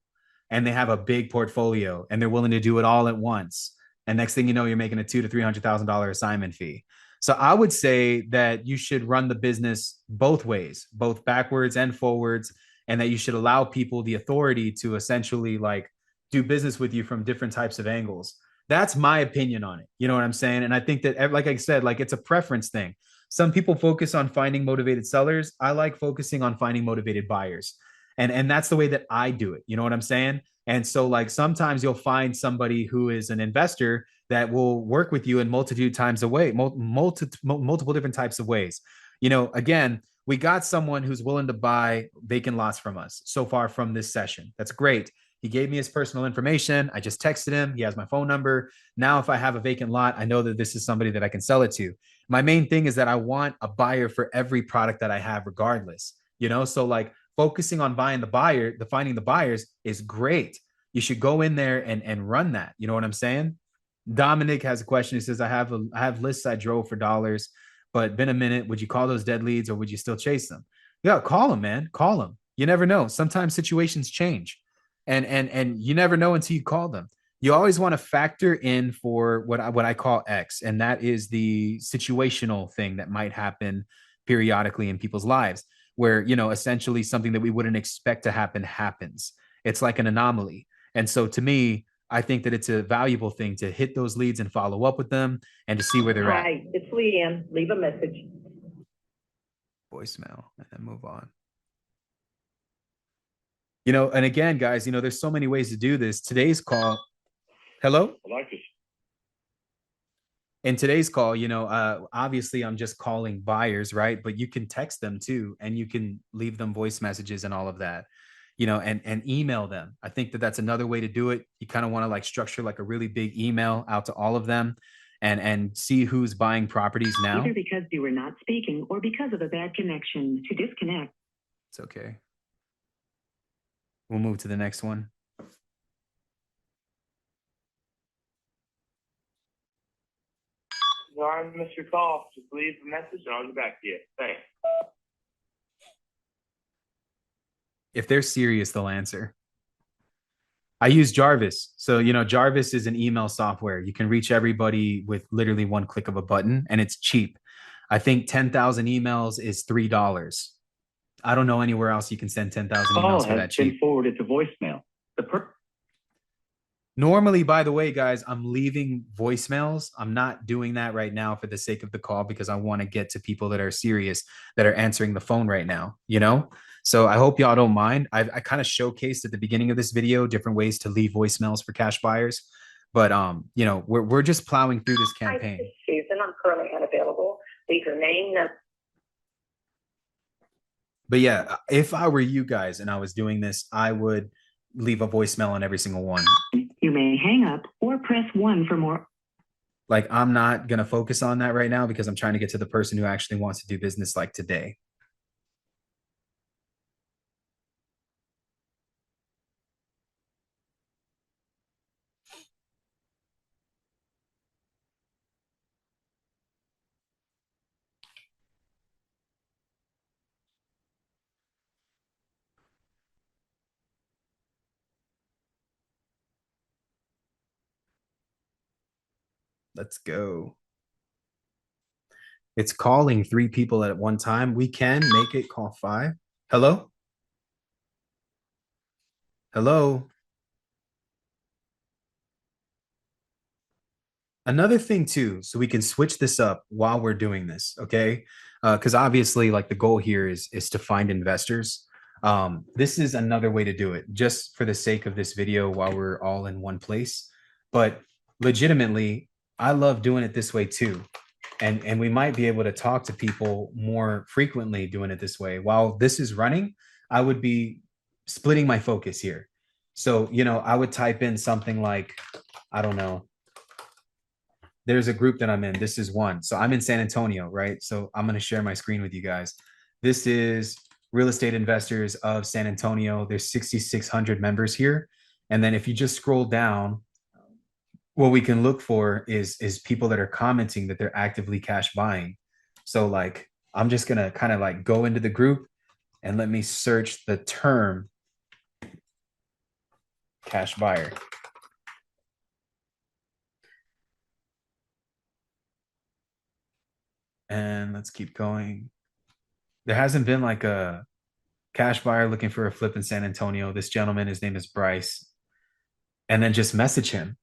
Speaker 1: And they have a big portfolio and they're willing to do it all at once. And next thing you know, you're making a $200,000 to $300,000 assignment fee. So I would say that you should run the business both ways, both backwards and forwards, and that you should allow people the authority to essentially like do business with you from different types of angles. That's my opinion on it. You know what I'm saying? And I think that, like I said, like it's a preference thing. Some people focus on finding motivated sellers. I like focusing on finding motivated buyers. And that's the way that I do it. You know what I'm saying? And so like sometimes you'll find somebody who is an investor that will work with you in multitude times away, multiple different types of ways. You know, again, we got someone who's willing to buy vacant lots from us so far from this session. That's great. He gave me his personal information. I just texted him. He has my phone number. Now, if I have a vacant lot, I know that this is somebody that I can sell it to. My main thing is that I want a buyer for every product that I have, regardless. You know, so like focusing on finding the buyers is great. You should go in there and run that. You know what I'm saying? Dominic has a question. He says, I have lists I drove for dollars, but been a minute. Would you call those dead leads or would you still chase them? Yeah, call them, man. Call them. You never know. Sometimes situations change. And you never know until you call them. You always want to factor in for what I call X, and that is the situational thing that might happen periodically in people's lives, where essentially something that we wouldn't expect to happen happens. It's like an anomaly. And so to me, I think that it's a valuable thing to hit those leads and follow up with them and to see where they're at.
Speaker 3: Hi, it's Leanne. Leave a message.
Speaker 1: Voicemail and then move on. And again, guys, there's so many ways to do this. Today's call. Hello?
Speaker 8: I like this.
Speaker 1: In today's call, obviously I'm just calling buyers, right? But you can text them too, and you can leave them voice messages and all of that, and email them. I think that that's another way to do it. You kind of want to like structure like a really big email out to all of them and see who's buying properties now.
Speaker 3: Either because you were not speaking or because of a bad connection. To disconnect.
Speaker 1: It's okay. We'll move to the next one.
Speaker 13: Sorry, I missed your call. Just leave a message and I'll get back to you. Thanks.
Speaker 1: If they're serious, they'll answer. I use Jarvis. So, Jarvis is an email software. You can reach everybody with literally one click of a button, and it's cheap. I think 10,000 emails is $3. I don't know anywhere else you can send 10,000 emails for that cheap.
Speaker 13: Forwarded to voicemail.
Speaker 1: Normally, by the way, guys, I'm leaving voicemails. I'm not doing that right now for the sake of the call because I want to get to people that are serious, that are answering the phone right now, So I hope y'all don't mind. I kind of showcased at the beginning of this video different ways to leave voicemails for cash buyers. But, we're just plowing through this campaign.
Speaker 3: Hi, Susan. I'm currently unavailable. Leave your name, number.
Speaker 1: But yeah, if I were you guys and I was doing this, I would leave a voicemail on every single one.
Speaker 3: You may hang up or press 1 for more.
Speaker 1: Like, I'm not going to focus on that right now because I'm trying to get to the person who actually wants to do business like today. Let's go. It's calling 3 people at one time. We can make it call 5. Hello? Hello? Another thing too, so we can switch this up while we're doing this, okay? Because obviously, like the goal here is to find investors. This is another way to do it, just for the sake of this video, while we're all in one place. But legitimately, I love doing it this way too, and we might be able to talk to people more frequently doing it this way. While this is running, I would be splitting my focus here. So I would type in something like, I don't know, there's a group that I'm in. This is one. So I'm in San Antonio, right? So I'm going to share my screen with you guys. This is real estate investors of San Antonio. There's 6,600 members here. And then if you just scroll down, what we can look for is people that are commenting that they're actively cash buying. So like, I'm just going to kind of like go into the group and let me search the term cash buyer. And let's keep going. There hasn't been like a cash buyer looking for a flip in San Antonio. This gentleman, his name is Bryce. And then just message him.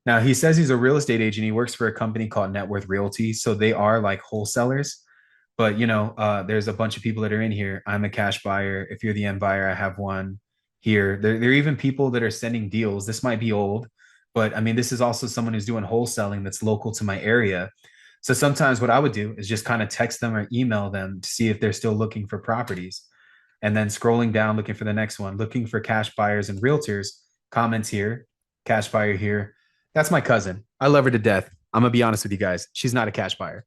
Speaker 1: Now, he says he's a real estate agent. He works for a company called Net Worth Realty. So they are like wholesalers. But, there's a bunch of people that are in here. I'm a cash buyer. If you're the end buyer, I have one here. There are even people that are sending deals. This might be old, but I mean, this is also someone who's doing wholesaling that's local to my area. So sometimes what I would do is just kind of text them or email them to see if they're still looking for properties. And then scrolling down, looking for the next one, looking for cash buyers and realtors, comments here, cash buyer here. That's my cousin. I love her to death. I'm going to be honest with you guys. She's not a cash buyer.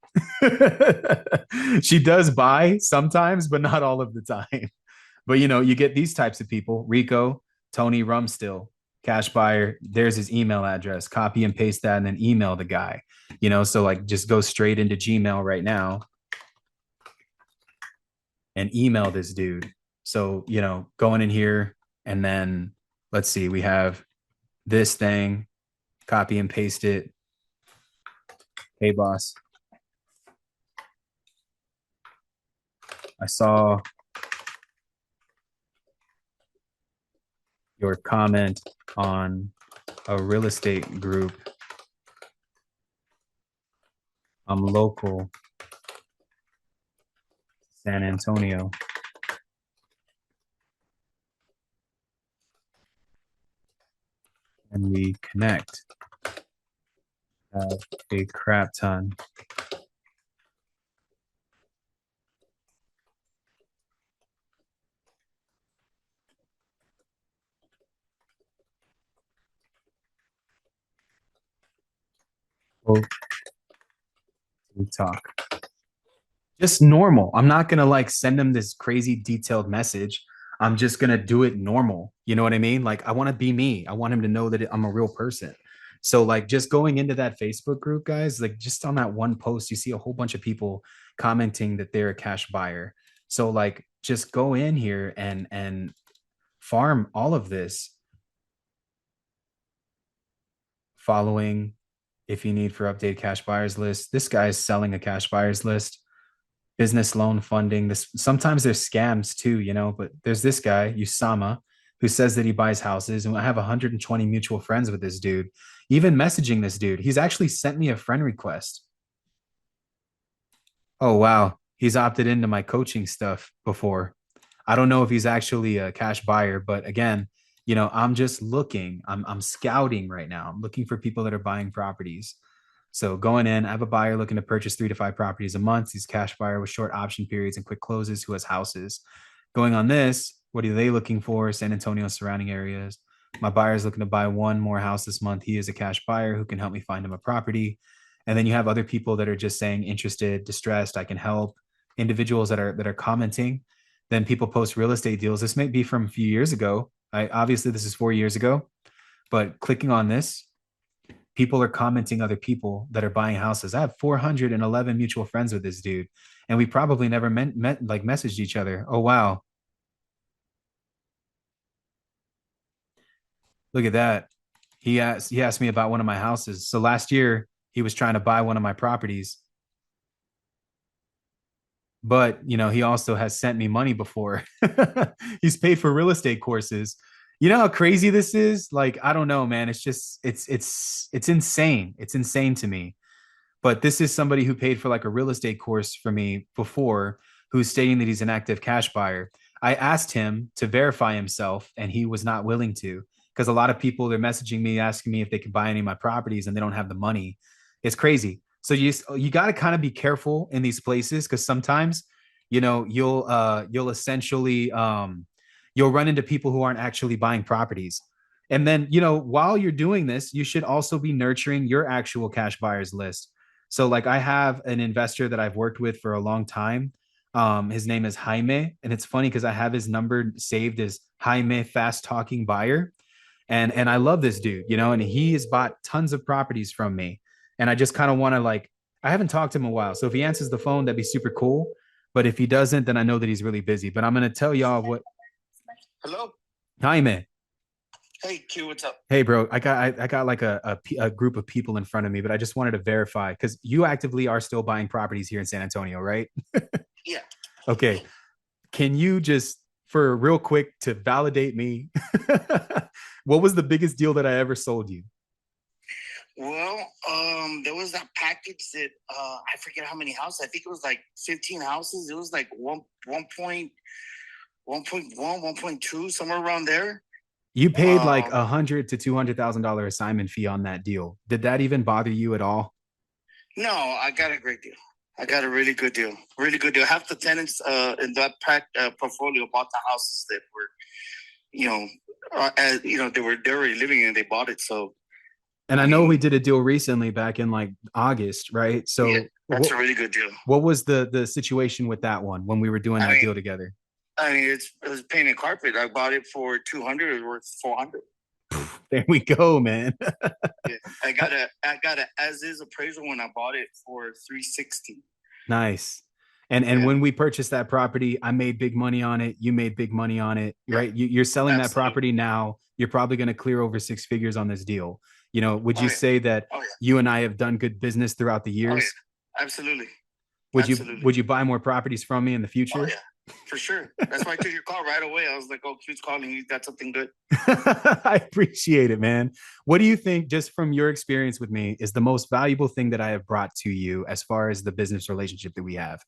Speaker 1: She does buy sometimes, but not all of the time. But you get these types of people. Rico, Tony Rumstill, cash buyer. There's his email address. Copy and paste that and then email the guy. So like just go straight into Gmail right now and email this dude. So, going in here and then let's see, we have this thing, copy and paste it. Hey, boss. I saw your comment on a real estate group. I'm local, San Antonio. And we connect. Have a crap ton. We talk. Just normal. I'm not gonna like send him this crazy detailed message. I'm just gonna do it normal. You know what I mean? Like I want to be me. I want him to know that I'm a real person. So like just going into that Facebook group, guys, like just on that one post, you see a whole bunch of people commenting that they're a cash buyer. So like just go in here and farm all of this. Following, if you need for updated cash buyers list. This guy's selling a cash buyers list. Business loan funding. This sometimes there's scams too, but there's this guy, Usama, who says that he buys houses. And I have 120 mutual friends with this dude. Even messaging this dude, he's actually sent me a friend request. Oh, wow. He's opted into my coaching stuff before. I don't know if he's actually a cash buyer, but again, I'm just looking, I'm scouting right now. I'm looking for people that are buying properties. So going in, I have a buyer looking to purchase 3 to 5 properties a month. He's cash buyer with short option periods and quick closes who has houses. Going on this, what are they looking for? San Antonio surrounding areas. My buyer is looking to buy one more house this month. He is a cash buyer who can help me find him a property. And then you have other people that are just saying interested, distressed, I can help. Individuals that are commenting. Then people post real estate deals. This may be from a few years ago. Obviously this is 4 years ago, but clicking on this, people are commenting other people that are buying houses. I have 411 mutual friends with this dude, and we probably never met like messaged each other. Oh, wow. Look at that. He asked me about one of my houses. So last year he was trying to buy one of my properties. But, he also has sent me money before. He's paid for real estate courses. You know how crazy this is? Like, I don't know, man. It's just it's insane. It's insane to me. But this is somebody who paid for like a real estate course for me before, who's stating that he's an active cash buyer. I asked him to verify himself, and he was not willing to, because a lot of people, they're messaging me asking me if they can buy any of my properties and they don't have the money. It's crazy. So you got to kind of be careful in these places, because sometimes, you'll essentially you'll run into people who aren't actually buying properties. And then, while you're doing this, you should also be nurturing your actual cash buyers list. So like I have an investor that I've worked with for a long time. His name is Jaime, and it's funny because I have his number saved as Jaime Fast Talking Buyer. And I love this dude, and he has bought tons of properties from me. And I just kind of want to like, I haven't talked to him in a while. So if he answers the phone, that'd be super cool. But if he doesn't, then I know that he's really busy. But I'm going to tell y'all what.
Speaker 12: Hello.
Speaker 1: Jaime.
Speaker 12: Hey, Q, what's up?
Speaker 1: Hey, bro, I got like a group of people in front of me, but I just wanted to verify, because you actively are still buying properties here in San Antonio, right?
Speaker 12: Yeah.
Speaker 1: Okay. Can you just, for real quick, to validate me, what was the biggest deal that I ever sold you?
Speaker 12: Well, there was that package that I forget how many houses. I think it was like 15 houses. It was like 1.1, 1.2, somewhere around there.
Speaker 1: You paid like $100,000 to $200,000 assignment fee on that deal. Did that even bother you at all?
Speaker 12: No, I got a great deal. I got a really good deal. Really good deal. Half the tenants in that portfolio bought the houses that were, they were already living in. They bought it. So.
Speaker 1: And I know we did a deal recently back in like August, right? So
Speaker 12: yeah, that's a really good deal.
Speaker 1: What was the situation with that one when we were doing that deal together?
Speaker 12: I mean, it was painted carpet. I bought it for 200. It was worth 400.
Speaker 1: There we go, man.
Speaker 12: Yeah, I got a as is appraisal when I bought it for 360.
Speaker 1: Nice. And when we purchased that property, I made big money on it. You made big money on it, right? You're selling that property now. You're probably going to clear over 6 figures on this deal. Would you say that you and I have done good business throughout the years?
Speaker 12: Absolutely.
Speaker 1: Would you buy more properties from me in the future?
Speaker 12: Oh, yeah. For sure. That's why I took your call right away. I was like, oh, Q's calling. He's got something good.
Speaker 1: I appreciate it, man. What do you think, just from your experience with me, is the most valuable thing that I have brought to you as far as the business relationship that we have?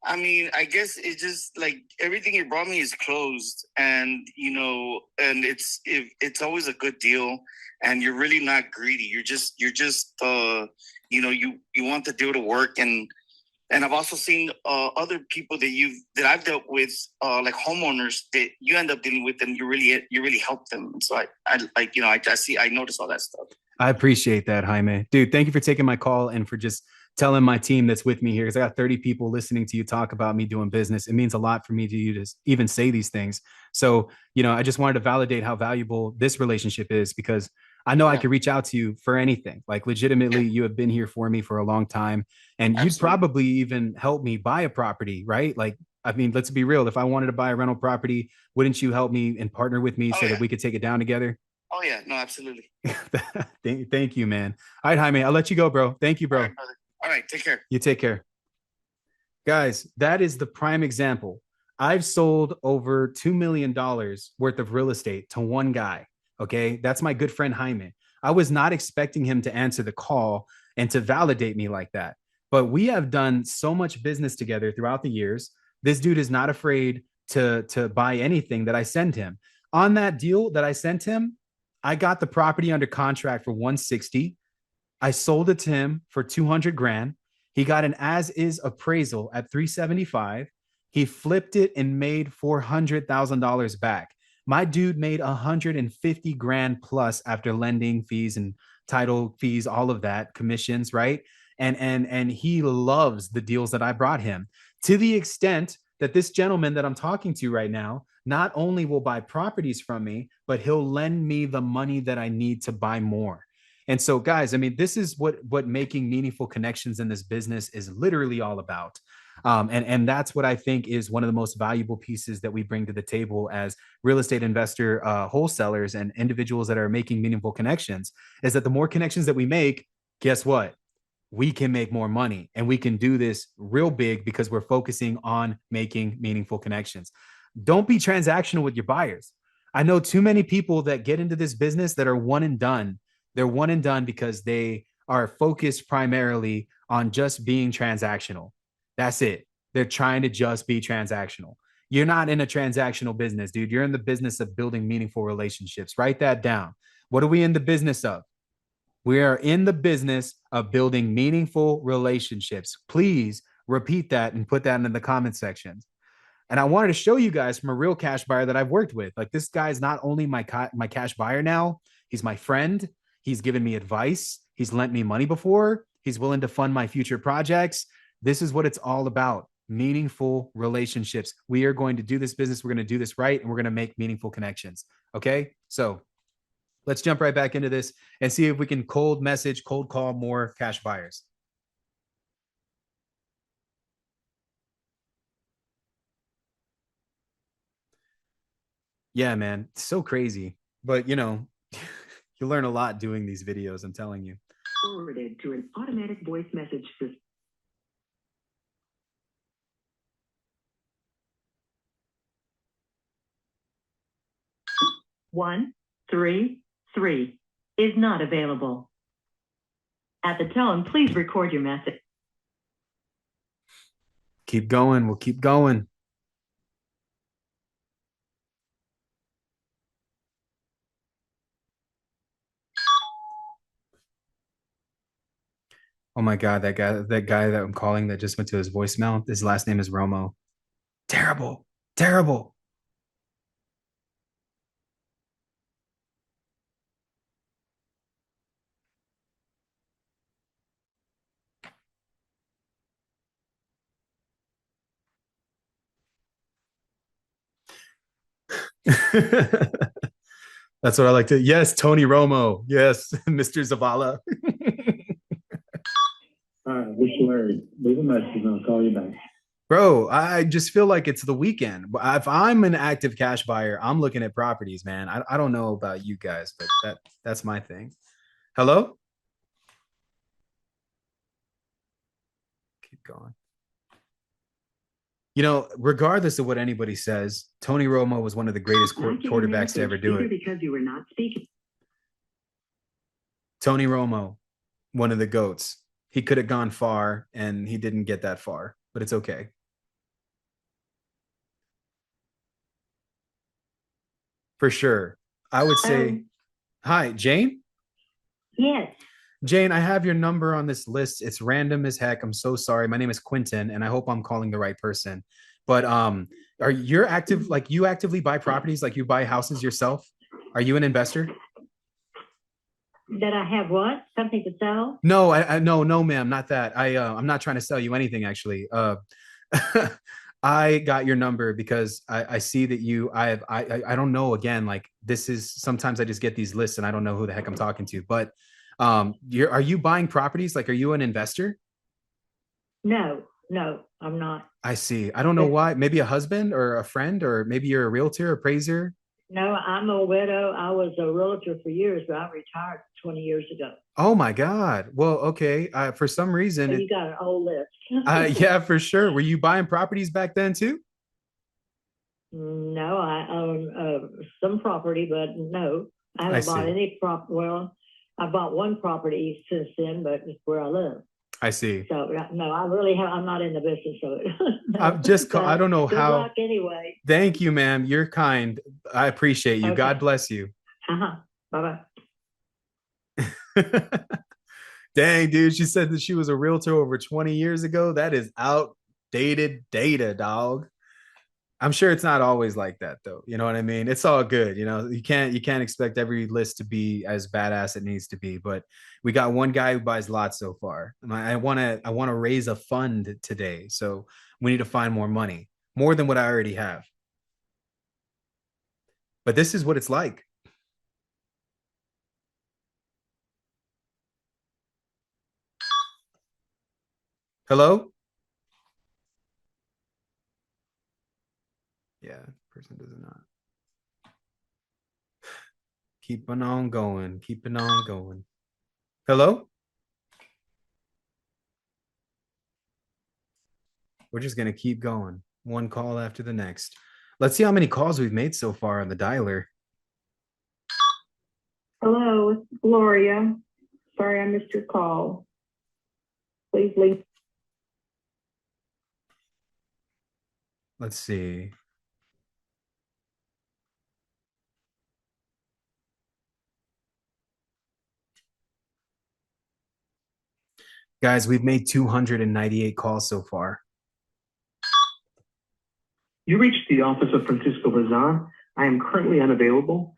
Speaker 12: I mean, I guess it's just like everything you brought me is closed, and and it's always a good deal, and you're really not greedy. You're just you want the deal to work. And I've also seen other people that I've dealt with, like homeowners that you end up dealing with, and you really help them. And so I notice all that stuff.
Speaker 1: I appreciate that, Jaime. Dude, thank you for taking my call and for just telling my team that's with me here, because I got 30 people listening to you talk about me doing business. It means a lot for me to you to even say these things. So, I just wanted to validate how valuable this relationship is, because I know I could reach out to you for anything. Like, legitimately, you have been here for me for a long time, and you'd probably even help me buy a property, right? Like, I mean, let's be real. If I wanted to buy a rental property, wouldn't you help me and partner with me that we could take it down together?
Speaker 12: Oh yeah, no, absolutely.
Speaker 1: Thank you, man. All right, Jaime, I'll let you go, bro. Thank you, bro.
Speaker 12: All right, take care.
Speaker 1: You take care. Guys, that is the prime example. I've sold over $2 million worth of real estate to one guy. Okay. That's my good friend, Jaime. I was not expecting him to answer the call and to validate me like that. But we have done so much business together throughout the years. This dude is not afraid to buy anything that I send him. On that deal that I sent him, I got the property under contract for 160. I sold it to him for 200 grand. He got an as-is appraisal at 375. He flipped it and made $400,000 back. My dude made 150 grand plus after lending fees and title fees, all of that, commissions, right? And he loves the deals that I brought him, to the extent that this gentleman that I'm talking to right now not only will buy properties from me, but he'll lend me the money that I need to buy more. And so, guys, I mean, this is what making meaningful connections in this business is literally all about. And that's what I think is one of the most valuable pieces that we bring to the table as real estate investor wholesalers and individuals that are making meaningful connections, is that the more connections that we make, guess what? We can make more money, and we can do this real big because we're focusing on making meaningful connections. Don't be transactional with your buyers. I know too many people that get into this business that are one and done. They're one and done because they are focused primarily on just being transactional. That's it. They're trying to just be transactional. You're not in a transactional business, dude. You're in the business of building meaningful relationships. Write that down. What are we in the business of? We are in the business of building meaningful relationships. Please repeat that and put that in the comment sections. And I wanted to show you guys from a real cash buyer that I've worked with. Like, this guy is not only my cash buyer now, he's my friend. He's given me advice. He's lent me money before. He's willing to fund my future projects. This is what it's all about. Meaningful relationships. We are going to do this business. We're going to do this right. And we're going to make meaningful connections. Okay. So let's jump right back into this and see if we can cold call more cash buyers. Yeah, man, it's so crazy. But, you know, you learn a lot doing these videos, I'm telling you.
Speaker 3: Forwarded to an automatic voice message system. 133 is not available. At the tone, please record your message.
Speaker 1: Keep going. We'll keep going. Oh my God, that guy that I'm calling that just went to his voicemail, his last name is Romo. Terrible. Terrible. That's what I like to. Yes, Tony Romo. Yes, Mr. Zavala.
Speaker 14: All right, wish you Larry. Leave a message and I'll call you back.
Speaker 1: Bro, I just feel like it's the weekend. If I'm an active cash buyer, I'm looking at properties, man. I don't know about you guys, but that's my thing. Hello? Keep going. You know, regardless of what anybody says, Tony Romo was one of the greatest quarterbacks to ever do it.
Speaker 3: Because you were not speaking.
Speaker 1: Tony Romo, one of the GOATs. He could have gone far and he didn't get that far, but it's okay. For sure. I would say, hi, Jane?
Speaker 3: Yes.
Speaker 1: Jane, I have your number on this list. It's random as heck. I'm so sorry. My name is Quentin, and I hope I'm calling the right person. But are you active? Like, you actively buy properties? Like, you buy houses yourself? Are you an investor?
Speaker 3: That I have what? Something to sell?
Speaker 1: No, no, ma'am, not that. I'm not trying to sell you anything, actually. I got your number because I see that you. I don't know. Again, like, this is sometimes I just get these lists and I don't know who the heck I'm talking to, but. Are you buying properties? Like, are you an investor?
Speaker 3: No, I'm not.
Speaker 1: I see. I don't know why. Maybe a husband or a friend, or maybe you're a realtor, appraiser.
Speaker 3: No, I'm a widow. I was a realtor for years, but I retired 20 years ago.
Speaker 1: Oh my God. Well, okay. For some reason,
Speaker 3: so you got an old list.
Speaker 1: Yeah, for sure. Were you buying properties back then too?
Speaker 3: No, I own some property, but no, I haven't bought any Well, I bought one property since then, but it's where I live.
Speaker 1: I see.
Speaker 3: So no, I really have. I'm not in the business of it. No.
Speaker 1: I'm just. I don't know
Speaker 3: Good
Speaker 1: how.
Speaker 3: luck anyway.
Speaker 1: Thank you, ma'am. You're kind. I appreciate you. Okay. God bless you.
Speaker 3: Bye
Speaker 1: bye. Dang, dude. She said that she was a realtor over 20 years ago. That is outdated data, dog. I'm sure it's not always like that, though. You know what I mean? It's all good. You know, you can't expect every list to be as badass it needs to be. But we got one guy who buys lots so far. I want to raise a fund today, so we need to find more money, more than what I already have. But this is what it's like. Hello? Yeah, person does not. Keeping on going, keeping on going. Hello? We're just going to keep going. One call after the next. Let's see how many calls we've made so far on the dialer.
Speaker 2: Hello, it's Gloria. Sorry I missed your call. Please leave.
Speaker 1: Let's see. Guys, we've made 298 calls so far.
Speaker 15: You reached the office of Francisco Bazan. I am currently unavailable.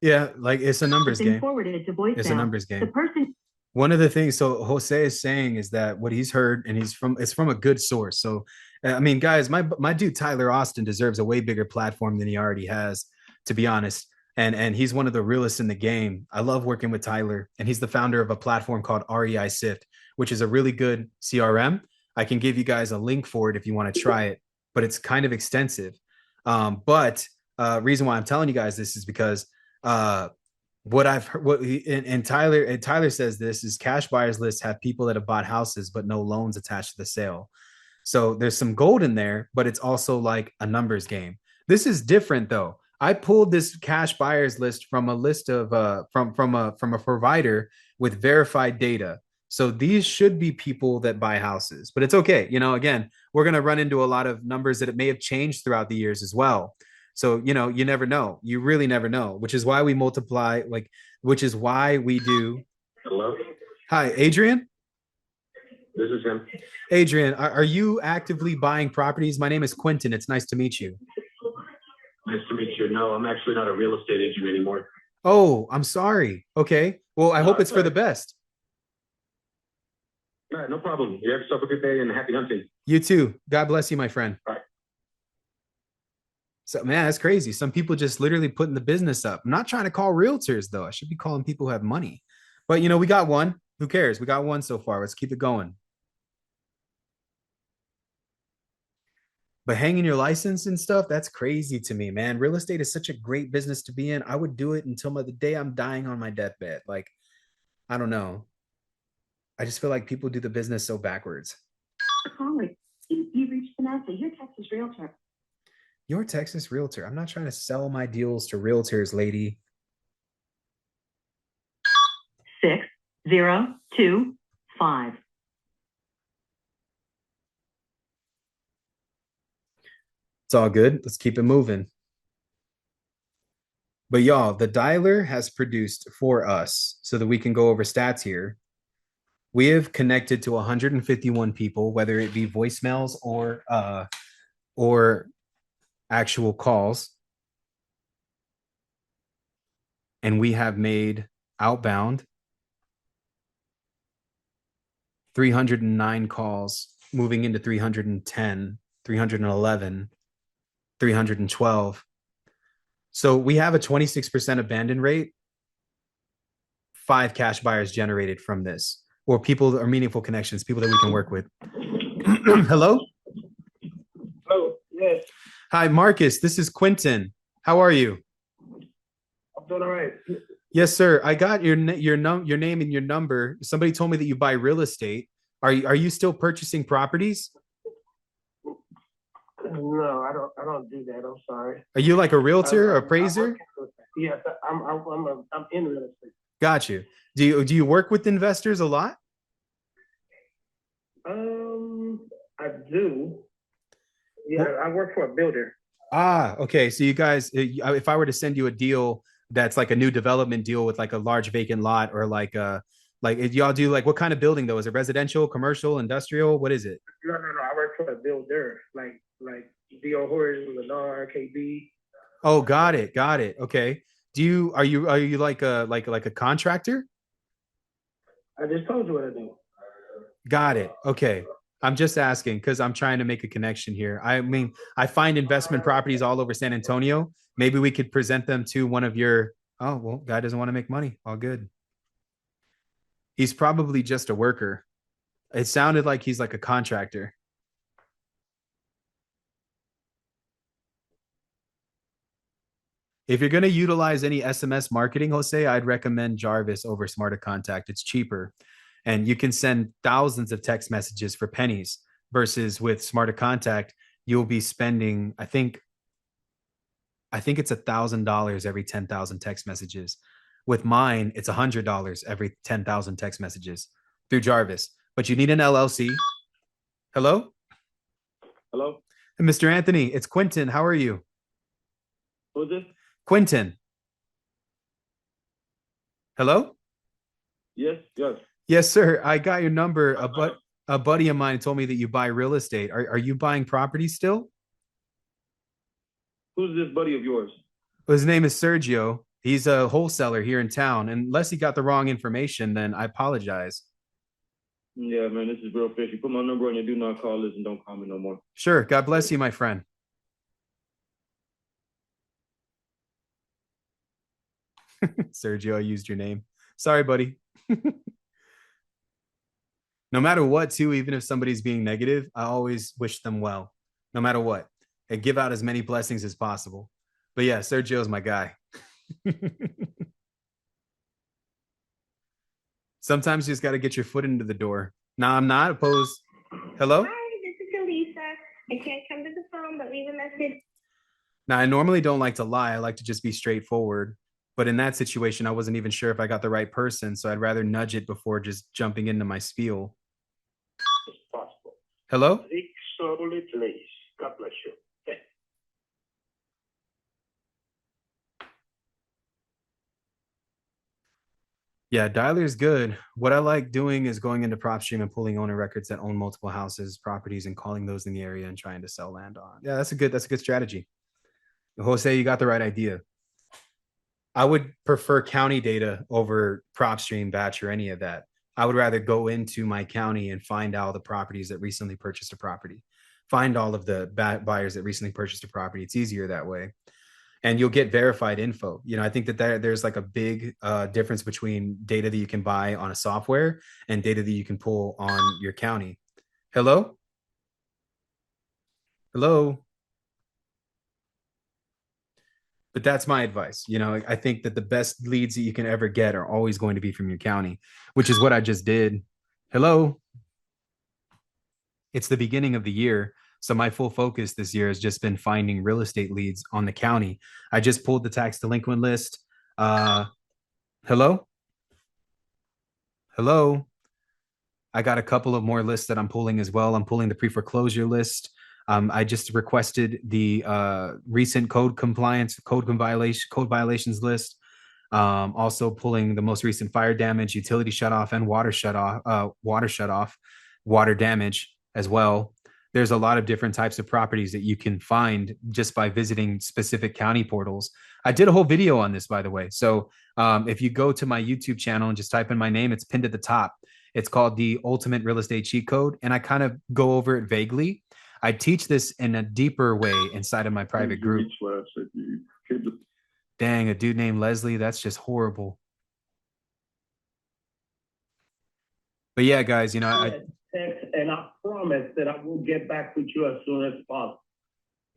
Speaker 1: Yeah, like it's a numbers game.
Speaker 15: Forwarded to voicemail.
Speaker 1: It's a numbers game.
Speaker 15: The person.
Speaker 1: One of the things, so Jose is saying is that what he's heard, and it's from a good source. So, I mean, guys, my dude Tyler Austin deserves a way bigger platform than he already has, to be honest. And he's one of the realest in the game. I love working with Tyler, and he's the founder of a platform called REI Sift, which is a really good CRM. I can give you guys a link for it if you want to try it, but it's kind of extensive. But reason why I'm telling you guys this is because what I've heard, and Tyler says this is cash buyers lists have people that have bought houses but no loans attached to the sale. So there's some gold in there, but it's also like a numbers game. This is different though. I pulled this cash buyers list from a list of from a provider with verified data. So these should be people that buy houses, but it's okay. You know, again, we're going to run into a lot of numbers that it may have changed throughout the years as well. So, you know, you never know. You really never know, which is why we multiply, which is why we do.
Speaker 15: Hello.
Speaker 1: Hi, Adrian.
Speaker 15: This is him.
Speaker 1: Adrian, are you actively buying properties? My name is Quentin. It's nice to meet you.
Speaker 15: Nice to meet you. No, I'm actually not a real estate agent anymore.
Speaker 1: Oh, I'm sorry. Okay. Well, I hope it's for the best.
Speaker 15: All right, no problem. You have yourself a good day and happy hunting.
Speaker 1: You too. God bless you, my friend.
Speaker 15: All right.
Speaker 1: So, man, that's crazy. Some people just literally putting the business up. I'm not trying to call realtors, though. I should be calling people who have money. But, you know, we got one. Who cares? We got one so far. Let's keep it going. But hanging your license and stuff, that's crazy to me, man. Real estate is such a great business to be in. I would do it until the day I'm dying on my deathbed. Like, I don't know. I just feel like people do the business so backwards.
Speaker 15: Calling. You reached Vanessa, your Texas realtor.
Speaker 1: Your Texas realtor. I'm not trying to sell my deals to realtors, lady.
Speaker 15: 6025.
Speaker 1: It's all good. Let's keep it moving. But y'all, the dialer has produced for us so that we can go over stats here. We have connected to 151 people, whether it be voicemails or actual calls. And we have made outbound 309 calls, moving into 310, 311, 312. So we have a 26% abandon rate. 5 cash buyers generated from this, or people or meaningful connections, people that we can work with. Hello?
Speaker 10: Oh, yes.
Speaker 1: Hi, Marcus. This is Quentin. How are you?
Speaker 10: I'm doing all right.
Speaker 1: Yes, sir. I got your name and your number. Somebody told me that you buy real estate. Are you still purchasing properties?
Speaker 10: No, I don't do that. I'm sorry.
Speaker 1: Are you like a realtor or appraiser?
Speaker 10: Yes, I'm in real estate.
Speaker 1: Got you. Do you work with investors a lot?
Speaker 10: I do. Yeah, I work for a builder.
Speaker 1: Ah, okay. So you guys, if I were to send you a deal that's like a new development deal with like a large vacant lot, or like y'all do like what kind of building though? Is it residential, commercial, industrial? What is it?
Speaker 10: No. I work for a builder, like D.O. Horizon, Lennar, KB.
Speaker 1: Oh, got it. Okay. Are you like a contractor?
Speaker 10: I just told you what I do.
Speaker 1: Got it. Okay. I'm just asking because I'm trying to make a connection here. I mean, I find investment properties all over San Antonio. Maybe we could present them to one of your, oh, well, guy doesn't want to make money. All good. He's probably just a worker. It sounded like he's like a contractor. If you're going to utilize any SMS marketing, Jose, I'd recommend Jarvis over Smarter Contact. It's cheaper. And you can send thousands of text messages for pennies versus with Smarter Contact, you'll be spending, I think it's $1,000 every 10,000 text messages. With mine, it's $100 every 10,000 text messages through Jarvis. But you need an LLC. Hello?
Speaker 14: Hello?
Speaker 1: Mr. Anthony, it's Quentin. How are you?
Speaker 14: Who's this?
Speaker 1: Quentin. Hello?
Speaker 14: Yes, yes.
Speaker 1: Yes, sir. I got your number. A buddy of mine told me that you buy real estate. Are you buying property still?
Speaker 14: Who's this buddy of yours?
Speaker 1: His name is Sergio. He's a wholesaler here in town. Unless he got the wrong information, then I apologize.
Speaker 14: Yeah, man, this is real fishy. Put my number on your do not call list and don't call me no more.
Speaker 1: Sure. God bless you, my friend. Sergio, I used your name. Sorry, buddy. No matter what, too, even if somebody's being negative, I always wish them well, no matter what, and give out as many blessings as possible. But yeah, Sergio's my guy. Sometimes you just got to get your foot into the door. Now, I'm not opposed. Hello?
Speaker 7: Hi, this is Elisa. I can't come to the phone, but leave a message.
Speaker 1: Now, I normally don't like to lie. I like to just be straightforward. But in that situation, I wasn't even sure if I got the right person. So I'd rather nudge it before just jumping into my spiel.
Speaker 14: It's possible.
Speaker 1: Hello?
Speaker 14: Slowly, please. God bless you. Okay.
Speaker 1: Yeah, dialer's good. What I like doing is going into PropStream and pulling owner records that own multiple houses, properties, and calling those in the area and trying to sell land on. Yeah, that's a good strategy. Jose, you got the right idea. I would prefer county data over PropStream, Batch, or any of that. I would rather go into my county and find all the properties that recently purchased a property, find all of the buyers that recently purchased a property. It's easier that way. And you'll get verified info. I think that there's like a big difference between data that you can buy on a software and data that you can pull on your county. Hello? Hello? But that's my advice. I think that the best leads that you can ever get are always going to be from your county, which is what I just did. Hello? It's the beginning of the year. So my full focus this year has just been finding real estate leads on the county. I just pulled the tax delinquent list. Hello? Hello? I got a couple of more lists that I'm pulling as well. I'm pulling the pre-foreclosure list. I just requested the recent code violations list. Also pulling the most recent fire damage, utility shutoff, and water damage as well. There's a lot of different types of properties that you can find just by visiting specific county portals. I did a whole video on this, by the way. So if you go to my YouTube channel and just type in my name, it's pinned at the top. It's called the Ultimate Real Estate Cheat Code. And I kind of go over it vaguely. I teach this in a deeper way inside of my private group. Dang, a dude named Leslie. That's just horrible. But yeah, guys, and I promise that I will get back with you as soon as possible.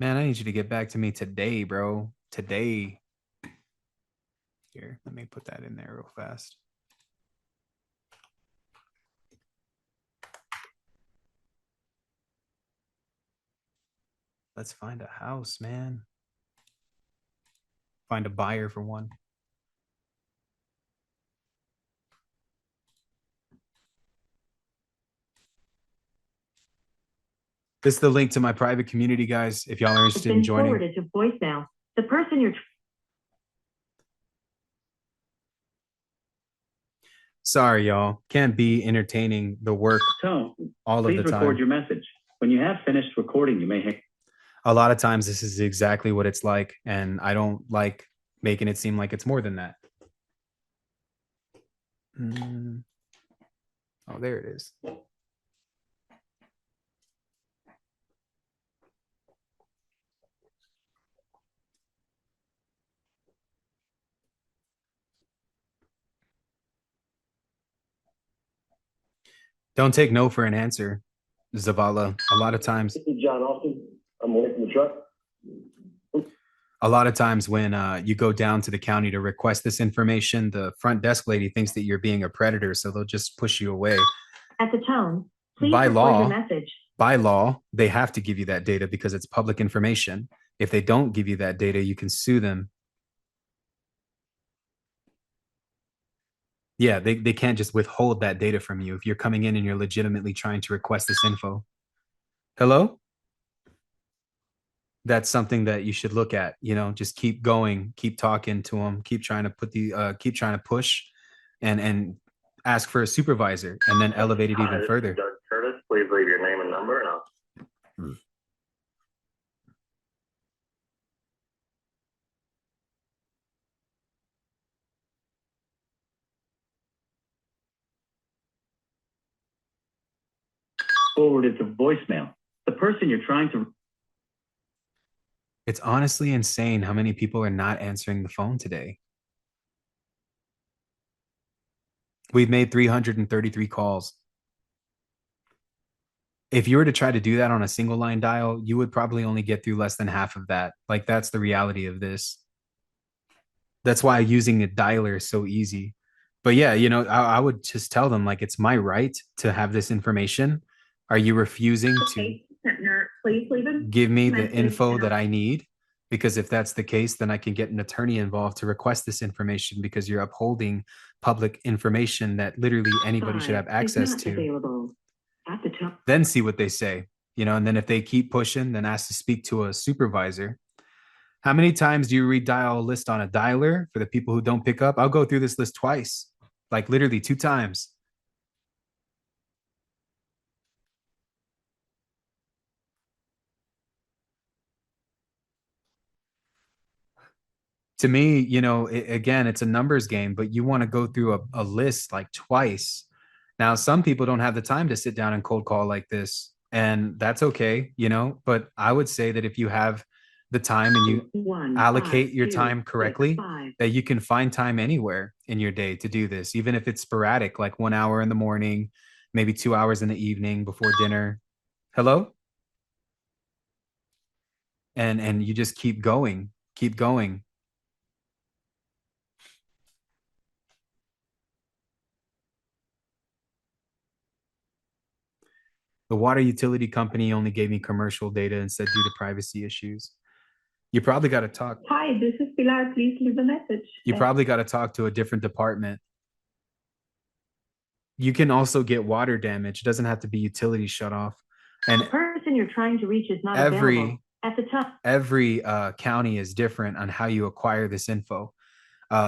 Speaker 1: Man, I need you to get back to me today, bro. Today. Here, let me put that in there real fast. Let's find a house, man. Find a buyer for one. This is the link to my private community, guys. If y'all are interested in joining.
Speaker 16: Forwarded to voicemail. The person you're.
Speaker 1: Sorry, y'all. Can't be entertaining the work
Speaker 15: So,
Speaker 1: all of
Speaker 15: please
Speaker 1: the time.
Speaker 15: record your message. When you have finished recording, you may hit.
Speaker 1: A lot of times this is exactly what it's like, and I don't like making it seem like it's more than that. Oh, there it is. Don't take no for an answer, Zavala. A lot of times.
Speaker 14: This is John Austin. I'm away from the truck.
Speaker 1: A lot of times when you go down to the county to request this information, the front desk lady thinks that you're being a predator, so they'll just push you away.
Speaker 16: At the tone, please
Speaker 1: By
Speaker 16: record your
Speaker 1: law,
Speaker 16: message.
Speaker 1: by law, they have to give you that data because it's public information. If they don't give you that data, you can sue them. Yeah, they can't just withhold that data from you if you're coming in and you're legitimately trying to request this info. Hello? That's something that you should look at, you know, just keep going, keep talking to them, keep trying to keep trying to push and ask for a supervisor and then elevate it even further.
Speaker 13: Doug Curtis, please leave your name and number and I'll.
Speaker 9: Forwarded to voicemail. The person you're trying to.
Speaker 1: It's honestly insane how many people are not answering the phone today. We've made 333 calls. If you were to try to do that on a single line dial, you would probably only get through less than half of that. Like, that's the reality of this. That's why using a dialer is so easy. But yeah, you know, I would just tell them, like, it's my right to have this information. Are you refusing to
Speaker 16: Please leave a
Speaker 1: give me the
Speaker 16: message
Speaker 1: info
Speaker 16: and
Speaker 1: that I need? Because if that's the case, then I can get an attorney involved to request this information because you're upholding public information that literally anybody should have access to.
Speaker 16: available. At the top.
Speaker 1: Then see what they say, you know, and then if they keep pushing, then ask to speak to a supervisor. How many times do you redial a list on a dialer for the people who don't pick up? I'll go through this list twice, like literally 2 times. To me, you know, again, it's a numbers game, but you want to go through a list like twice. Now, some people don't have the time to sit down and cold call like this, and that's okay, you know, but I would say that if you have the time and you allocate your time correctly, that you can find time anywhere in your day to do this, even if it's sporadic, like 1 hour in the morning, maybe 2 hours in the evening before dinner. Hello? And you just keep going, keep going. The water utility company only gave me commercial data and said due to privacy issues. You probably got to talk.
Speaker 2: Hi, this is Pilar. Please leave a message.
Speaker 1: You probably got to talk to a different department. You can also get water damage. It doesn't have to be utility shut off. And
Speaker 16: The person you're trying to reach is not available. At the top.
Speaker 1: Every county is different on how you acquire this info.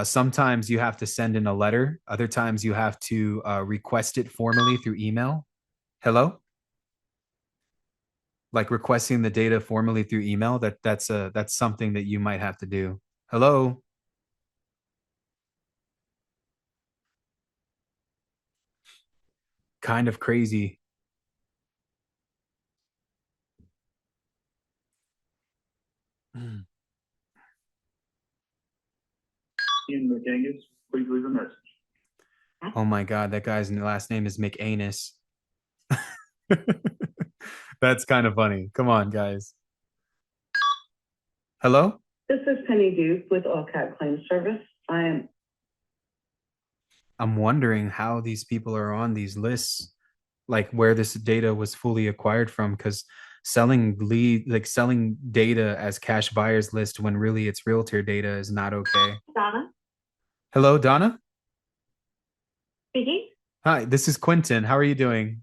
Speaker 1: Sometimes you have to send in a letter. Other times you have to request it formally through email. Hello? Like requesting the data formally through email, that's something that you might have to do. Hello? Kind of crazy.
Speaker 13: Ian McAngus, please leave a message.
Speaker 1: Oh my God, that guy's last name is McAnus. That's kind of funny. Come on, guys. Hello?
Speaker 17: This is Penny Duke with OCAT Claim Service.
Speaker 1: I'm wondering how these people are on these lists, like where this data was fully acquired from, because selling data as cash buyers list when really it's realtor data is not okay.
Speaker 16: Donna?
Speaker 1: Hello, Donna?
Speaker 16: Speaking?
Speaker 1: Hi, this is Quentin. How are you doing?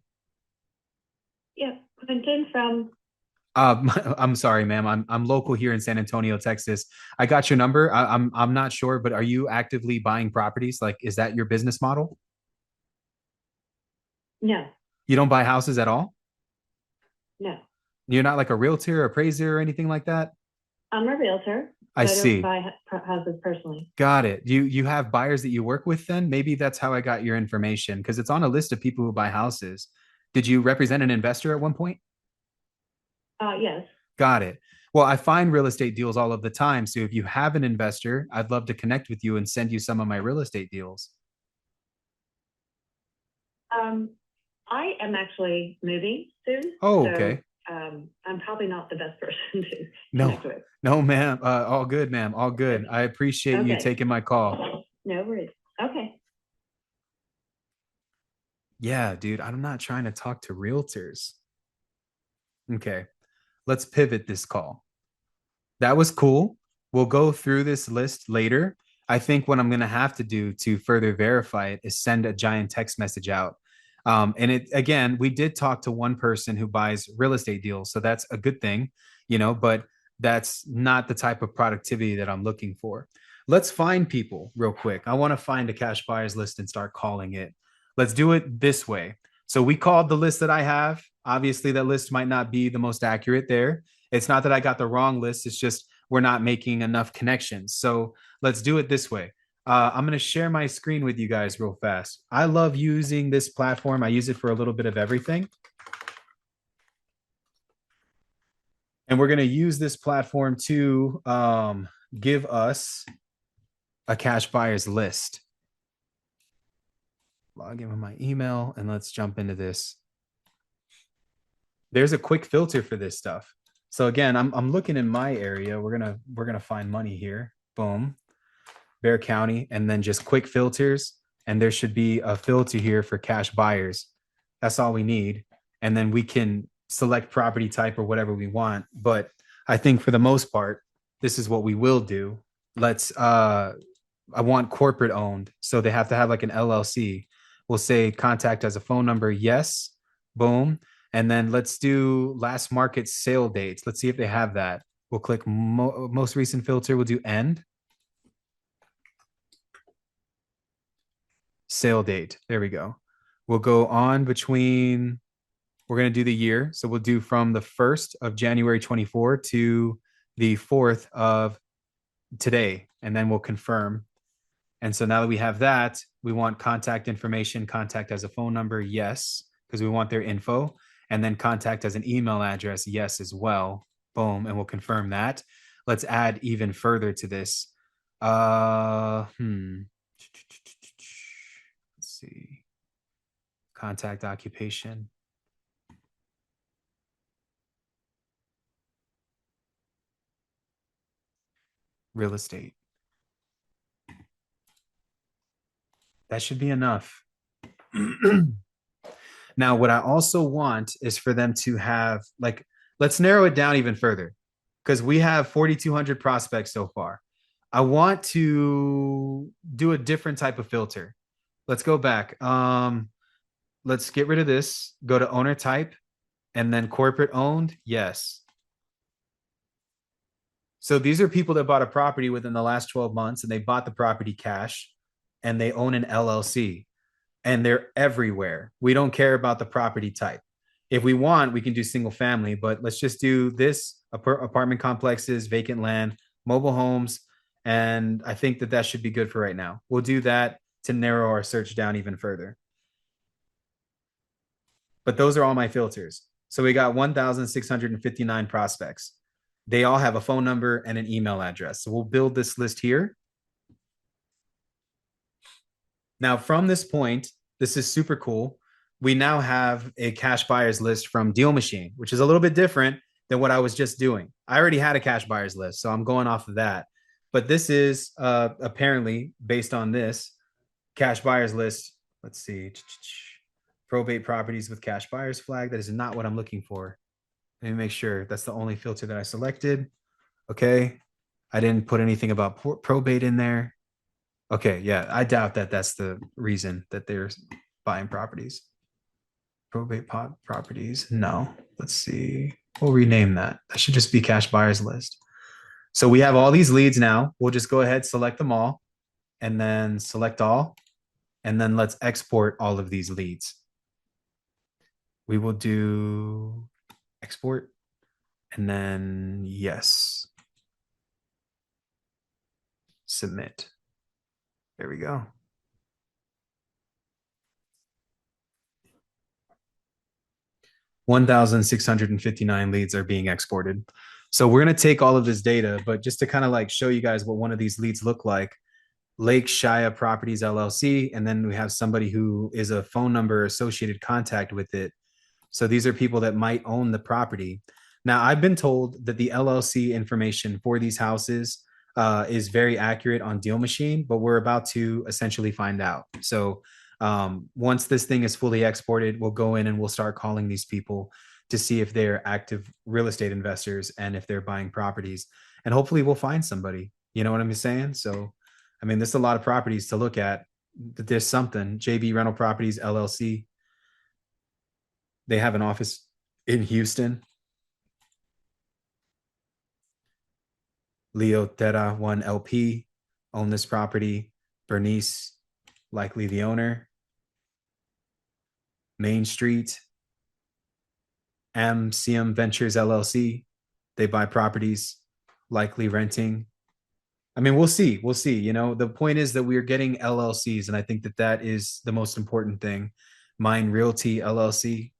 Speaker 16: Yeah, Quentin from.
Speaker 1: I'm sorry, ma'am. I'm local here in San Antonio, Texas. I got your number. I'm not sure, but are you actively buying properties? Like, is that your business model?
Speaker 16: No.
Speaker 1: You don't buy houses at all?
Speaker 16: No.
Speaker 1: You're not like a realtor, appraiser, or anything like that?
Speaker 16: I'm a realtor.
Speaker 1: I see.
Speaker 16: don't buy houses personally.
Speaker 1: Got it. You have buyers that you work with then? Maybe that's how I got your information, because it's on a list of people who buy houses. Did you represent an investor at one point?
Speaker 16: Yes.
Speaker 1: Got it. Well, I find real estate deals all of the time. So if you have an investor, I'd love to connect with you and send you some of my real estate deals.
Speaker 16: I am actually moving soon.
Speaker 1: Oh,
Speaker 16: so
Speaker 1: okay.
Speaker 17: I'm probably not the best person to
Speaker 1: No,
Speaker 17: connect with.
Speaker 1: no, ma'am. All good, ma'am. All good. I appreciate you
Speaker 17: Okay.
Speaker 1: taking my call.
Speaker 17: No worries. Okay.
Speaker 1: Yeah, dude, I'm not trying to talk to realtors. Okay, let's pivot this call. That was cool. We'll go through this list later. I think what I'm going to have to do to further verify it is send a giant text message out. And it, again, we did talk to one person who buys real estate deals. So that's a good thing, but that's not the type of productivity that I'm looking for. Let's find people real quick. I want to find a cash buyers list and start calling it. Let's do it this way. So we called the list that I have. Obviously, that list might not be the most accurate there. It's not that I got the wrong list. It's just we're not making enough connections. So let's do it this way. I'm going to share my screen with you guys real fast. I love using this platform. I use it for a little bit of everything. And we're going to use this platform to give us a cash buyers list. Log in with my email and let's jump into this. There's a quick filter for this stuff. So again, I'm looking in my area. We're gonna find money here. Boom, Bear County, and then just quick filters. And there should be a filter here for cash buyers. That's all we need. And then we can select property type or whatever we want. But I think for the most part, this is what we will do. Let's I want corporate owned. So they have to have like an LLC. We'll say contact as a phone number. Yes. Boom. And then let's do last market sale dates. Let's see if they have that. We'll click most recent filter. We'll do end. Sale date. There we go. We'll go on between, we're going to do the year. So we'll do from the 1st of January 24 to the 4th of today. And then we'll confirm. And so now that we have that, we want contact information, contact as a phone number. Yes, because we want their info. And then contact as an email address. Yes, as well. Boom. And we'll confirm that. Let's add even further to this. Let's see. Contact occupation. Real estate. That should be enough. Now, what I also want is for them to have, like, let's narrow it down even further because we have 4,200 prospects so far. I want to do a different type of filter. Let's go back. Let's get rid of this. Go to owner type and then corporate owned. Yes. So these are people that bought a property within the last 12 months and they bought the property cash and they own an LLC. And they're everywhere. We don't care about the property type. If we want, we can do single family, but let's just do this: apartment complexes, vacant land, mobile homes. And I think that should be good for right now. We'll do that to narrow our search down even further. But those are all my filters. So we got 1,659 prospects. They all have a phone number and an email address. So we'll build this list here. Now, from this point, this is super cool. We now have a cash buyers list from Deal Machine, which is a little bit different than what I was just doing. I already had a cash buyers list, so I'm going off of that. But this is apparently based on this cash buyers list. Let's see. Probate properties with cash buyers flag. That is not what I'm looking for. Let me make sure that's the only filter that I selected. Okay. I didn't put anything about probate in there. Okay, yeah, I doubt that that's the reason that they're buying properties. Probate properties, no. Let's see. We'll rename that. That should just be cash buyers list. So we have all these leads now. We'll just go ahead, select them all, and then select all. And then let's export all of these leads. We will do export, and then yes. Submit. There we go. $1,659 leads are being exported. So we're going to take all of this data, but just to kind of like show you guys what one of these leads look like, Lake Shia Properties LLC, and then we have somebody who is a phone number associated contact with it. So these are people that might own the property. Now, I've been told that the LLC information for these houses is very accurate on Deal Machine, but we're about to essentially find out. So once this thing is fully exported, we'll go in and we'll start calling these people to see if they're active real estate investors and if they're buying properties. And hopefully we'll find somebody. You know what I'm saying? So, I mean, there's a lot of properties to look at. There's something. JB Rental Properties, LLC. They have an office in Houston. Leo Terra 1 LP own this property. Bernice, likely the owner. Main Street, MCM Ventures LLC. They buy properties, likely renting. I mean, we'll see. We'll see. You know, the point is that we're getting LLCs, and I think that that is the most important thing. Mine Realty LLC.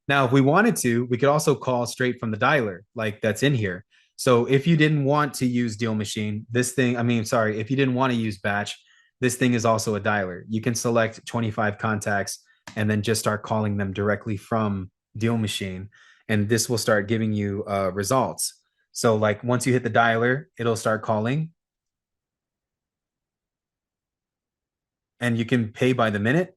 Speaker 1: Now, if we wanted to, we could also call straight from the dialer, like that's in here. So if you didn't want to use Deal Machine, this thing, I mean, sorry, if you didn't want to use Batch, this thing is also a dialer. You can select 25 contacts and then just start calling them directly from Deal Machine. And this will start giving you results. So like once you hit the dialer, it'll start calling. And you can pay by the minute.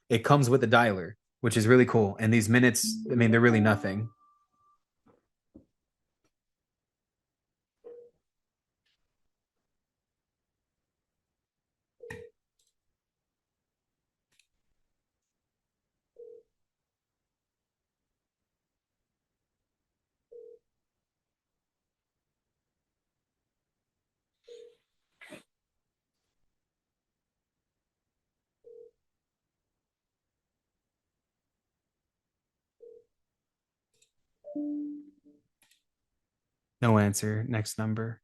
Speaker 1: It comes with the dialer, which is really cool. And these minutes, I mean, they're really nothing. No answer. Next number.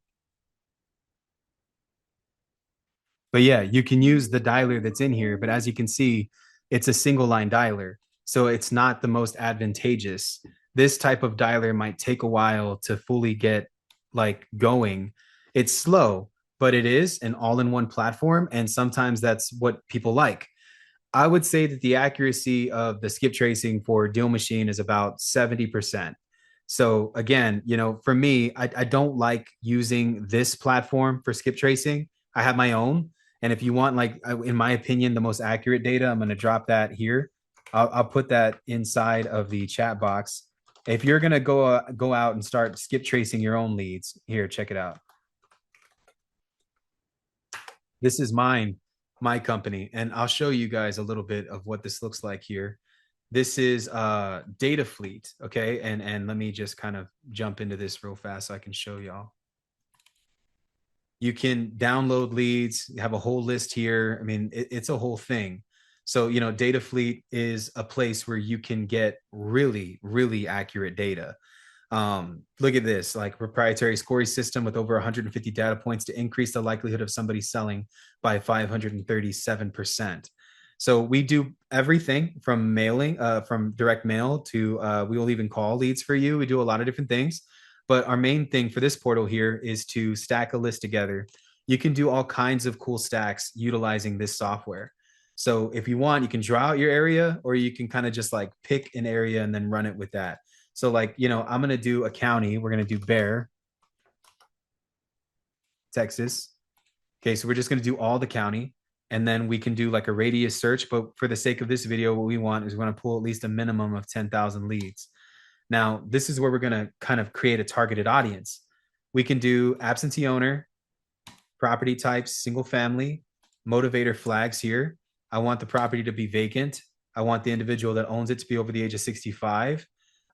Speaker 1: But yeah, you can use the dialer that's in here, but as you can see, it's a single line dialer. So it's not the most advantageous. This type of dialer might take a while to fully get like going. It's slow, but it is an all-in-one platform. And sometimes that's what people like. I would say that the accuracy of the skip tracing for Deal Machine is about 70%. So again, you know, for me, I don't like using this platform for skip tracing. I have my own. And if you want, like, in my opinion, the most accurate data, I'm going to drop that here. I'll put that inside of the chat box. If you're going to go out and start skip tracing your own leads, here, check it out. This is my company, and I'll show you guys a little bit of what this looks like here. This is Data Fleet, okay? And let me just kind of jump into this real fast so I can show y'all. You can download leads, you have a whole list here. I mean, it's a whole thing. So, you know, Data Fleet is a place where you can get really, really accurate data. Look at this, like proprietary scoring system with over 150 data points to increase the likelihood of somebody selling by 537%. So we do everything from mailing, from direct mail to we will even call leads for you. We do a lot of different things. But our main thing for this portal here is to stack a list together. You can do all kinds of cool stacks utilizing this software. So if you want, you can draw out your area, or you can kind of just like pick an area and then run it with that. So like, you know, I'm going to do a county. We're going to do Bear, Texas. Okay, so we're just going to do all the county. And then we can do like a radius search. But for the sake of this video, what we want is we're going to pull at least a minimum of 10,000 leads. Now, this is where we're going to kind of create a targeted audience. We can do absentee owner, property types, single family, motivator flags here. I want the property to be vacant. I want the individual that owns it to be over the age of 65.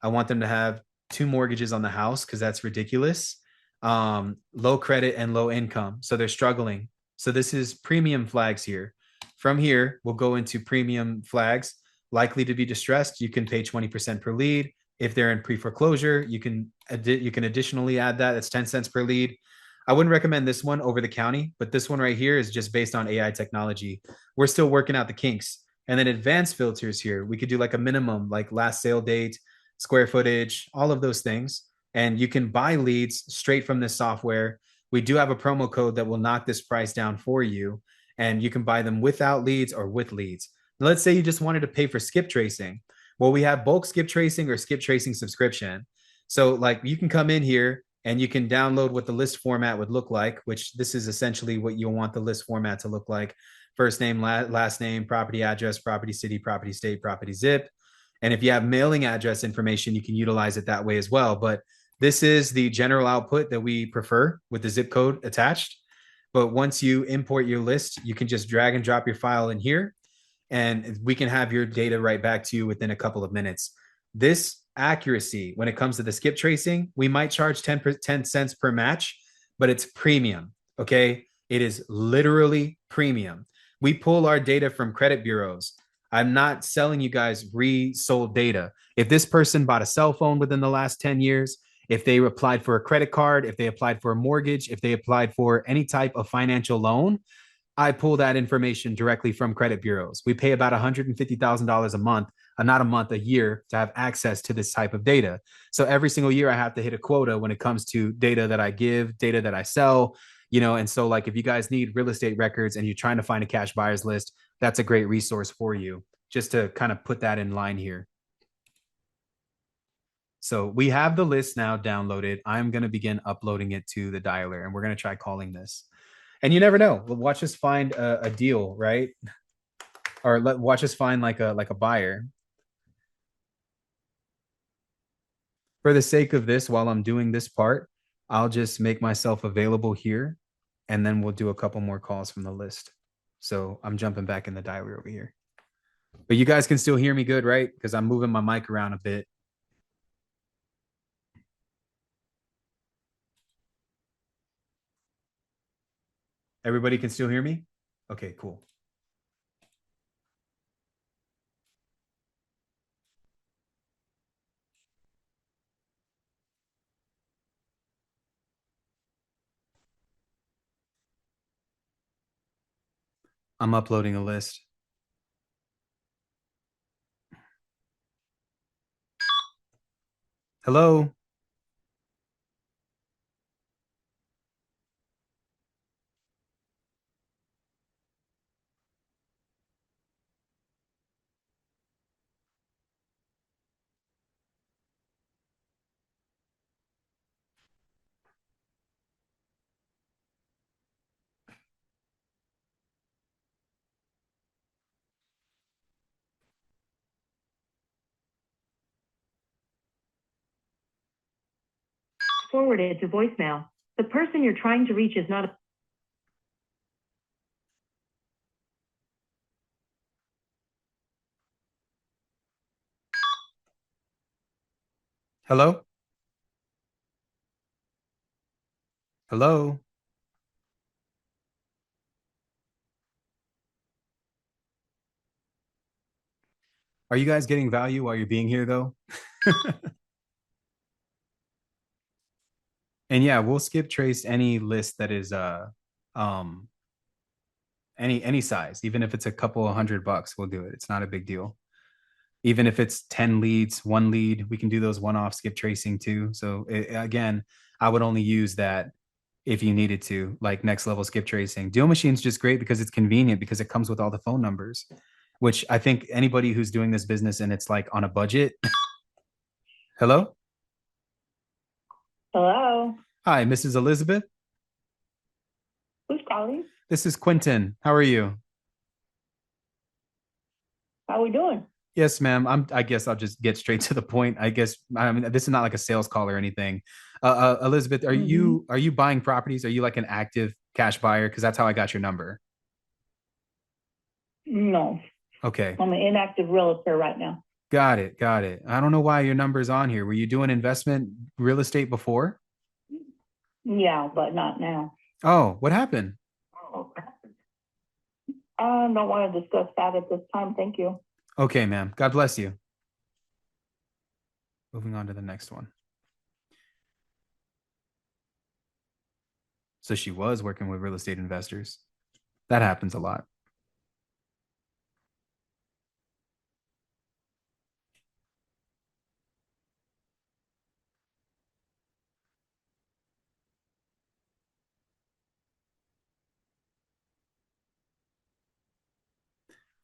Speaker 1: I want them to have 2 mortgages on the house because that's ridiculous. Low credit and low income. So they're struggling. So this is premium flags here. From here, we'll go into premium flags. Likely to be distressed, you can pay 20% per lead. If they're in pre-foreclosure, you can additionally add that. That's 10 cents per lead. I wouldn't recommend this one over the county, but this one right here is just based on AI technology. We're still working out the kinks. And then advanced filters here. We could do like a minimum, like last sale date, square footage, all of those things. And you can buy leads straight from this software. We do have a promo code that will knock this price down for you. and you can buy them without leads or with leads. Let's say you just wanted to pay for skip tracing. Well, we have bulk skip tracing or skip tracing subscription. So like you can come in here and you can download what the list format would look like, which this is essentially what you'll want the list format to look like. First name, last name, property address, property city, property state, property zip. And if you have mailing address information, you can utilize it that way as well. But this is the general output that we prefer with the zip code attached. But once you import your list, you can just drag and drop your file in here, and we can have your data right back to you within a couple of minutes. This accuracy, when it comes to the skip tracing, we might charge 10 cents per match, but it's premium. Okay. It is literally premium. We pull our data from credit bureaus. I'm not selling you guys resold data. If this person bought a cell phone within the last 10 years, if they applied for a credit card, if they applied for a mortgage, if they applied for any type of financial loan, I pull that information directly from credit bureaus. We pay about $150,000 a month, not a month, a year, to have access to this type of data. So every single year I have to hit a quota when it comes to data that I give, data that I sell, and so like if you guys need real estate records and you're trying to find a cash buyers list, that's a great resource for you, just to kind of put that in line here. So we have the list now downloaded. I'm going to begin uploading it to the dialer, and we're going to try calling this. And you never know. Watch us find a deal, right? Or watch us find like a buyer. For the sake of this, while I'm doing this part, I'll just make myself available here, and then we'll do a couple more calls from the list. So I'm jumping back in the dialer over here. But you guys can still hear me good, right? Because I'm moving my mic around a bit. Everybody can still hear me? Okay, cool. I'm uploading a list. Hello?
Speaker 16: Forwarded to voicemail. The person you're trying to reach is not.
Speaker 1: Hello? Hello? Are you guys getting value while you're being here though? And yeah, we'll skip trace any list that is um any size, even if it's a couple of $100, we'll do it. It's not a big deal. Even if it's 10 leads, one lead, we can do those one-off skip tracing too. So again, I would only use that if you needed to, like next level skip tracing. Deal Machine's just great because it's convenient, because it comes with all the phone numbers, which I think anybody who's doing this business and it's like on a budget. Hello?
Speaker 2: Hello,
Speaker 1: Hi, Mrs. Elizabeth.
Speaker 2: who's calling?
Speaker 1: This is Quentin. How are you?
Speaker 2: How we doing?
Speaker 1: Yes, ma'am. I guess I'll just get straight to the point. I mean, this is not like a sales call or anything. Elizabeth, are you buying properties? Are you like an active cash buyer? Because that's how I got your number.
Speaker 2: No,
Speaker 1: Okay.
Speaker 2: I'm an inactive realtor right now.
Speaker 1: Got it. I don't know why your number's on here. Were you doing investment real estate before?
Speaker 2: Yeah, but not now.
Speaker 1: Oh, what happened?
Speaker 2: I don't want to discuss that at this time. Thank you.
Speaker 1: Okay, ma'am. God bless you. Moving on to the next one. So she was working with real estate investors. That happens a lot.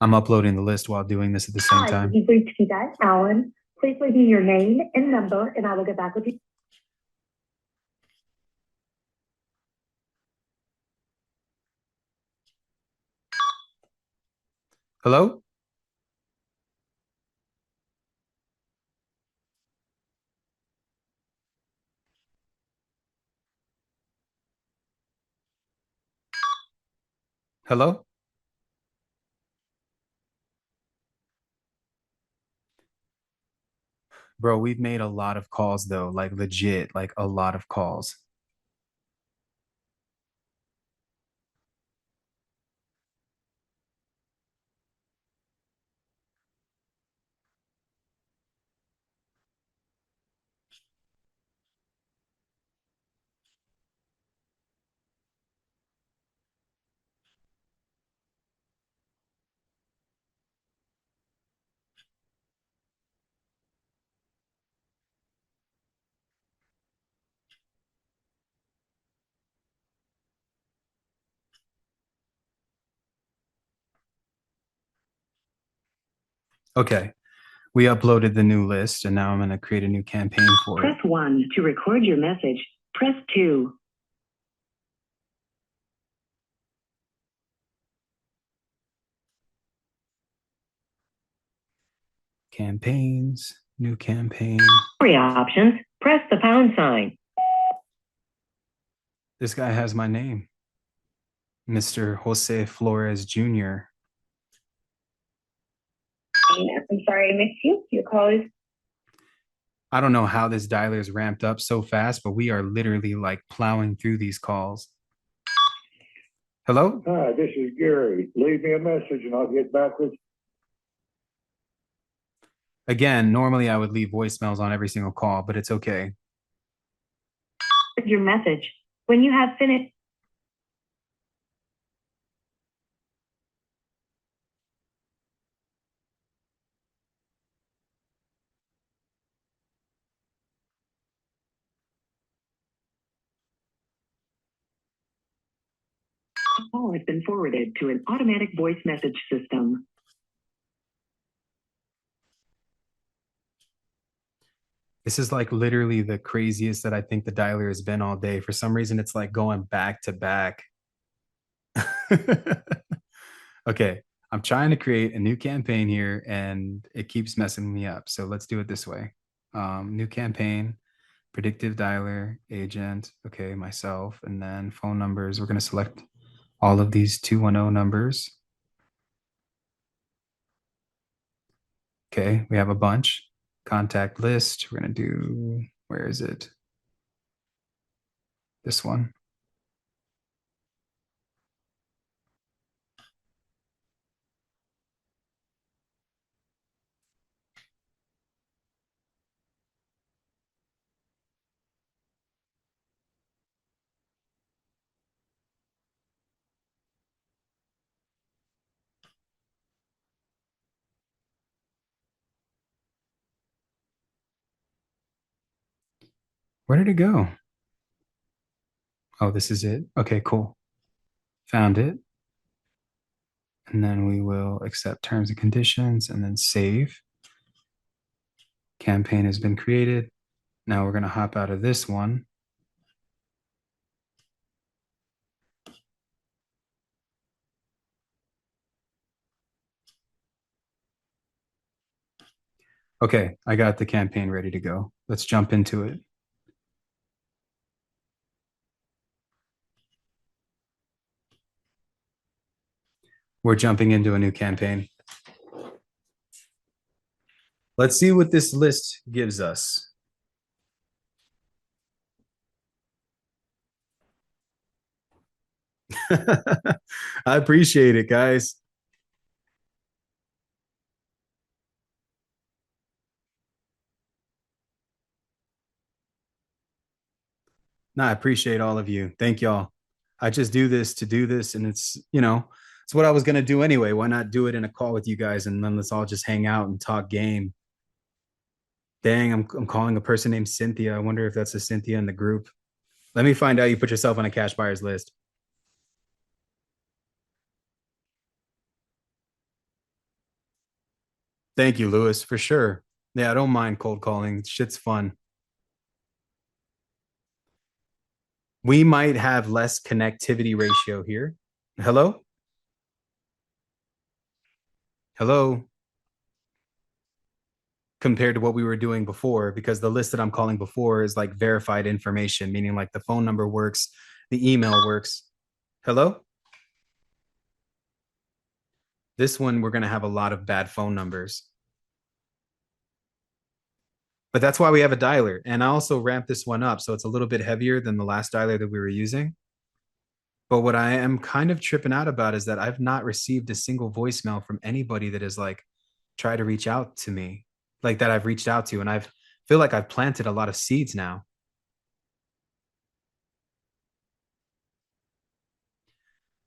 Speaker 1: I'm uploading the list while doing this at the same time.
Speaker 7: You've reached you guys, Alan. Please leave me your name and number, and I will get back with you.
Speaker 1: Hello? Hello? Bro, we've made a lot of calls though, like legit, like a lot of calls. Okay. We uploaded the new list and now I'm going to create a new campaign for it.
Speaker 16: Press 1 to record your message. Press 2.
Speaker 1: Campaigns, new campaign.
Speaker 16: Three options. Press the pound sign.
Speaker 1: This guy has my name, Mr. Jose Flores Jr.
Speaker 7: I'm sorry I missed you. Your call is.
Speaker 1: I don't know how this dialer is ramped up so fast, but we are literally like plowing through these calls. Hello?
Speaker 18: Hi, this is Gary. Leave me a message and I'll get back with you.
Speaker 1: Again, normally I would leave voicemails on every single call, but it's okay.
Speaker 16: Your message. When you have finished. The call has been forwarded to an automatic voice message system.
Speaker 1: This is like literally the craziest that I think the dialer has been all day. For some reason, it's like going back to back. Okay, I'm trying to create a new campaign here and it keeps messing me up. So let's do it this way. New campaign, predictive dialer, agent, okay, myself, and then phone numbers. We're going to select all of these 210 numbers. Okay, we have a bunch. Contact list. We're going to do, where is it? This one. Where did it go? Oh, this is it. Okay, cool. Found it. And then we will accept terms and conditions and then save. Campaign has been created. Now we're going to hop out of this one. Okay, I got the campaign ready to go. Let's jump into it. We're jumping into a new campaign. Let's see what this list gives us. I appreciate it, guys. No, I appreciate all of you. Thank y'all. I just do this to do this, and it's, you know, it's what I was going to do anyway. Why not do it in a call with you guys, and then let's all just hang out and talk game. Dang, I'm calling a person named Cynthia. I wonder if that's a Cynthia in the group. Let me find out you put yourself on a cash buyers list. Thank you, Lewis, for sure. Yeah, I don't mind cold calling. Shit's fun. We might have less connectivity ratio here. Hello? Hello? Compared to what we were doing before, because the list that I'm calling before is like verified information, meaning like the phone number works, the email works. Hello? This one, we're going to have a lot of bad phone numbers. But that's why we have a dialer. And I also ramped this one up. So it's a little bit heavier than the last dialer that we were using. But what I am kind of tripping out about is that I've not received a single voicemail from anybody that has like tried to reach out to me, like that I've reached out to. And I feel like I've planted a lot of seeds now.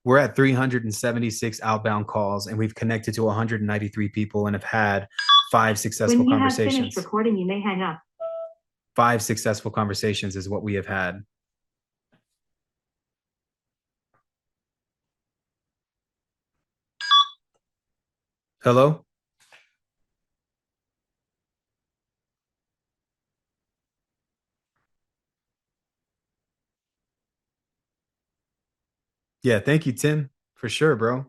Speaker 1: We're at 376 outbound calls and we've connected to 193 people and have had 5 successful
Speaker 16: When you have
Speaker 1: conversations.
Speaker 16: finished recording, you may hang up.
Speaker 1: 5 successful conversations is what we have had. Hello? Yeah, thank you, Tim, for sure, bro.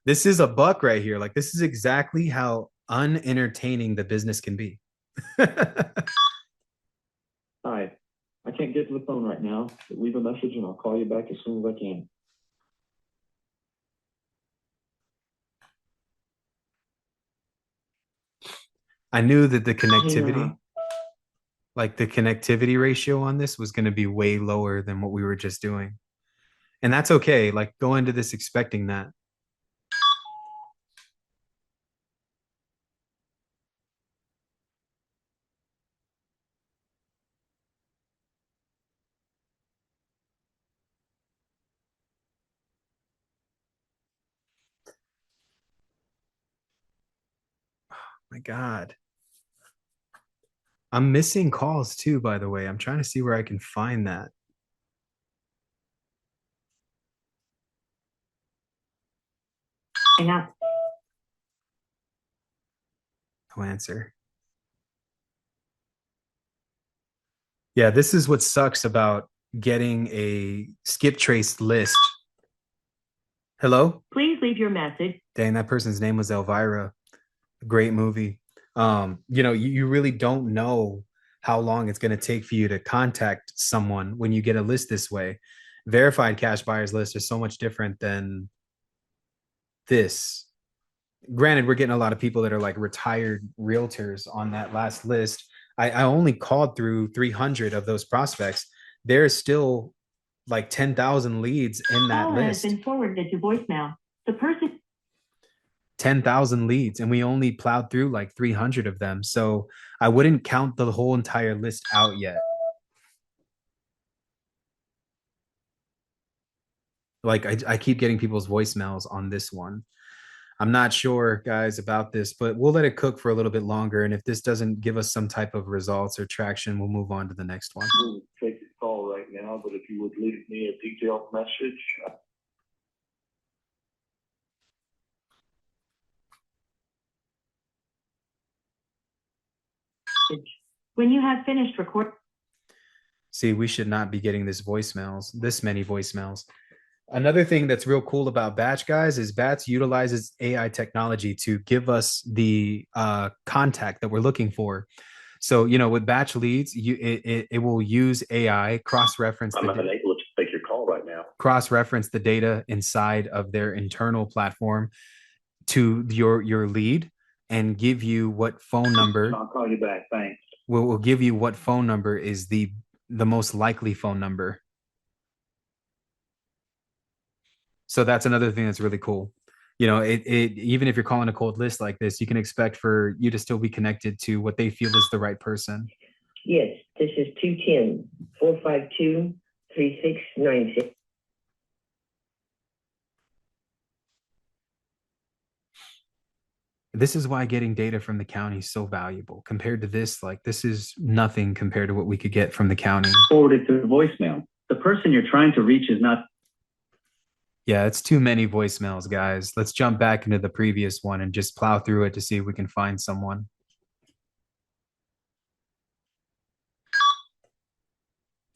Speaker 1: This is a buck right here. Like, this is exactly how unentertaining the business can be.
Speaker 14: Hi, I can't get to the phone right now, but leave a message and I'll call you back as soon as I can.
Speaker 1: I knew that the connectivity, like the connectivity ratio on this was going to be way lower than what we were just doing. And that's okay. Like, go into this expecting that. My God. I'm missing calls too, by the way. I'm trying to see where I can find that.
Speaker 16: Hang up.
Speaker 1: No answer. Yeah, this is what sucks about getting a skip trace list. Hello?
Speaker 16: Please leave your message.
Speaker 1: Dang, that person's name was Elvira. Great movie. You really don't know how long it's going to take for you to contact someone when you get a list this way. Verified cash buyers list is so much different than this. Granted, we're getting a lot of people that are like retired realtors on that last list. I only called through 300 of those prospects. There's still like 10,000 leads in that
Speaker 16: Call
Speaker 1: list.
Speaker 16: has been forwarded to voicemail. The person
Speaker 1: 10,000 leads and we only plowed through like 300 of them. So I wouldn't count the whole entire list out yet. Like I keep getting people's voicemails on this one. I'm not sure, guys, about this, but we'll let it cook for a little bit longer. And if this doesn't give us some type of results or traction, we'll move on to the next one.
Speaker 18: We'll take the call right now, but if you would leave me a detailed message.
Speaker 16: when you have finished recording.
Speaker 1: See, we should not be getting this many voicemails. Another thing that's real cool about Batch, guys, is Batch utilizes AI technology to give us the contact that we're looking for. So, with Batch leads, it will use AI, cross-reference.
Speaker 18: I'm unable to take your call right now.
Speaker 1: Cross-reference the data inside of their internal platform to your lead and give you what phone number.
Speaker 18: I'll call you back. Thanks.
Speaker 1: We'll give you what phone number is the most likely phone number. So that's another thing that's really cool. Even if you're calling a cold list like this, you can expect for you to still be connected to what they feel is the right person.
Speaker 19: Yes, this is 210-452-3696.
Speaker 1: This is why getting data from the county is so valuable. Compared to this, like this is nothing compared to what we could get from the county.
Speaker 9: Forwarded to voicemail. The person you're trying to reach is not.
Speaker 1: Yeah, it's too many voicemails, guys. Let's jump back into the previous one and just plow through it to see if we can find someone.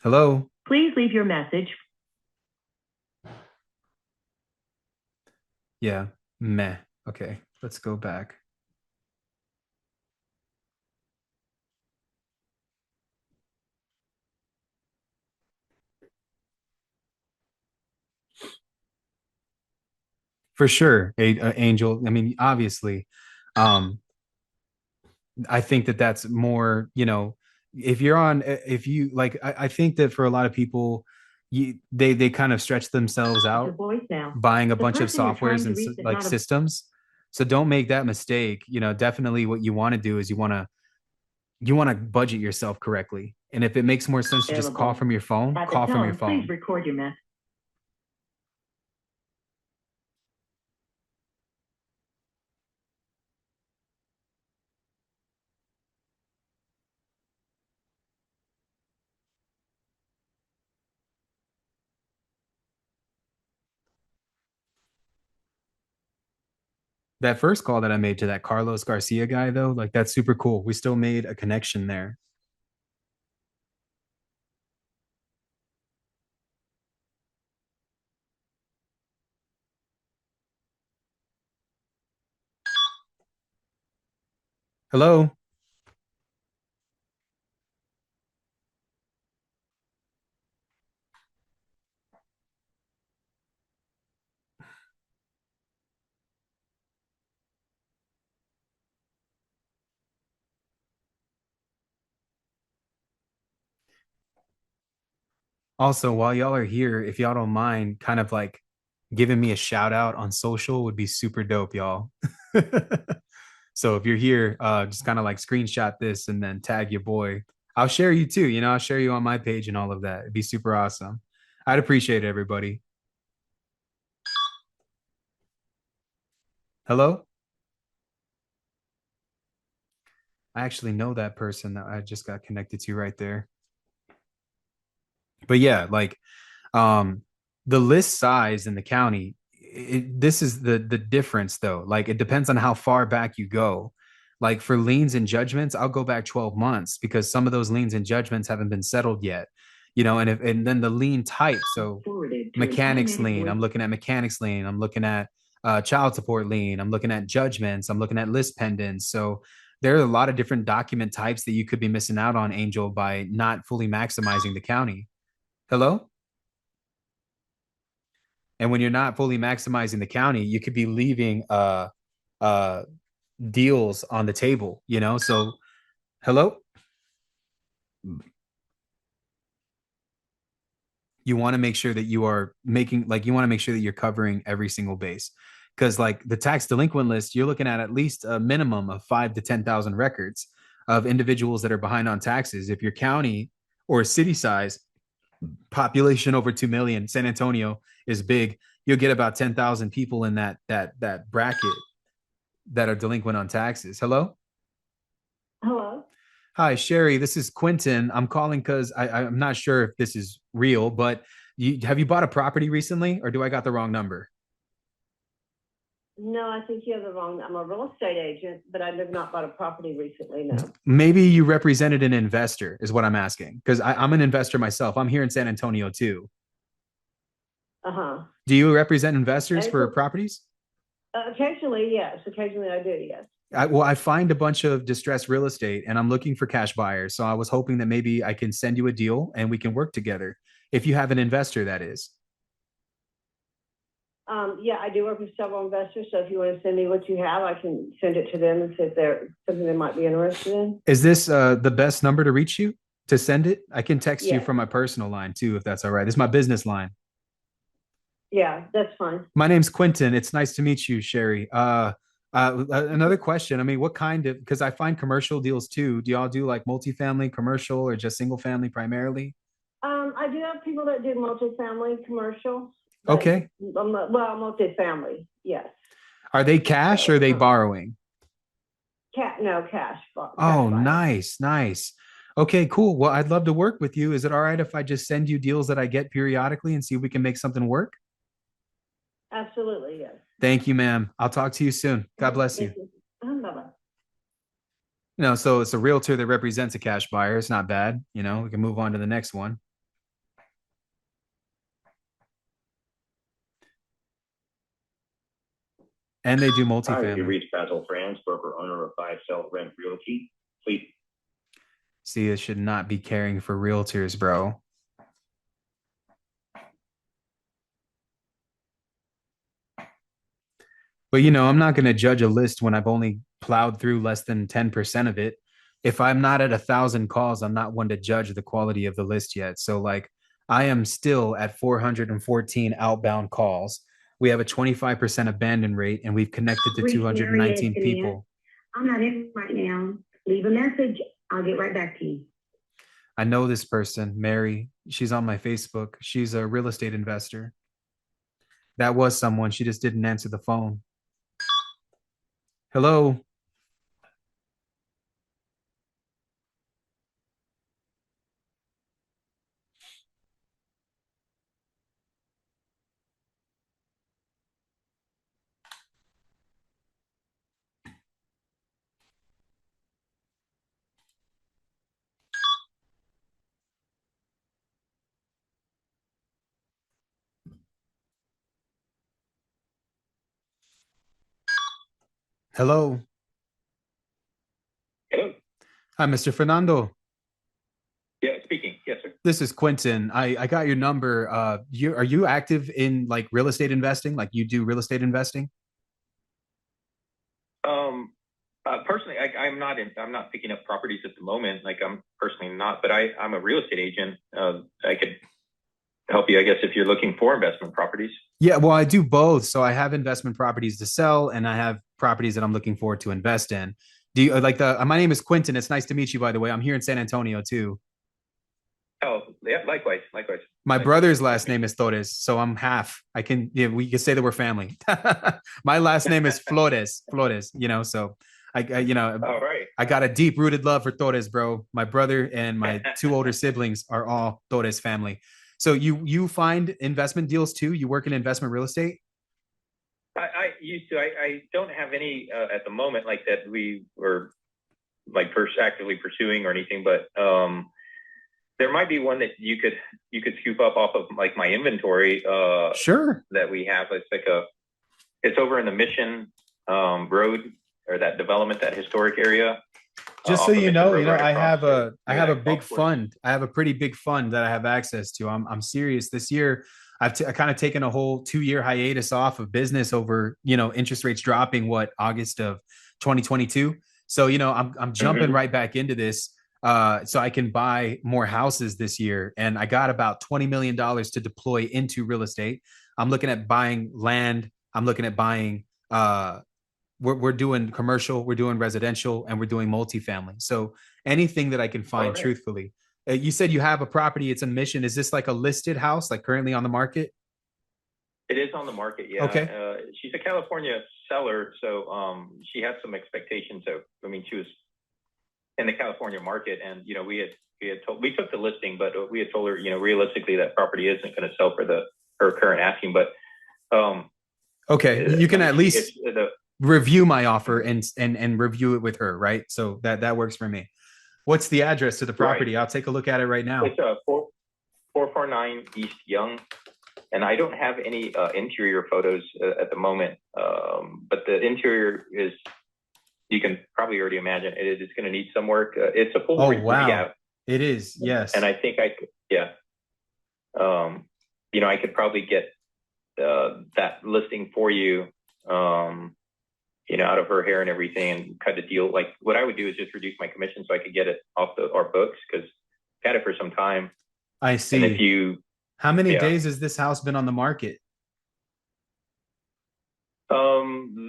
Speaker 1: Hello?
Speaker 16: Please leave your message.
Speaker 1: Yeah, meh. Okay, let's go back. For sure, Angel. I mean, obviously, um, I think that that's more, if you're on, if you like, I think that for a lot of people, they kind of stretch themselves out buying a bunch of softwares and like systems. So don't make that mistake. Definitely what you want to do is you want to budget yourself correctly. And if it makes more sense to just call from your phone, call from your phone.
Speaker 16: Please record your message.
Speaker 1: That first call that I made to that Carlos Garcia guy, though, like that's super cool. We still made a connection there. Hello? Also, while y'all are here, if y'all don't mind, kind of like giving me a shout out on social would be super dope, y'all. So if you're here, just kind of like screenshot this and then tag your boy. I'll share you too. I'll share you on my page and all of that. It'd be super awesome. I'd appreciate it, everybody. Hello? I actually know that person that I just got connected to right there. But yeah, like the list size in the county, this is the difference though. Like it depends on how far back you go. Like for liens and judgments, I'll go back 12 months because some of those liens and judgments haven't been settled yet. And then the lien type. So mechanics lien, I'm looking at mechanics lien, I'm looking at child support lien, I'm looking at judgments, I'm looking at list pendants. So there are a lot of different document types that you could be missing out on, Angel, by not fully maximizing the county. Hello? And when you're not fully maximizing the county, you could be leaving deals on the table, So hello? You want to make sure that you are making like you want to make sure that you're covering every single base. Because like the tax delinquent list, you're looking at least a minimum of 5 to 10,000 records of individuals that are behind on taxes. If your county or city size, population over 2 million, San Antonio is big, you'll get about 10,000 people in that bracket that are delinquent on taxes. Hello?
Speaker 3: Hello?
Speaker 1: Hi, Sherry. This is Quentin. I'm calling because I'm not sure if this is real, but have you bought a property recently, or do I got the wrong number?
Speaker 17: No, I think you have the wrong. I'm a real estate agent, but I have not bought a property recently. No.
Speaker 1: Maybe you represented an investor, is what I'm asking, because I'm an investor myself. I'm here in San Antonio too.
Speaker 17: Uh-huh.
Speaker 1: Do you represent investors for properties?
Speaker 17: Occasionally, yes. Occasionally I do, yes.
Speaker 1: I find a bunch of distressed real estate and I'm looking for cash buyers. So I was hoping that maybe I can send you a deal and we can work together. If you have an investor, that is.
Speaker 17: Yeah, I do work with several investors. So if you want to send me what you have, I can send it to them and see if they're something they might be interested in.
Speaker 1: Is this the best number to reach you to send it? I can text you from my personal line too, if that's all right. This is my business line.
Speaker 17: Yeah, that's fine.
Speaker 1: My name's Quentin. It's nice to meet you, Sherry. Another question. I mean, what kind of, because I find commercial deals too. Do y'all do like multifamily, commercial, or just single family primarily?
Speaker 17: I do have people that do multifamily commercial.
Speaker 1: Okay.
Speaker 17: Well, multifamily, yes.
Speaker 1: Are they cash or are they borrowing?
Speaker 17: No, cash.
Speaker 1: Oh, nice, nice. Okay, cool. Well, I'd love to work with you. Is it all right if I just send you deals that I get periodically and see if we can make something work?
Speaker 17: Absolutely, yes.
Speaker 1: Thank you, ma'am. I'll talk to you soon. God bless you.
Speaker 17: Bye-bye.
Speaker 1: So it's a realtor that represents a cash buyer. It's not bad. We can move on to the next one. And they do
Speaker 9: Hi,
Speaker 1: multifamily.
Speaker 9: you reached Basil Franz, broker owner of Buy Sell Rent Realty. Please.
Speaker 1: See, it should not be caring for realtors, bro. But I'm not going to judge a list when I've only plowed through less than 10% of it. If I'm not at 1,000 calls, I'm not one to judge the quality of the list yet. So like I am still at 414 outbound calls. We have a 25% abandon rate and we've connected to 219 people.
Speaker 20: I'm not in right now. Leave a message. I'll get right back to you.
Speaker 1: I know this person, Mary. She's on my Facebook. She's a real estate investor. That was someone. She just didn't answer the phone. Hello. Hello.
Speaker 9: Hello.
Speaker 1: Hi, Mr. Fernando.
Speaker 9: Yeah, speaking. Yes, sir.
Speaker 1: This is Quentin. I got your number. Are you active in like real estate investing? Like you do real estate investing?
Speaker 9: Personally, I'm not picking up properties at the moment. Like I'm personally not, but I'm a real estate agent. I could help you, I guess, if you're looking for investment properties.
Speaker 1: Yeah, well, I do both. So I have investment properties to sell and I have properties that I'm looking forward to invest in. Do you like my name is Quentin. It's nice to meet you, by the way. I'm here in San Antonio too.
Speaker 9: Oh, yeah, likewise.
Speaker 1: My brother's last name is Torres, so I'm half. We can say that we're family. My last name is Flores, so
Speaker 9: All right.
Speaker 1: I got a deep rooted love for Torres, bro. My brother and my two older siblings are all Torres family. So you find investment deals too? You work in investment real estate?
Speaker 9: I used to. I don't have any at the moment like that we were like actively pursuing or anything, but there might be one that you could scoop up off of like my inventory.
Speaker 1: Sure.
Speaker 9: That we have. It's over in the Mission Road or that development, that historic area.
Speaker 1: Just so you know,
Speaker 9: right
Speaker 1: I have a big
Speaker 9: golf course.
Speaker 1: fund. I have a pretty big fund that I have access to. I'm serious. This year, I kind of taken a whole 2-year hiatus off of business over, interest rates dropping August of 2022. So, I'm jumping right back into this. So I can buy more houses this year. And I got about $20 million to deploy into real estate. I'm looking at buying land. I'm looking at buying, we're doing commercial, we're doing residential, and we're doing multifamily. So anything that I can find, truthfully. You said you have a property. It's a Mission. Is this like a listed house, like currently on the market?
Speaker 9: It is on the market, yeah.
Speaker 1: Okay.
Speaker 9: She's a California seller, so she had some expectations. So she was in the California market, and we took the listing, but we had told her, realistically that property isn't going to sell for her current asking. But
Speaker 1: okay, you can at least review my offer and review it with her, right? So that works for me. What's the address to the property? Right. I'll take a look at it right now.
Speaker 9: It's 449 East Young, and I don't have any interior photos at the moment, but the interior is, you can probably already imagine it's going to need some work. It's a full rehab.
Speaker 1: It is, yes.
Speaker 9: And I think I could, yeah. I could probably get that listing for you, out of her hair and everything, and cut the deal. Like what I would do is just reduce my commission so I could get it off our books, because I've had it for some time.
Speaker 1: I see.
Speaker 9: And if
Speaker 1: how many days has this house been on the market?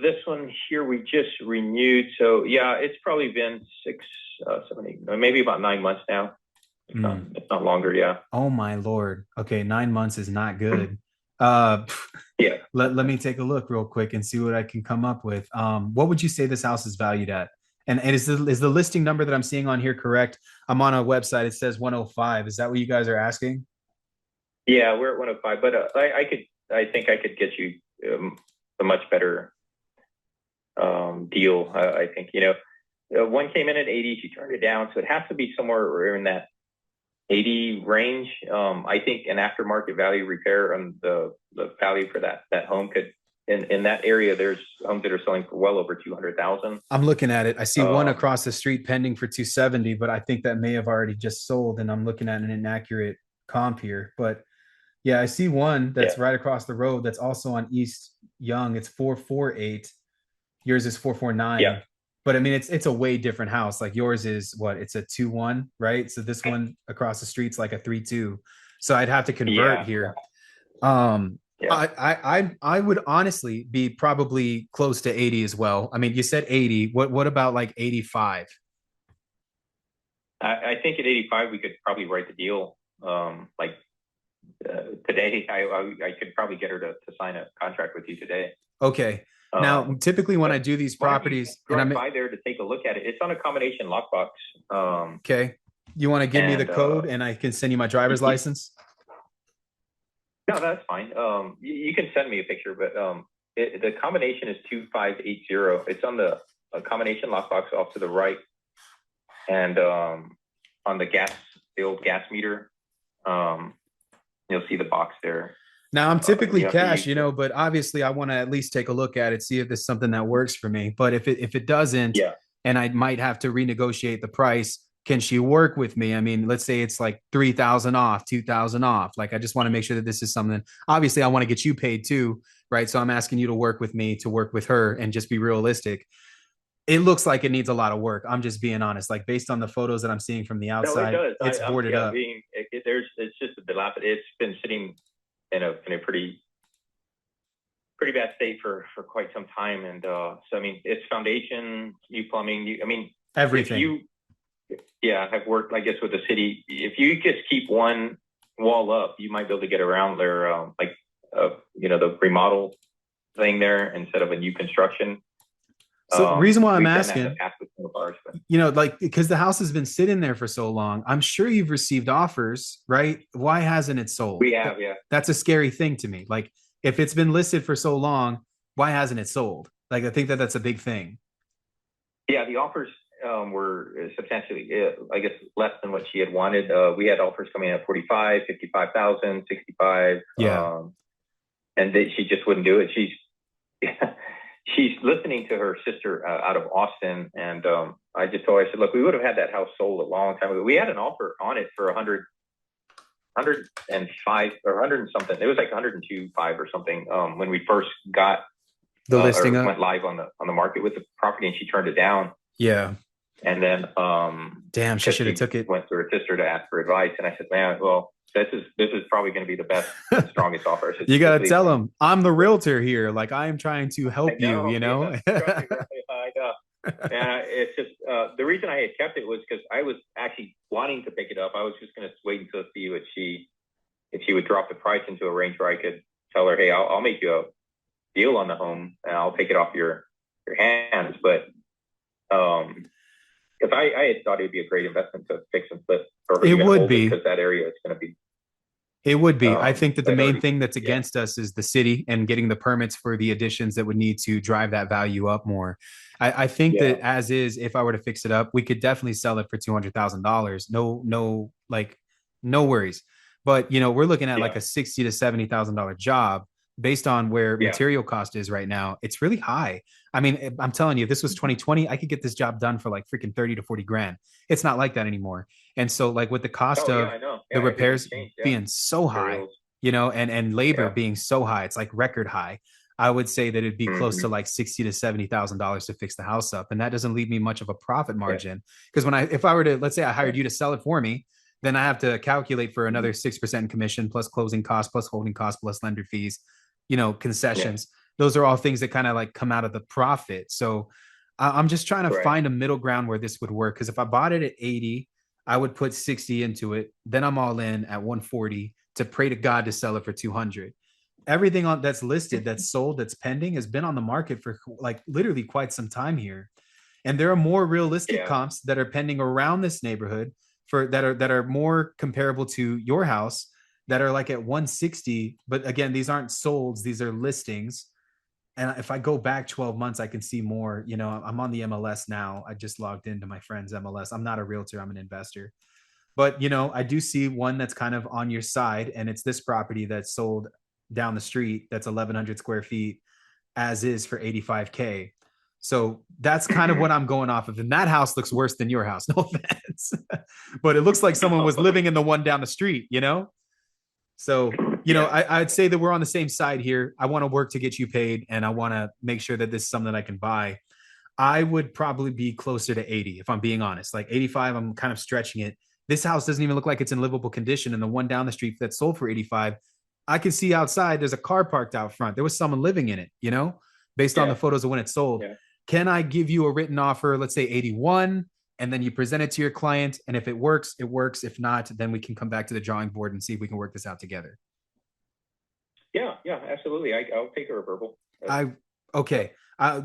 Speaker 9: This one here we just renewed, so yeah, it's probably been 6, 7, 8, maybe about 9 months now. It's not longer, yeah.
Speaker 1: Oh my Lord. Okay, 9 months is not good. Yeah. Let me take a look real quick and see what I can come up with. What would you say this house is valued at? And is the listing number that I'm seeing on here correct? I'm on a website. It says 105. Is that what you guys are asking?
Speaker 9: Yeah, we're at 105, but I think I could get you a much better deal. I think, one came in at 80, she turned it down. So it has to be somewhere in that 80 range. I think an aftermarket value repair on the value for that home could, in that area, there's homes that are selling for well over 200,000.
Speaker 1: I'm looking at it. I see one across the street pending for 270, but I think that may have already just sold, and I'm looking at an inaccurate comp here. But yeah, I see one that's right across the road that's also on East Young. It's 448. Yours is 449.
Speaker 9: Yeah.
Speaker 1: But I mean, it's a way different house. Like yours is what? It's a 2-1, right? So this one across the street's like a 3-2. So I'd have to convert here. I would honestly be probably close to 80 as well. I mean, you said 80. What about like 85?
Speaker 9: I think at 85 we could probably write the deal. Today, I could probably get her to sign a contract with you today.
Speaker 1: Okay. Now, typically when I do these properties,
Speaker 9: and I'm by there to take a look at it. It's on a combination lockbox.
Speaker 1: Okay. You want to give me the code and I can send you my driver's license?
Speaker 9: No, that's fine. You can send me a picture, but the combination is 2580. It's on the combination lockbox off to the right, and on the old gas meter, you'll see the box there.
Speaker 1: Now I'm typically cash, but obviously I want to at least take a look at it, see if there's something that works for me. But if it doesn't, and I might have to renegotiate the price, can she work with me? I mean, let's say it's like 3,000 off, 2,000 off. Like, I just want to make sure that this is something, obviously I want to get you paid too, right? So I'm asking you to work with me, to work with her, and just be realistic. It looks like it needs a lot of work. I'm just being honest. Like, based on the photos that I'm seeing from the outside, it's boarded up.
Speaker 9: It's just a dilapidated. It's been sitting in a pretty bad state for quite some time. And so, I mean, it's foundation, new plumbing,
Speaker 1: everything.
Speaker 9: I've worked, I guess, with the city. If you just keep one wall up, you might be able to get around their, the remodel thing there instead of a new construction.
Speaker 1: So the reason why I'm asking, because the house has been sitting there for so long, I'm sure you've received offers, right? Why hasn't it sold?
Speaker 9: We have, yeah.
Speaker 1: That's a scary thing to me. Like, if it's been listed for so long, why hasn't it sold? Like, I think that's a big thing.
Speaker 9: Yeah, the offers were substantially, I guess, less than what she had wanted. We had offers coming in at 45, 55,000, 65.
Speaker 1: Yeah.
Speaker 9: And she just wouldn't do it. She's listening to her sister out of Austin. And I just told her, I said, look, we would have had that house sold a long time ago. We had an offer on it for 105 or 100 and something. It was like 102.5 or something when we first got
Speaker 1: the listing
Speaker 9: went live on the market with the property, and she turned it down.
Speaker 1: Yeah.
Speaker 9: And then
Speaker 1: damn, she should have took it.
Speaker 9: Went to her sister to ask for advice, and I said, man, well, this is probably going to be the best, strongest offer. Said,
Speaker 1: you got to tell them I'm the realtor here. Like, I am trying to help you, I know.
Speaker 9: It's just the reason I had kept it was because I was actually wanting to pick it up. I was just going to wait until see if she would drop the price into a range where I could tell her, hey, I'll make you a deal on the home and I'll take it off your hands. But if I had thought it'd be a great investment to fix and flip.
Speaker 1: It would be,
Speaker 9: because that area is going to be.
Speaker 1: It would be. I think that the main thing that's against us is the city and getting the permits for the additions that would need to drive that value up more. I think that as is, if I were to fix it up, we could definitely sell it for $200,000. No worries. But we're looking at like a $60,000 to $70,000 job based on where material cost is right now. It's really high. I mean, I'm telling you, if this was 2020, I could get this job done for like freaking 30 to 40 grand. It's not like that anymore. And so, like, with the cost of the repairs being so high, and labor being so high, it's like record high. I would say that it'd be close to like $60,000 to $70,000 to fix the house up. And that doesn't leave me much of a profit margin. Because if I were to, let's say I hired you to sell it for me, then I have to calculate for another 6% commission plus closing costs, plus holding costs, plus lender fees, concessions. Those are all things that kind of like come out of the profit. So I'm just trying to find a middle ground where this would work. Because if I bought it at 80, I would put 60 into it. Then I'm all in at 140 to pray to God to sell it for 200. Everything that's listed, that's sold, that's pending has been on the market for like literally quite some time here. And there are more realistic comps that are pending around this neighborhood that are more comparable to your house that are like at 160. But again, these aren't solds, these are listings. And if I go back 12 months, I can see more. You know, I'm on the MLS now. I just logged into my friend's MLS. I'm not a realtor, I'm an investor. But, you know, I do see one that's kind of on your side, and it's this property that's sold down the street that's 1,100 square feet as is for 85K. So that's kind of what I'm going off of. And that house looks worse than your house. No offense. But it looks like someone was living in the one down the street, you know? So, you know, I'd say that we're on the same side here. I want to work to get you paid, and I want to make sure that this is something I can buy. I would probably be closer to 80, if I'm being honest. Like 85, I'm kind of stretching it. This house doesn't even look like it's in livable condition. And the one down the street that sold for 85, I can see outside there's a car parked out front. There was someone living in it, you know, based on the photos of when it sold. Can I give you a written offer, let's say 81, and then you present it to your client? And if it works, it works. If not, then we can come back to the drawing board and see if we can work this out together.
Speaker 9: Yeah, absolutely. I'll take a verbal.
Speaker 1: Okay.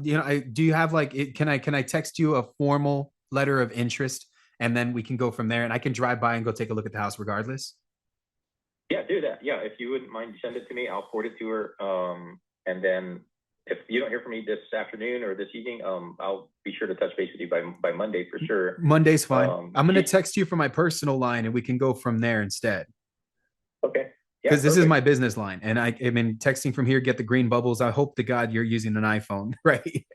Speaker 1: You know, do you have like, can I text you a formal letter of interest, and then we can go from there, and I can drive by and go take a look at the house regardless?
Speaker 9: Yeah, do that. Yeah, if you wouldn't mind, send it to me. I'll forward it to her. And then if you don't hear from me this afternoon or this evening, I'll be sure to touch base with you by Monday for sure.
Speaker 1: Monday's fine. I'm going to text you from my personal line, and we can go from there instead.
Speaker 9: Okay.
Speaker 1: Because this is my business line, and I mean, texting from here, get the green bubbles. I hope to God you're using an iPhone, right?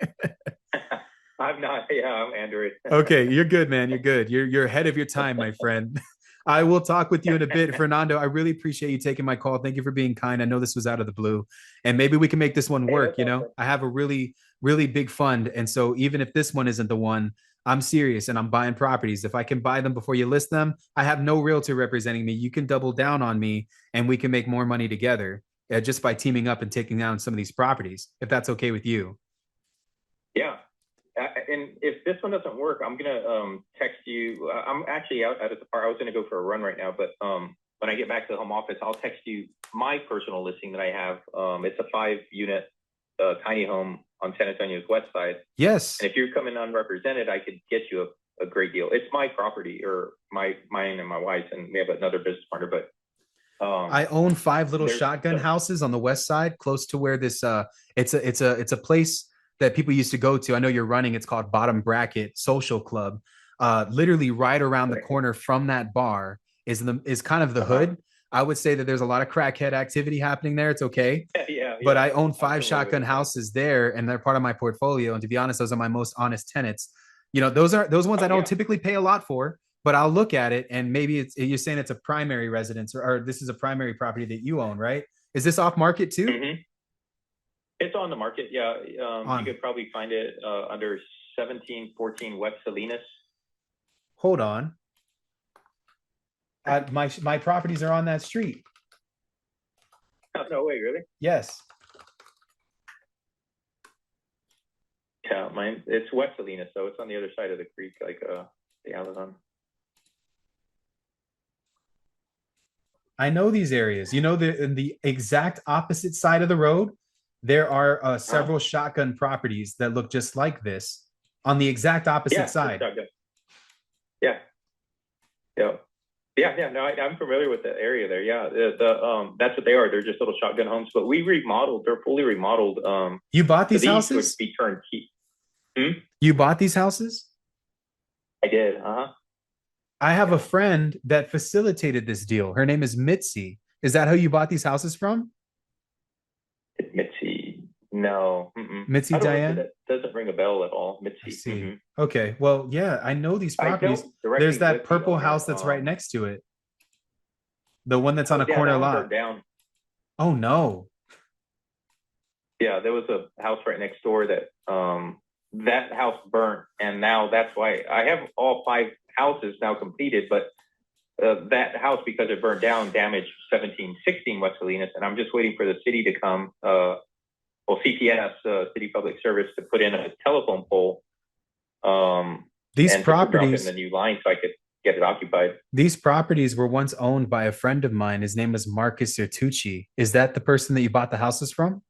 Speaker 9: I'm not. Yeah, I'm Android.
Speaker 1: Okay, you're good, man. You're good. You're ahead of your time, my friend. I will talk with you in a bit. Fernando, I really appreciate you taking my call. Thank you for being kind. I know this was out of the blue, and maybe we can make this one work. You know, I have a really, really big fund, and so even if this one isn't the one, I'm serious and I'm buying properties. If I can buy them before you list them, I have no realtor representing me. You can double down on me, and we can make more money together just by teaming up and taking down some of these properties, if that's okay with you.
Speaker 9: Yeah. And if this one doesn't work, I'm going to text you. I'm actually out at the park. I was going to go for a run right now, but when I get back to the home office, I'll text you my personal listing that I have. It's a 5-unit tiny home on San Antonio's west side.
Speaker 1: Yes.
Speaker 9: And if you're coming unrepresented, I could get you a great deal. It's my property, or mine and my wife's, and we have another business partner, but
Speaker 1: I own 5 little shotgun houses on the west side, close to where this it's a place that people used to go to. I know you're running. It's called Bottom Bracket Social Club. Literally right around the corner from that bar is kind of the hood. I would say that there's a lot of crackhead activity happening there. It's okay. But I own 5 shotgun houses there, and they're part of my portfolio. And to be honest, those are my most honest tenants. You know, those ones I don't typically pay a lot for, but I'll look at it, and maybe you're saying it's a primary residence, or this is a primary property that you own, right? Is this off market too?
Speaker 9: Mm-hmm. It's on the market. Yeah. You could probably find it under 1714 West Salinas.
Speaker 1: Hold on. My properties are on that street.
Speaker 9: Oh, no way, really?
Speaker 1: Yes.
Speaker 9: Yeah, it's West Salinas, so it's on the other side of the creek, like the Amazon.
Speaker 1: I know these areas. You know, in the exact opposite side of the road, there are several shotgun properties that look just like this on the exact opposite side.
Speaker 9: Yeah. No, I'm familiar with the area there. Yeah, that's what they are. They're just little shotgun homes, but we remodeled. They're fully remodeled.
Speaker 1: You bought these houses?
Speaker 9: Would be turnkey.
Speaker 1: You bought these houses?
Speaker 9: I did.
Speaker 1: I have a friend that facilitated this deal. Her name is Mitzi. Is that who you bought these houses from?
Speaker 9: Mitzi. No.
Speaker 1: Mitzi Diane?
Speaker 9: That doesn't ring a bell at all. Mitzi.
Speaker 1: I see. Okay. Well, yeah, I know these properties. There's that purple house that's right next to it. The one that's on a corner lot.
Speaker 9: Down.
Speaker 1: Oh, no.
Speaker 9: Yeah, there was a house right next door that that house burnt. And now that's why I have all 5 houses now completed. But that house, because it burned down, damaged 1716 West Salinas. And I'm just waiting for the city to come. CPS, City Public Service, to put in a telephone pole.
Speaker 1: These properties,
Speaker 9: in the new line, so I could get it occupied.
Speaker 1: These properties were once owned by a friend of mine. His name was Marcus Certucci. Is that the person that you bought the houses from?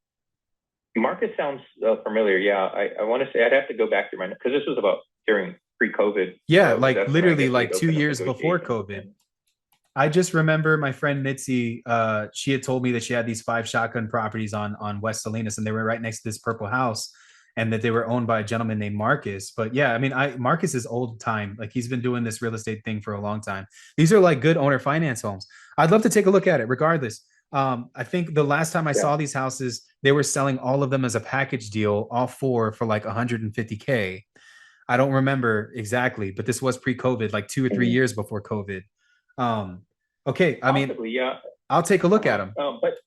Speaker 9: Marcus sounds familiar. Yeah, I want to say I'd have to go back to my, because this was about during pre-COVID.
Speaker 1: Yeah, like literally like 2 years before COVID. I just remember my friend Mitzi, she had told me that she had these 5 shotgun properties on West Salinas, and they were right next to this purple house, and that they were owned by a gentleman named Marcus. But yeah, I mean, Marcus is old time. Like, he's been doing this real estate thing for a long time. These are like good owner finance homes. I'd love to take a look at it regardless. I think the last time I saw these houses, they were selling all of them as a package deal, all 4 for like 150K. I don't remember exactly, but this was pre-COVID, like 2 or 3 years before COVID. Okay, I mean,
Speaker 9: Possibly, yeah.
Speaker 1: I'll take a look at them.
Speaker 9: But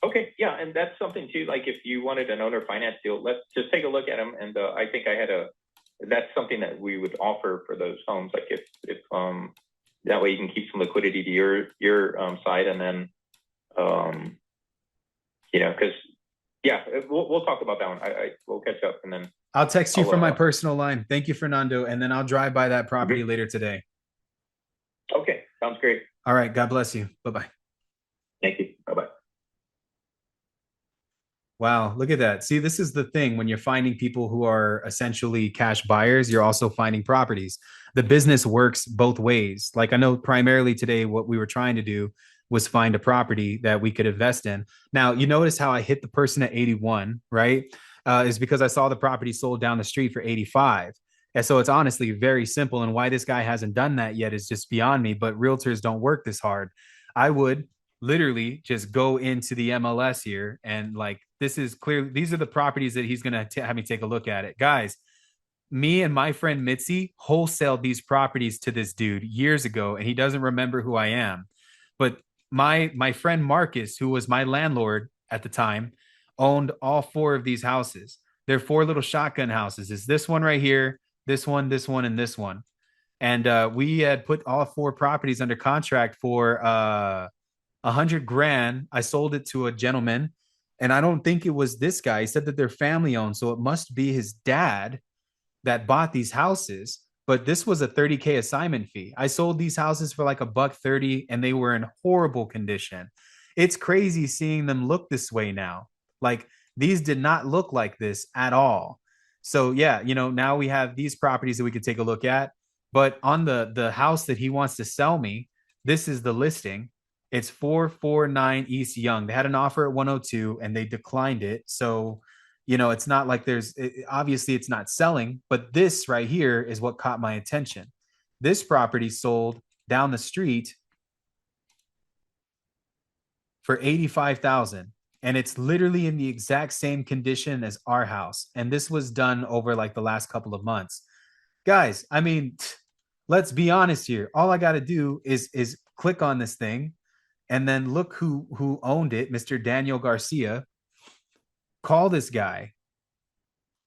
Speaker 9: okay, yeah, and that's something too. Like, if you wanted an owner finance deal, let's just take a look at them. And I think that's something that we would offer for those homes. Like, if that way you can keep some liquidity to your side, and then because we'll talk about that one. We'll catch up, and then
Speaker 1: I'll text you from my personal line. Thank you, Fernando, and then I'll drive by that property later today.
Speaker 9: Okay, sounds great.
Speaker 1: All right, God bless you. Bye-bye.
Speaker 9: Thank you. Bye-bye.
Speaker 1: Wow, look at that. See, this is the thing. When you're finding people who are essentially cash buyers, you're also finding properties. The business works both ways. Like, I know primarily today what we were trying to do was find a property that we could invest in. Now, you notice how I hit the person at 81, right? Is because I saw the property sold down the street for 85. And so it's honestly very simple. And why this guy hasn't done that yet is just beyond me. But realtors don't work this hard. I would literally just go into the MLS here, and like, this is clearly, these are the properties that he's going to have me take a look at it. Guys, me and my friend Mitzi wholesaled these properties to this dude years ago, and he doesn't remember who I am. But my friend Marcus, who was my landlord at the time, owned all 4 of these houses. They're 4 little shotgun houses. It's this one right here, this one, and this one. And we had put all 4 properties under contract for $100 grand. I sold it to a gentleman, and I don't think it was this guy. He said that they're family owned, so it must be his dad that bought these houses. But this was a $30K assignment fee. I sold these houses for like $130, and they were in horrible condition. It's crazy seeing them look this way now. Like, these did not look like this at all. So yeah, now we have these properties that we could take a look at. But on the house that he wants to sell me, this is the listing. It's 449 East Young. They had an offer at 102 and they declined it. So, it's not like obviously it's not selling, but this right here is what caught my attention. This property sold down the street for 85,000. And it's literally in the exact same condition as our house. And this was done over like the last couple of months. Guys, I mean, let's be honest here. All I got to do is click on this thing, and then look who owned it, Mr. Daniel Garcia. Call this guy.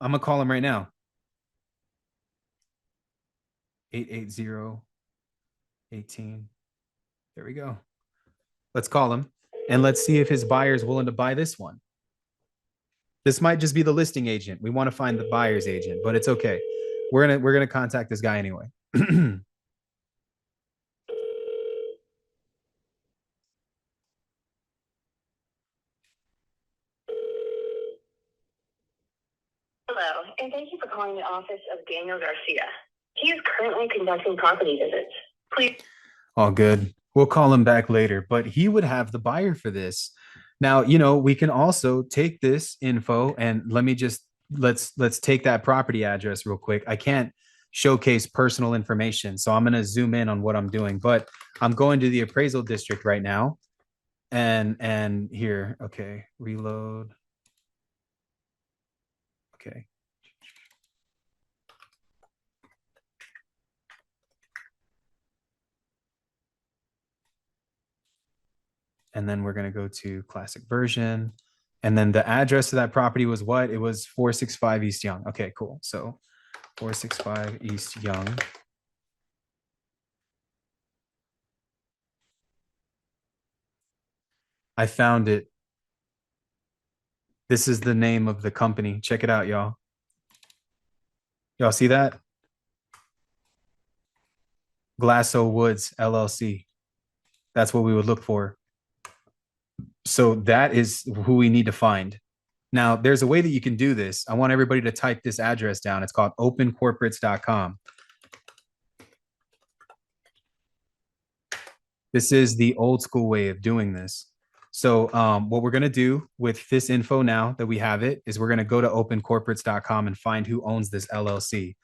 Speaker 1: I'm going to call him right now. 880-18. There we go. Let's call him, and let's see if his buyer is willing to buy this one. This might just be the listing agent. We want to find the buyer's agent, but it's okay. We're gonna contact this guy anyway.
Speaker 7: Hello, and thank you for calling the office of Daniel Garcia. He is currently conducting property visits. Please.
Speaker 1: All good. We'll call him back later, but he would have the buyer for this. Now, we can also take this info, and let's take that property address real quick. I can't showcase personal information, so I'm going to zoom in on what I'm doing, but I'm going to the appraisal district right now. And here, okay, reload. Okay. And then we're going to go to classic version. And then the address of that property was what? It was 465 East Young. Okay, cool. So 465 East Young. I found it. This is the name of the company. Check it out, y'all. Y'all see that? Glasso Woods, LLC. That's what we would look for. So that is who we need to find. Now, there's a way that you can do this. I want everybody to type this address down. It's called opencorporates.com. This is the old school way of doing this. So what we're going to do with this info now that we have it is we're going to go to opencorporates.com and find who owns this LLC.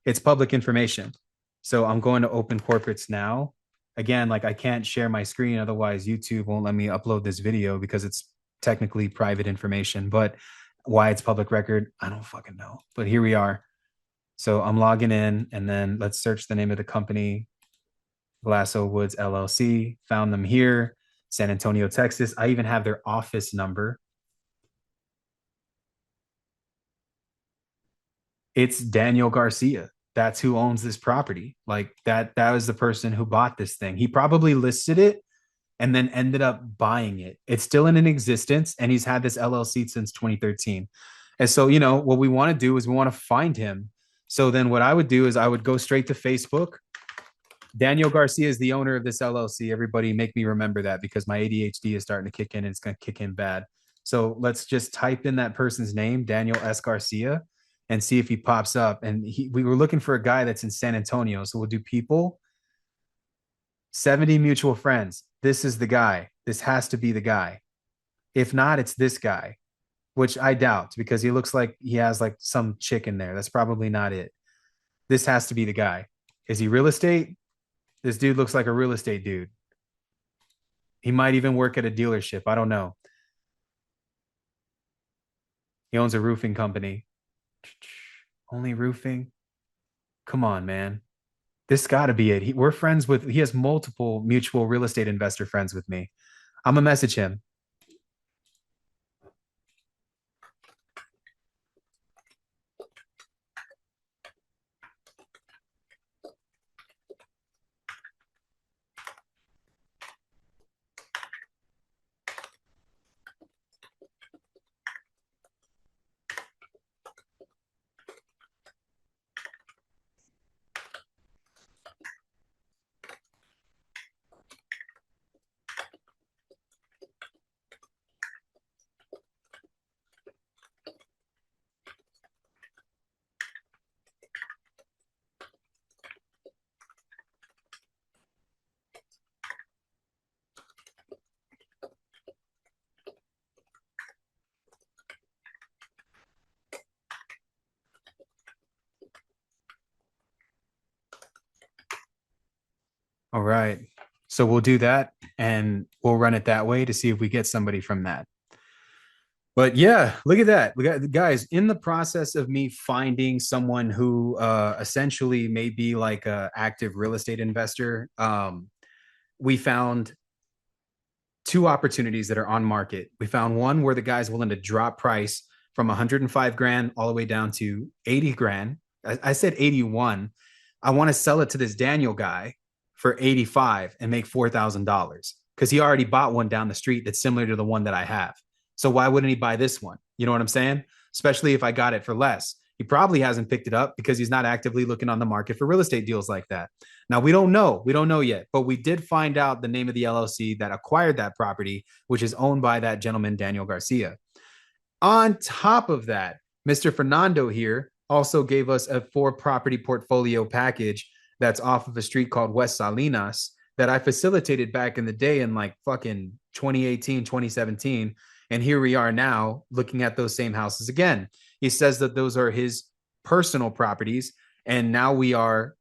Speaker 1: It's public information. So I'm going to Open Corporates now. Again, like I can't share my screen, otherwise YouTube won't let me upload this video because it's technically private information. But why it's public record, I don't fucking know. But here we are. So I'm logging in, and then let's search the name of the company. Glasso Woods LLC. Found them here, San Antonio, Texas. I even have their office number. It's Daniel Garcia. That's who owns this property. Like that was the person who bought this thing. He probably listed it and then ended up buying it. It's still in existence, and he's had this LLC since 2013. And so, you know, what we want to do is we want to find him. So then what I would do is I would go straight to Facebook. Daniel Garcia is the owner of this LLC. Everybody make me remember that, because my ADHD is starting to kick in, and it's going to kick in bad. So let's just type in that person's name, Daniel S. Garcia, and see if he pops up. And we were looking for a guy that's in San Antonio. So we'll do people, 70 mutual friends. This is the guy. This has to be the guy. If not, it's this guy, which I doubt, because he looks like he has like some chick in there. That's probably not it. This has to be the guy. Is he real estate? This dude looks like a real estate dude. He might even work at a dealership. I don't know. He owns a roofing company. Only roofing? Come on, man. This got to be it. We're friends with, he has multiple mutual real estate investor friends with me. I'm going to message him. All right. So we'll do that, and we'll run it that way to see if we get somebody from that. But yeah, look at that. We got, guys, in the process of me finding someone who essentially may be like a active real estate investor, we found two opportunities that are on market. We found one where the guy's willing to drop price from 105 grand all the way down to 80 grand. I said 81. I want to sell it to this Daniel guy for 85 and make $4,000, because he already bought one down the street that's similar to the one that I have. So why wouldn't he buy this one? You know what I'm saying? Especially if I got it for less. He probably hasn't picked it up because he's not actively looking on the market for real estate deals like that. Now, we don't know. We don't know yet, but we did find out the name of the LLC that acquired that property, which is owned by that gentleman, Daniel Garcia. On top of that, Mr. Fernando here also gave us a 4-property portfolio package that's off of a street called West Salinas that I facilitated back in the day in like fucking 2018, 2017. And here we are now looking at those same houses again. He says that those are his personal properties. And now we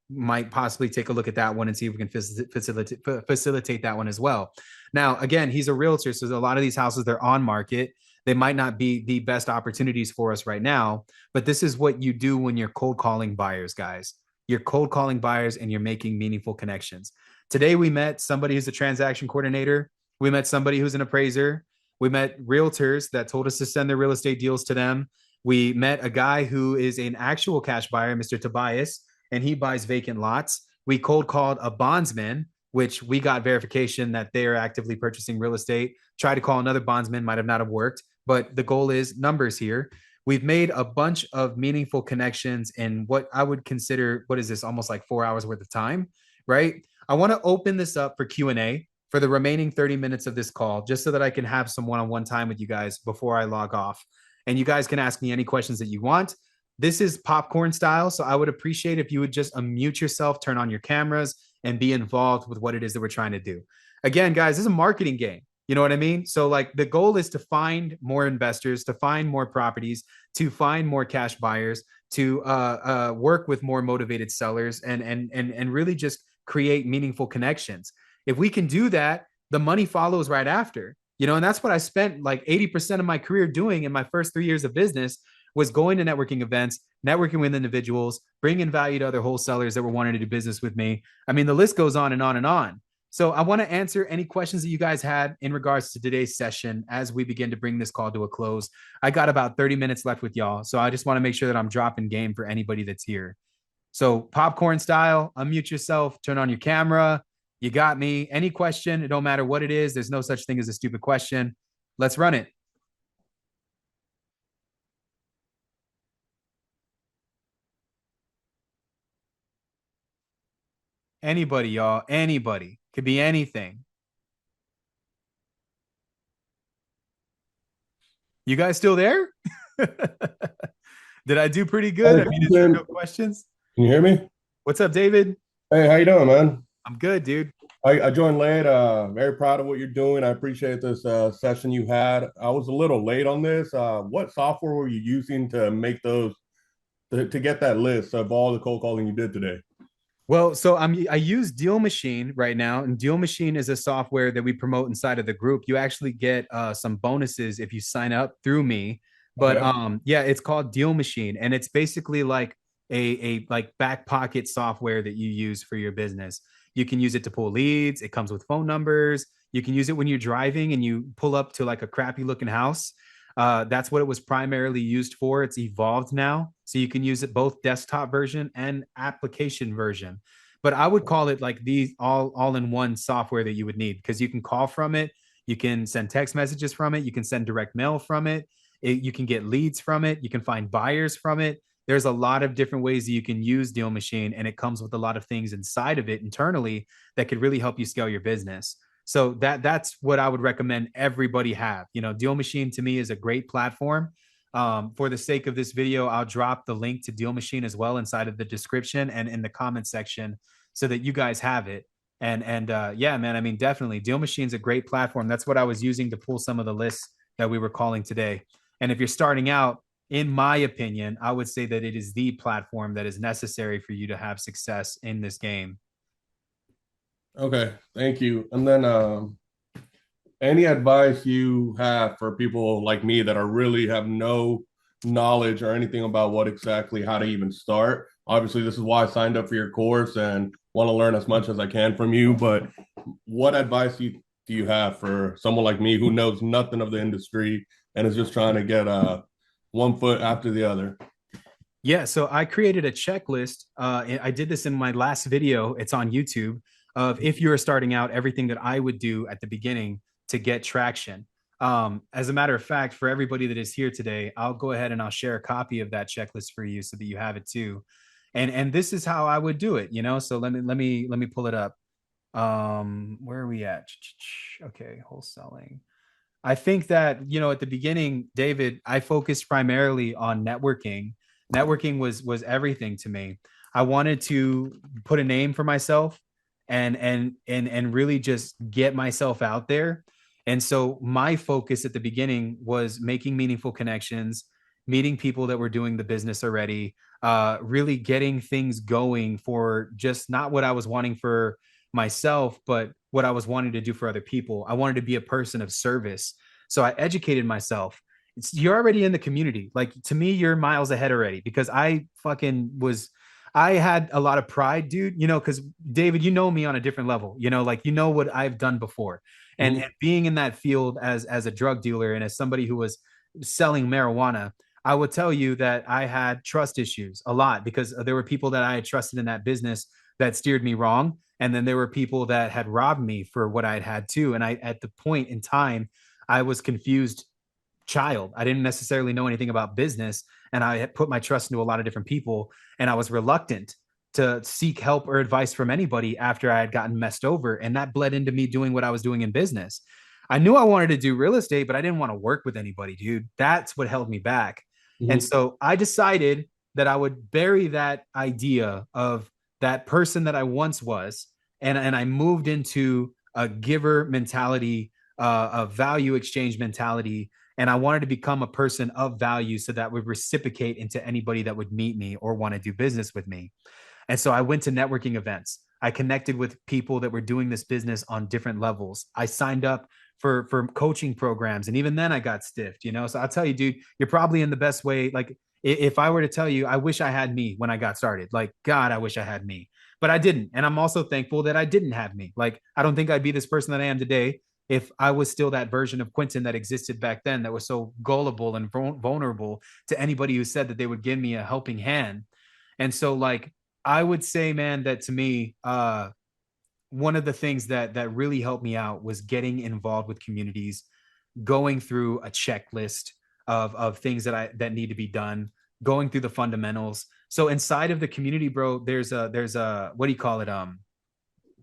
Speaker 1: might possibly take a look at that one and see if we can facilitate that one as well. Now, again, he's a realtor. So a lot of these houses, they're on market. They might not be the best opportunities for us right now, but this is what you do when you're cold calling buyers, guys. You're cold calling buyers and you're making meaningful connections. Today, we met somebody who's a transaction coordinator. We met somebody who's an appraiser. We met realtors that told us to send their real estate deals to them. We met a guy who is an actual cash buyer, Mr. Tobias, and he buys vacant lots. We cold called a bondsman, which we got verification that they are actively purchasing real estate. Tried to call another bondsman, might have not have worked, but the goal is numbers here. We've made a bunch of meaningful connections in what I would consider, what is this, almost like 4 hours worth of time, right? I want to open this up for Q&A for the remaining 30 minutes of this call, just so that I can have some one-on-one time with you guys before I log off. And you guys can ask me any questions that you want. This is popcorn style, so I would appreciate if you would just unmute yourself, turn on your cameras, and be involved with what it is that we're trying to do. again, guys, this is a marketing game. You know what I mean? So like the goal is to find more investors, to find more properties, to find more cash buyers, to work with more motivated sellers, and really just create meaningful connections. If we can do that, the money follows right after. You know, and that's what I spent like 80% of my career doing in my first 3 years of business, was going to networking events, networking with individuals, bringing value to other wholesalers that were wanting to do business with me. I mean, the list goes on and on and on. So I want to answer any questions that you guys had in regards to today's session as we begin to bring this call to a close. I got about 30 minutes left with y'all. So I just want to make sure that I'm dropping game for anybody that's here. So popcorn style, unmute yourself, turn on your camera. You got me. Any question, it don't matter what it is. There's no such thing as a stupid question. Let's run it. Anybody, y'all. Anybody. Could be anything. You guys still there? Did I do pretty good? I mean, is there no questions?
Speaker 21: Can you hear me?
Speaker 1: What's up, David?
Speaker 21: Hey, how you doing, man?
Speaker 1: I'm good, dude.
Speaker 21: I joined late. Very proud of what you're doing. I appreciate this session you had. I was a little late on this. What software were you using to make those to get that list of all the cold calling you did today?
Speaker 1: Well, so I use Deal Machine right now, and Deal Machine is a software that we promote inside of the group. You actually get some bonuses if you sign up through me. But
Speaker 21: Okay.
Speaker 1: yeah, it's called Deal Machine, and it's basically like a like back pocket software that you use for your business. You can use it to pull leads. It comes with phone numbers. You can use it when you're driving and you pull up to like a crappy looking house. That's what it was primarily used for. It's evolved now, so you can use it both desktop version and application version. But I would call it like these all in one software that you would need, because you can call from it, you can send text messages from it, you can send direct mail from it, you can get leads from it, you can find buyers from it. There's a lot of different ways that you can use Deal Machine, and it comes with a lot of things inside of it internally that could really help you scale your business. So that's what I would recommend everybody have. You know, Deal Machine to me is a great platform. For the sake of this video, I'll drop the link to Deal Machine as well inside of the description and in the comment section so that you guys have it. And yeah, man, I mean, definitely Deal Machine's a great platform. That's what I was using to pull some of the lists that we were calling today. And if you're starting out, in my opinion, I would say that it is the platform that is necessary for you to have success in this game.
Speaker 21: Okay, thank you. And then any advice you have for people like me that are really have no knowledge or anything about what exactly how to even start? Obviously, this is why I signed up for your course and want to learn as much as I can from you. But what advice do you have for someone like me who knows nothing of the industry and is just trying to get one foot after the other?
Speaker 1: Yeah, so I created a checklist. I did this in my last video. It's on YouTube, of if you're starting out, everything that I would do at the beginning to get traction. As a matter of fact, for everybody that is here today, I'll go ahead and I'll share a copy of that checklist for you so that you have it too. And this is how I would do it, you know. So let me pull it up. Where are we at? Okay, wholesaling. I think that, you know, at the beginning, David, I focused primarily on networking. Networking was everything to me. I wanted to put a name for myself and really just get myself out there. And so my focus at the beginning was making meaningful connections, meeting people that were doing the business already, really getting things going for just not what I was wanting for myself, but what I was wanting to do for other people. I wanted to be a person of service. So I educated myself. You're already in the community. Like, to me, you're miles ahead already, because I had a lot of pride, dude, you know, because David, you know me on a different level, you know, like, you know what I've done before. And being in that field as a drug dealer and as somebody who was selling marijuana, I would tell you that I had trust issues a lot, because there were people that I had trusted in that business that steered me wrong. And then there were people that had robbed me for what I'd had too. And at the point in time, I was confused child. I didn't necessarily know anything about business, and I had put my trust into a lot of different people, and I was reluctant to seek help or advice from anybody after I had gotten messed over. And that bled into me doing what I was doing in business. I knew I wanted to do real estate, but I didn't want to work with anybody, dude. That's what held me back. And so I decided that I would bury that idea of that person that I once was. And I moved into a giver mentality, a value exchange mentality. And I wanted to become a person of value so that would reciprocate into anybody that would meet me or want to do business with me. And so I went to networking events. I connected with people that were doing this business on different levels. I signed up for coaching programs. And even then I got stiffed, you know? So I'll tell you, dude, you're probably in the best way. Like if I were to tell you, I wish I had me when I got started. Like, God, I wish I had me, but I didn't. And I'm also thankful that I didn't have me. Like, I don't think I'd be this person that I am today if I was still that version of Quentin that existed back then, that was so gullible and vulnerable to anybody who said that they would give me a helping hand. And so like, I would say, man, that to me, one of the things that really helped me out was getting involved with communities, going through a checklist of things that need to be done, going through the fundamentals. So inside of the community, bro, there's a what do you call it?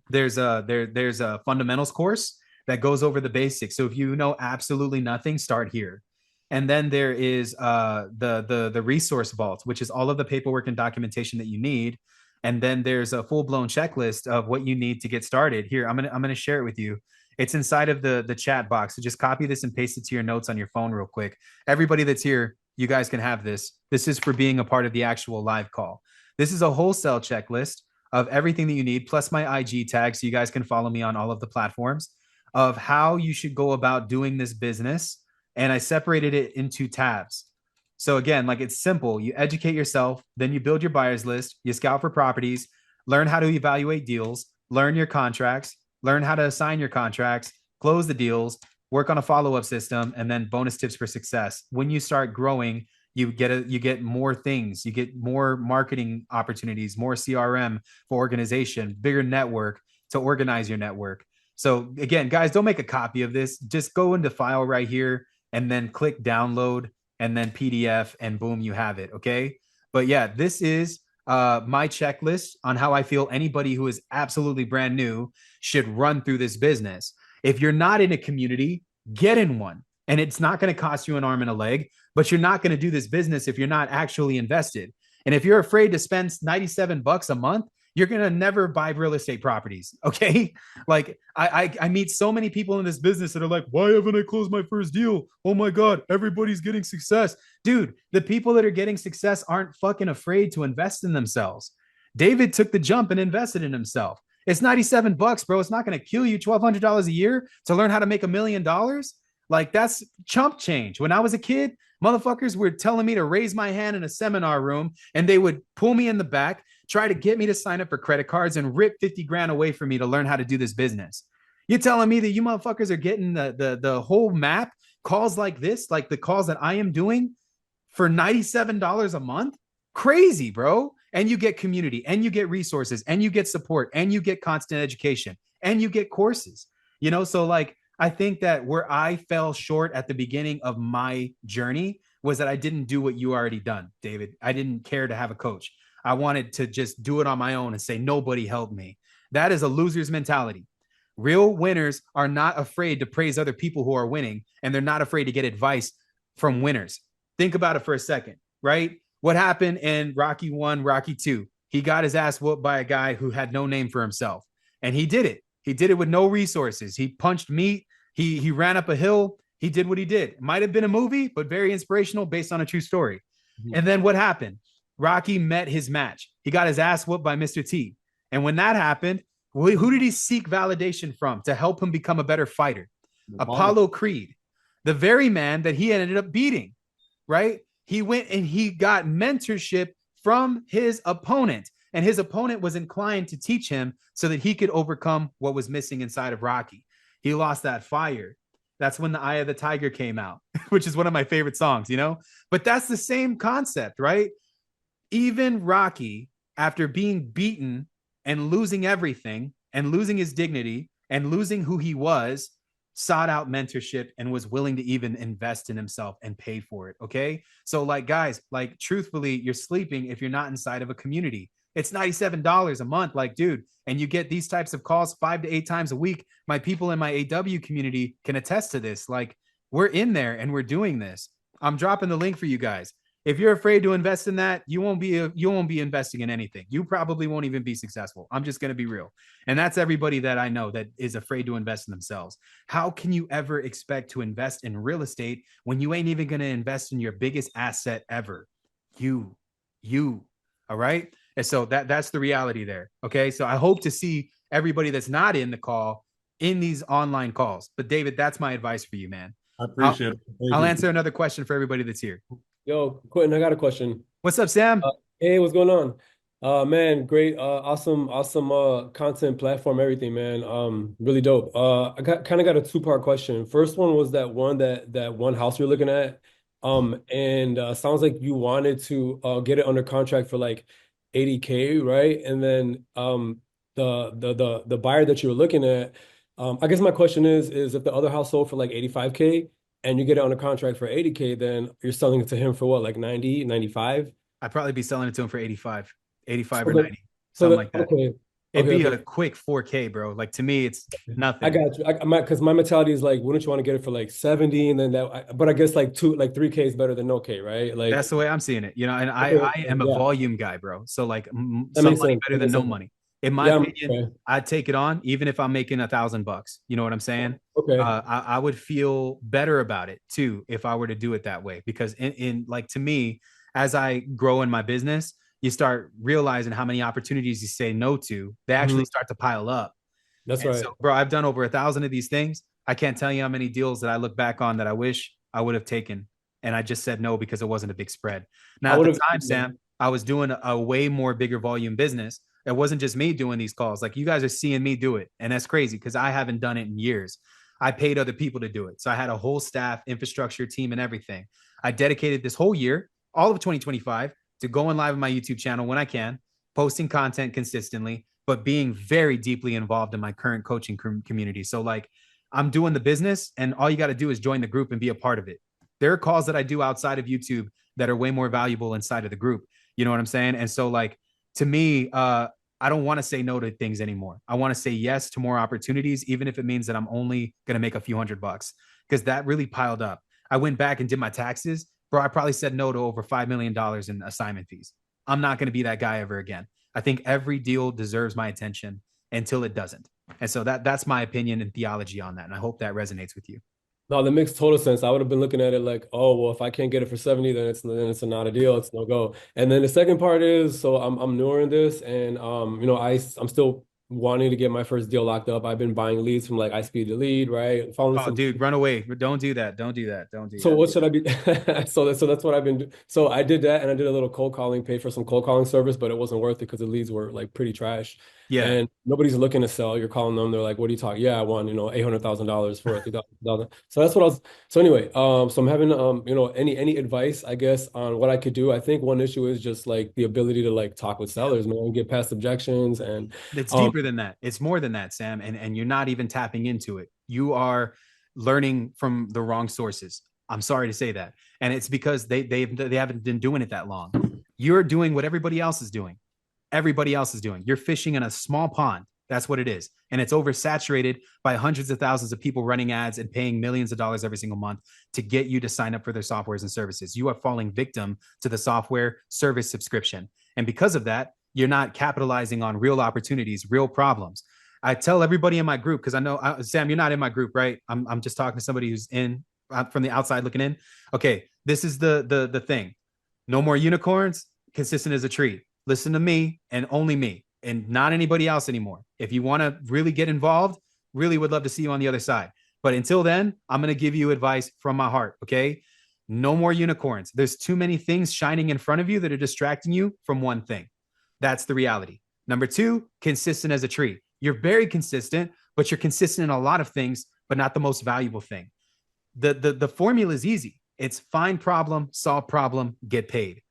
Speaker 1: There's a fundamentals course that goes over the basics. So if you know absolutely nothing, start here. And then there is the resource vault, which is all of the paperwork and documentation that you need. And then there's a full-blown checklist of what you need to get started. Here, I'm gonna share it with you. It's inside of the chat box. So just copy this and paste it to your notes on your phone real quick. Everybody that's here, you guys can have this. This is for being a part of the actual live call. This is a wholesale checklist of everything that you need, plus my IG tag, so you guys can follow me on all of the platforms, of how you should go about doing this business. And I separated it into tabs. So again, like it's simple. You educate yourself, then you build your buyers list, you scout for properties, learn how to evaluate deals, learn your contracts, learn how to assign your contracts, close the deals, work on a follow-up system, and then bonus tips for success. When you start growing, you get more things, you get more marketing opportunities, more CRM for organization, bigger network to organize your network. So again, guys, don't make a copy of this. Just go into file right here and then click download and then PDF, and boom, you have it. Okay. But yeah, this is my checklist on how I feel anybody who is absolutely brand new should run through this business. If you're not in a community, get in one. And it's not going to cost you an arm and a leg, but you're not going to do this business if you're not actually invested. And if you're afraid to spend $97 a month, you're going to never buy real estate properties. Okay. Like I meet so many people in this business that are like, why haven't I closed my first deal? Oh my God, everybody's getting success. Dude, the people that are getting success aren't fucking afraid to invest in themselves. David took the jump and invested in himself. It's $97, bro. It's not going to kill you $1,200 a year to learn how to make $1 million. Like that's chump change. When I was a kid, motherfuckers were telling me to raise my hand in a seminar room and they would pull me in the back, try to get me to sign up for credit cards and rip 50 grand away from me to learn how to do this business. You're telling me that you motherfuckers are getting the whole map, calls like this, like the calls that I am doing for $97 a month? Crazy, bro. And you get community and you get resources and you get support and you get constant education and you get courses, you know? So like, I think that where I fell short at the beginning of my journey was that I didn't do what you already done, David. I didn't care to have a coach. I wanted to just do it on my own and say, nobody helped me. That is a loser's mentality. Real winners are not afraid to praise other people who are winning, and they're not afraid to get advice from winners. Think about it for a second, right? What happened in Rocky 1, Rocky 2? He got his ass whooped by a guy who had no name for himself, and he did it. He did it with no resources. He punched meat. He ran up a hill. He did what he did. It might have been a movie, but very inspirational based on a true story. Mm-hmm. And then what happened? Rocky met his match. He got his ass whooped by Mr. T. And when that happened, who did he seek validation from to help him become a better fighter? Apollo Creed, the very man that he ended up beating, right? He went and he got mentorship from his opponent. And his opponent was inclined to teach him so that he could overcome what was missing inside of Rocky. He lost that fire. That's when the Eye of the Tiger came out, which is one of my favorite songs, you know? But that's the same concept, right? Even Rocky, after being beaten and losing everything and losing his dignity and losing who he was, sought out mentorship and was willing to even invest in himself and pay for it. Okay. So like, guys, like truthfully, you're sleeping if you're not inside of a community. It's $97 a month. Like, dude, and you get these types of calls 5 to 8 times a week. My people in my AW community can attest to this. Like, we're in there and we're doing this. I'm dropping the link for you guys. If you're afraid to invest in that, you won't be investing in anything. You probably won't even be successful. I'm just going to be real. And that's everybody that I know that is afraid to invest in themselves. How can you ever expect to invest in real estate when you ain't even going to invest in your biggest asset ever? You, all right? And so that's the reality there. Okay. So I hope to see everybody that's not in the call in these online calls. But David, that's my advice for you, man.
Speaker 21: I appreciate it.
Speaker 1: I'll answer another question for everybody that's here.
Speaker 5: Yo, Quentin, I got a question.
Speaker 1: What's up, Sam?
Speaker 5: Hey, what's going on? Man, great, awesome content platform, everything, man. Really dope. I got a two-part question. First one was that one house you're looking at. And sounds like you wanted to get it under contract for like 80K, right? And then the buyer that you were looking at, I guess my question is if the other house sold for like 85K and you get it under contract for 80K, then you're selling it to him for what, like 90, 95?
Speaker 1: I'd probably be selling it to him for 85
Speaker 5: So
Speaker 1: or
Speaker 5: the-
Speaker 1: 90, something like that.
Speaker 5: Okay.
Speaker 1: It'd be
Speaker 5: okay.
Speaker 1: a quick 4K, bro. Like to me, it's nothing.
Speaker 5: I got you. Because my mentality is like, wouldn't you want to get it for like 70 and then but I guess like 3K is better than no K, right? Like
Speaker 1: That's the way I'm seeing it. You know, and
Speaker 5: Okay,
Speaker 1: I am a
Speaker 5: yeah.
Speaker 1: hold guy, bro. So like
Speaker 5: That
Speaker 1: some
Speaker 5: makes
Speaker 1: money
Speaker 5: sense.
Speaker 1: better
Speaker 5: That
Speaker 1: than
Speaker 5: makes
Speaker 1: no
Speaker 5: sense.
Speaker 1: money. In my
Speaker 5: Yeah,
Speaker 1: opinion,
Speaker 5: okay.
Speaker 1: I'd take it on even if I'm making $1,000. You know what I'm saying?
Speaker 5: Okay.
Speaker 1: I would feel better about it too if I were to do it that way, because in like, to me, as I grow in my business, you start realizing how many opportunities you say no to. They actually start to pile up.
Speaker 5: That's
Speaker 1: And
Speaker 5: right.
Speaker 1: so, bro, I've done over 1,000 of these things. I can't tell you how many deals that I look back on that I wish I would have taken, and I just said no because it wasn't a big spread. Now, at the
Speaker 5: would've-
Speaker 1: time, Sam, I was doing a way more bigger volume business. It wasn't just me doing these calls. Like, you guys are seeing me do it, and that's crazy because I haven't done it in years. I paid other people to do it. So I had a whole staff, infrastructure, team, and everything. I dedicated this whole year, all of 2025, to going live on my YouTube channel when I can, posting content consistently, but being very deeply involved in my current coaching community. So like, I'm doing the business, and all you got to do is join the group and be a part of it. There are calls that I do outside of YouTube that are way more valuable inside of the group. You know what I'm saying? And so like, to me, I don't want to say no to things anymore. I want to say yes to more opportunities, even if it means that I'm only going to make a few $100, because that really piled up. I went back and did my taxes, bro. I probably said no to over $5 million in assignment fees. I'm not going to be that guy ever again. I think every deal deserves my attention until it doesn't. And so that's my opinion and theology on that. And I hope that resonates with you.
Speaker 5: No, that makes total sense. I would have been looking at it like, oh, well, if I can't get it for 70, then it's not a deal. It's no go. And then the second part is, so I'm newer in this, and I'm still wanting to get my first deal locked up. I've been buying leads from like iSpeed to Lead, right? Following
Speaker 1: Oh, dude, run away. Don't do that. Don't do that. Don't do
Speaker 5: So
Speaker 1: that.
Speaker 5: what should I be? So that's what I've been doing. So I did that, and I did a little cold calling, paid for some cold calling service, but it wasn't worth it because the leads were like pretty trash.
Speaker 1: Yeah.
Speaker 5: And nobody's looking to sell. You're calling them. They're like, "What are you talking? Yeah, I won, $800,000 for $3,000." So that's what I was. So anyway, so I'm having any advice, I guess, on what I could do. I think one issue is just like the ability to like talk with sellers, man, get past objections, and
Speaker 1: It's deeper than that. It's more than that, Sam. And you're not even tapping into it. You are learning from the wrong sources. I'm sorry to say that. And it's because they haven't been doing it that long. You're doing what everybody else is doing. Everybody else is doing. You're fishing in a small pond. That's what it is. And it's oversaturated by hundreds of thousands of people running ads and paying millions of dollars every single month to get you to sign up for their softwares and services. You are falling victim to the software service subscription. And because of that, you're not capitalizing on real opportunities, real problems. I tell everybody in my group, because I know, Sam, you're not in my group, right? I'm just talking to somebody who's in from the outside looking in. Okay, this is the thing. No more unicorns, consistent as a tree. Listen to me and only me, and not anybody else anymore. If you want to really get involved, really would love to see you on the other side. But until then, I'm going to give you advice from my heart, okay? No more unicorns. There's too many things shining in front of you that are distracting you from one thing. That's the reality. Number two, consistent as a tree. You're very consistent, but you're consistent in a lot of things, but not the most valuable thing. The formula is easy. It's find problem, solve problem, get paid.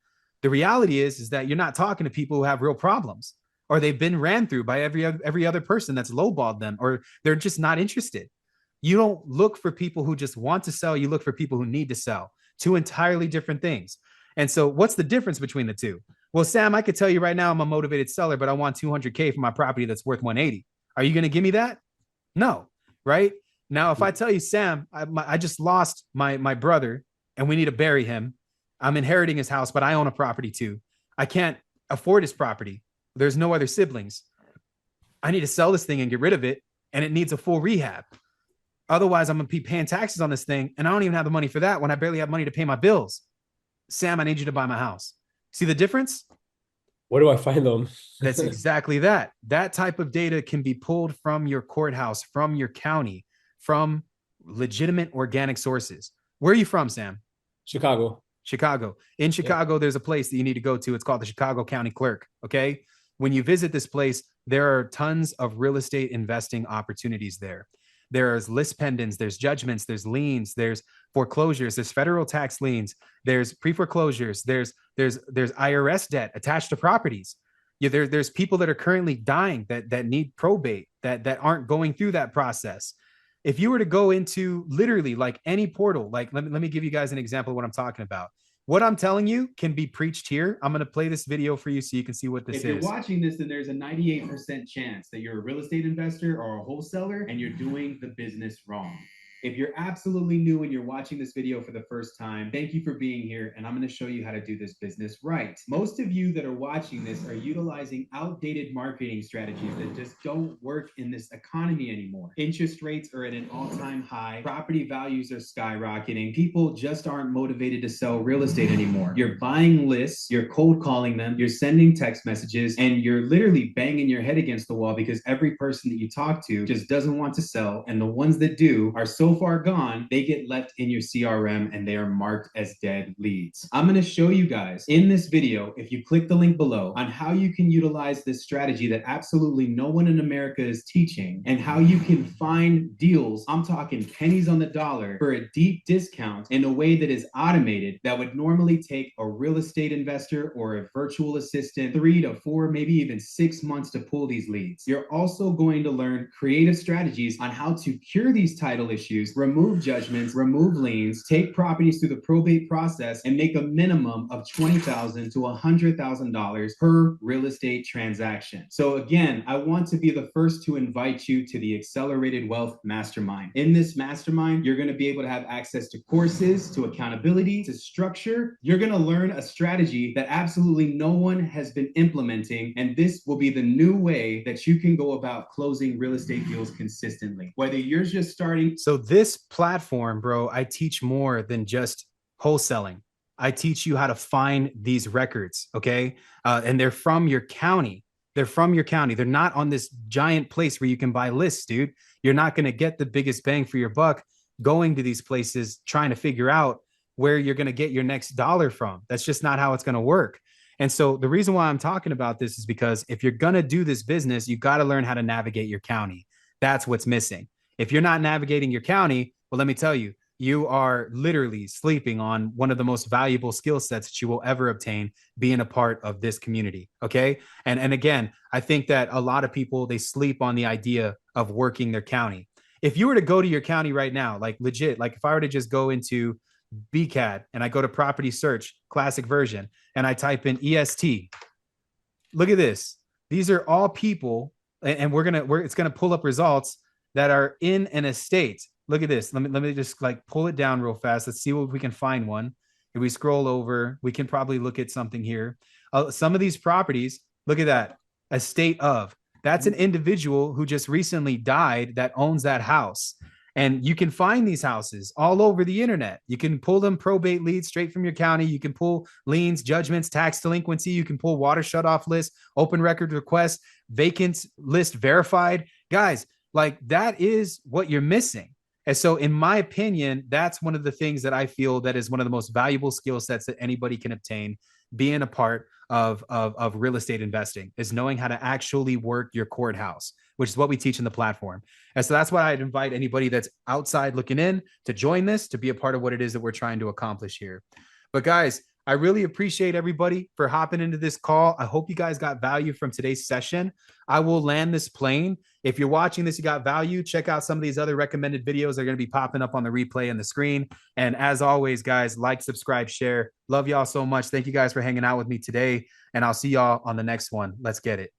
Speaker 1: The reality is that you're not talking to people who have real problems, or they've been ran through by every other person that's lowballed them, or they're just not interested. You don't look for people who just want to sell. You look for people who need to sell. Two entirely different things. And so what's the difference between the two? Well, Sam, I could tell you right now I'm a motivated seller, but I want 200K for my property that's worth 180. Are you going to give me that? No, right? Now, if I tell you, Sam, I just lost my brother and we need to bury him, I'm inheriting his house, but I own a property too. I can't afford his property. There's no other siblings. I need to sell this thing and get rid of it, and it needs a full rehab. Otherwise, I'm going to be paying taxes on this thing, and I don't even have the money for that when I barely have money to pay my bills. Sam, I need you to buy my house. See the difference?
Speaker 5: Where do I find them?
Speaker 1: That's exactly that. That type of data can be pulled from your courthouse, from your county, from legitimate organic sources. Where are you from, Sam?
Speaker 5: Chicago.
Speaker 1: Chicago. In Chicago, there's a place that you need to go to. It's called the Chicago County Clerk. Okay. When you visit this place, there are tons of real estate investing opportunities there. There's list pendants, there's judgments, there's liens, there's foreclosures, there's federal tax liens, there's pre-foreclosures, there's IRS debt attached to properties. Yeah, there's people that are currently dying that need probate, that aren't going through that process. If you were to go into literally like any portal, like let me give you guys an example of what I'm talking about. What I'm telling you can be preached here. I'm going to play this video for you so you can see what this is. If you're watching this, then there's a 98% chance that you're a real estate investor or a wholesaler and you're doing the business wrong. If you're absolutely new and you're watching this video for the first time, thank you for being here, and I'm going to show you how to do this business right. Most of you that are watching this are utilizing outdated marketing strategies that just don't work in this economy anymore. Interest rates are at an all-time high. Property values are skyrocketing. People just aren't motivated to sell real estate anymore. You're buying lists, you're cold calling them, you're sending text messages, and you're literally banging your head against the wall because every person that you talk to just doesn't want to sell, and the ones that do are so far gone, they get left in your CRM and they are marked as dead leads. I'm going to show you guys in this video, if you click the link below, on how you can utilize this strategy that absolutely no one in America is teaching, and how you can find deals, I'm talking pennies on the dollar, for a deep discount in a way that is automated, that would normally take a real estate investor or a virtual assistant 3 to 4, maybe even 6 months to pull these leads. You're also going to learn creative strategies on how to cure these title issues, remove judgments, remove liens, take properties through the probate process, and make a minimum of $20,000 to $100,000 per real estate transaction. So again, I want to be the first to invite you to the Accelerated Wealth Mastermind. In this mastermind, you're going to be able to have access to courses, to accountability, to structure. You're going to learn a strategy that absolutely no one has been implementing, and this will be the new way that you can go about closing real estate deals consistently. Whether you're just starting. So this platform, bro, I teach more than just wholesaling. I teach you how to find these records, okay? And they're from your county. They're from your county. They're not on this giant place where you can buy lists, dude. You're not going to get the biggest bang for your buck going to these places trying to figure out where you're going to get your next dollar from. That's just not how it's going to work. And so the reason why I'm talking about this is because if you're going to do this business, you got to learn how to navigate your county. That's what's missing. If you're not navigating your county, well, let me tell you, you are literally sleeping on one of the most valuable skill sets that you will ever obtain being a part of this community. Okay. And again, I think that a lot of people, they sleep on the idea of working their county. If you were to go to your county right now, like legit, like if I were to just go into BCAD and I go to property search, classic version, and I type in EST, look at this. These are all people, and it's going to pull up results that are in an estate. Look at this. Let me just like pull it down real fast. Let's see if we can find one. If we scroll over, we can probably look at something here. Some of these properties, look at that. Estate of. That's an individual who just recently died that owns that house. And you can find these houses all over the internet. You can pull them probate leads straight from your county. You can pull liens, judgments, tax delinquency. You can pull water shutoff lists, open record requests, vacant list verified. Guys, like that is what you're missing. And so in my opinion, that's one of the things that I feel that is one of the most valuable skill sets that anybody can obtain being a part of real estate investing, is knowing how to actually work your courthouse, which is what we teach in the platform. And so that's why I'd invite anybody that's outside looking in to join this, to be a part of what it is that we're trying to accomplish here. But guys, I really appreciate everybody for hopping into this call. I hope you guys got value from today's session. I will land this plane. If you're watching this, you got value, check out some of these other recommended videos that are going to be popping up on the replay and the screen. And as always, guys, like, subscribe, share. Love y'all so much. Thank you guys for hanging out with me today. And I'll see y'all on the next one. Let's get it.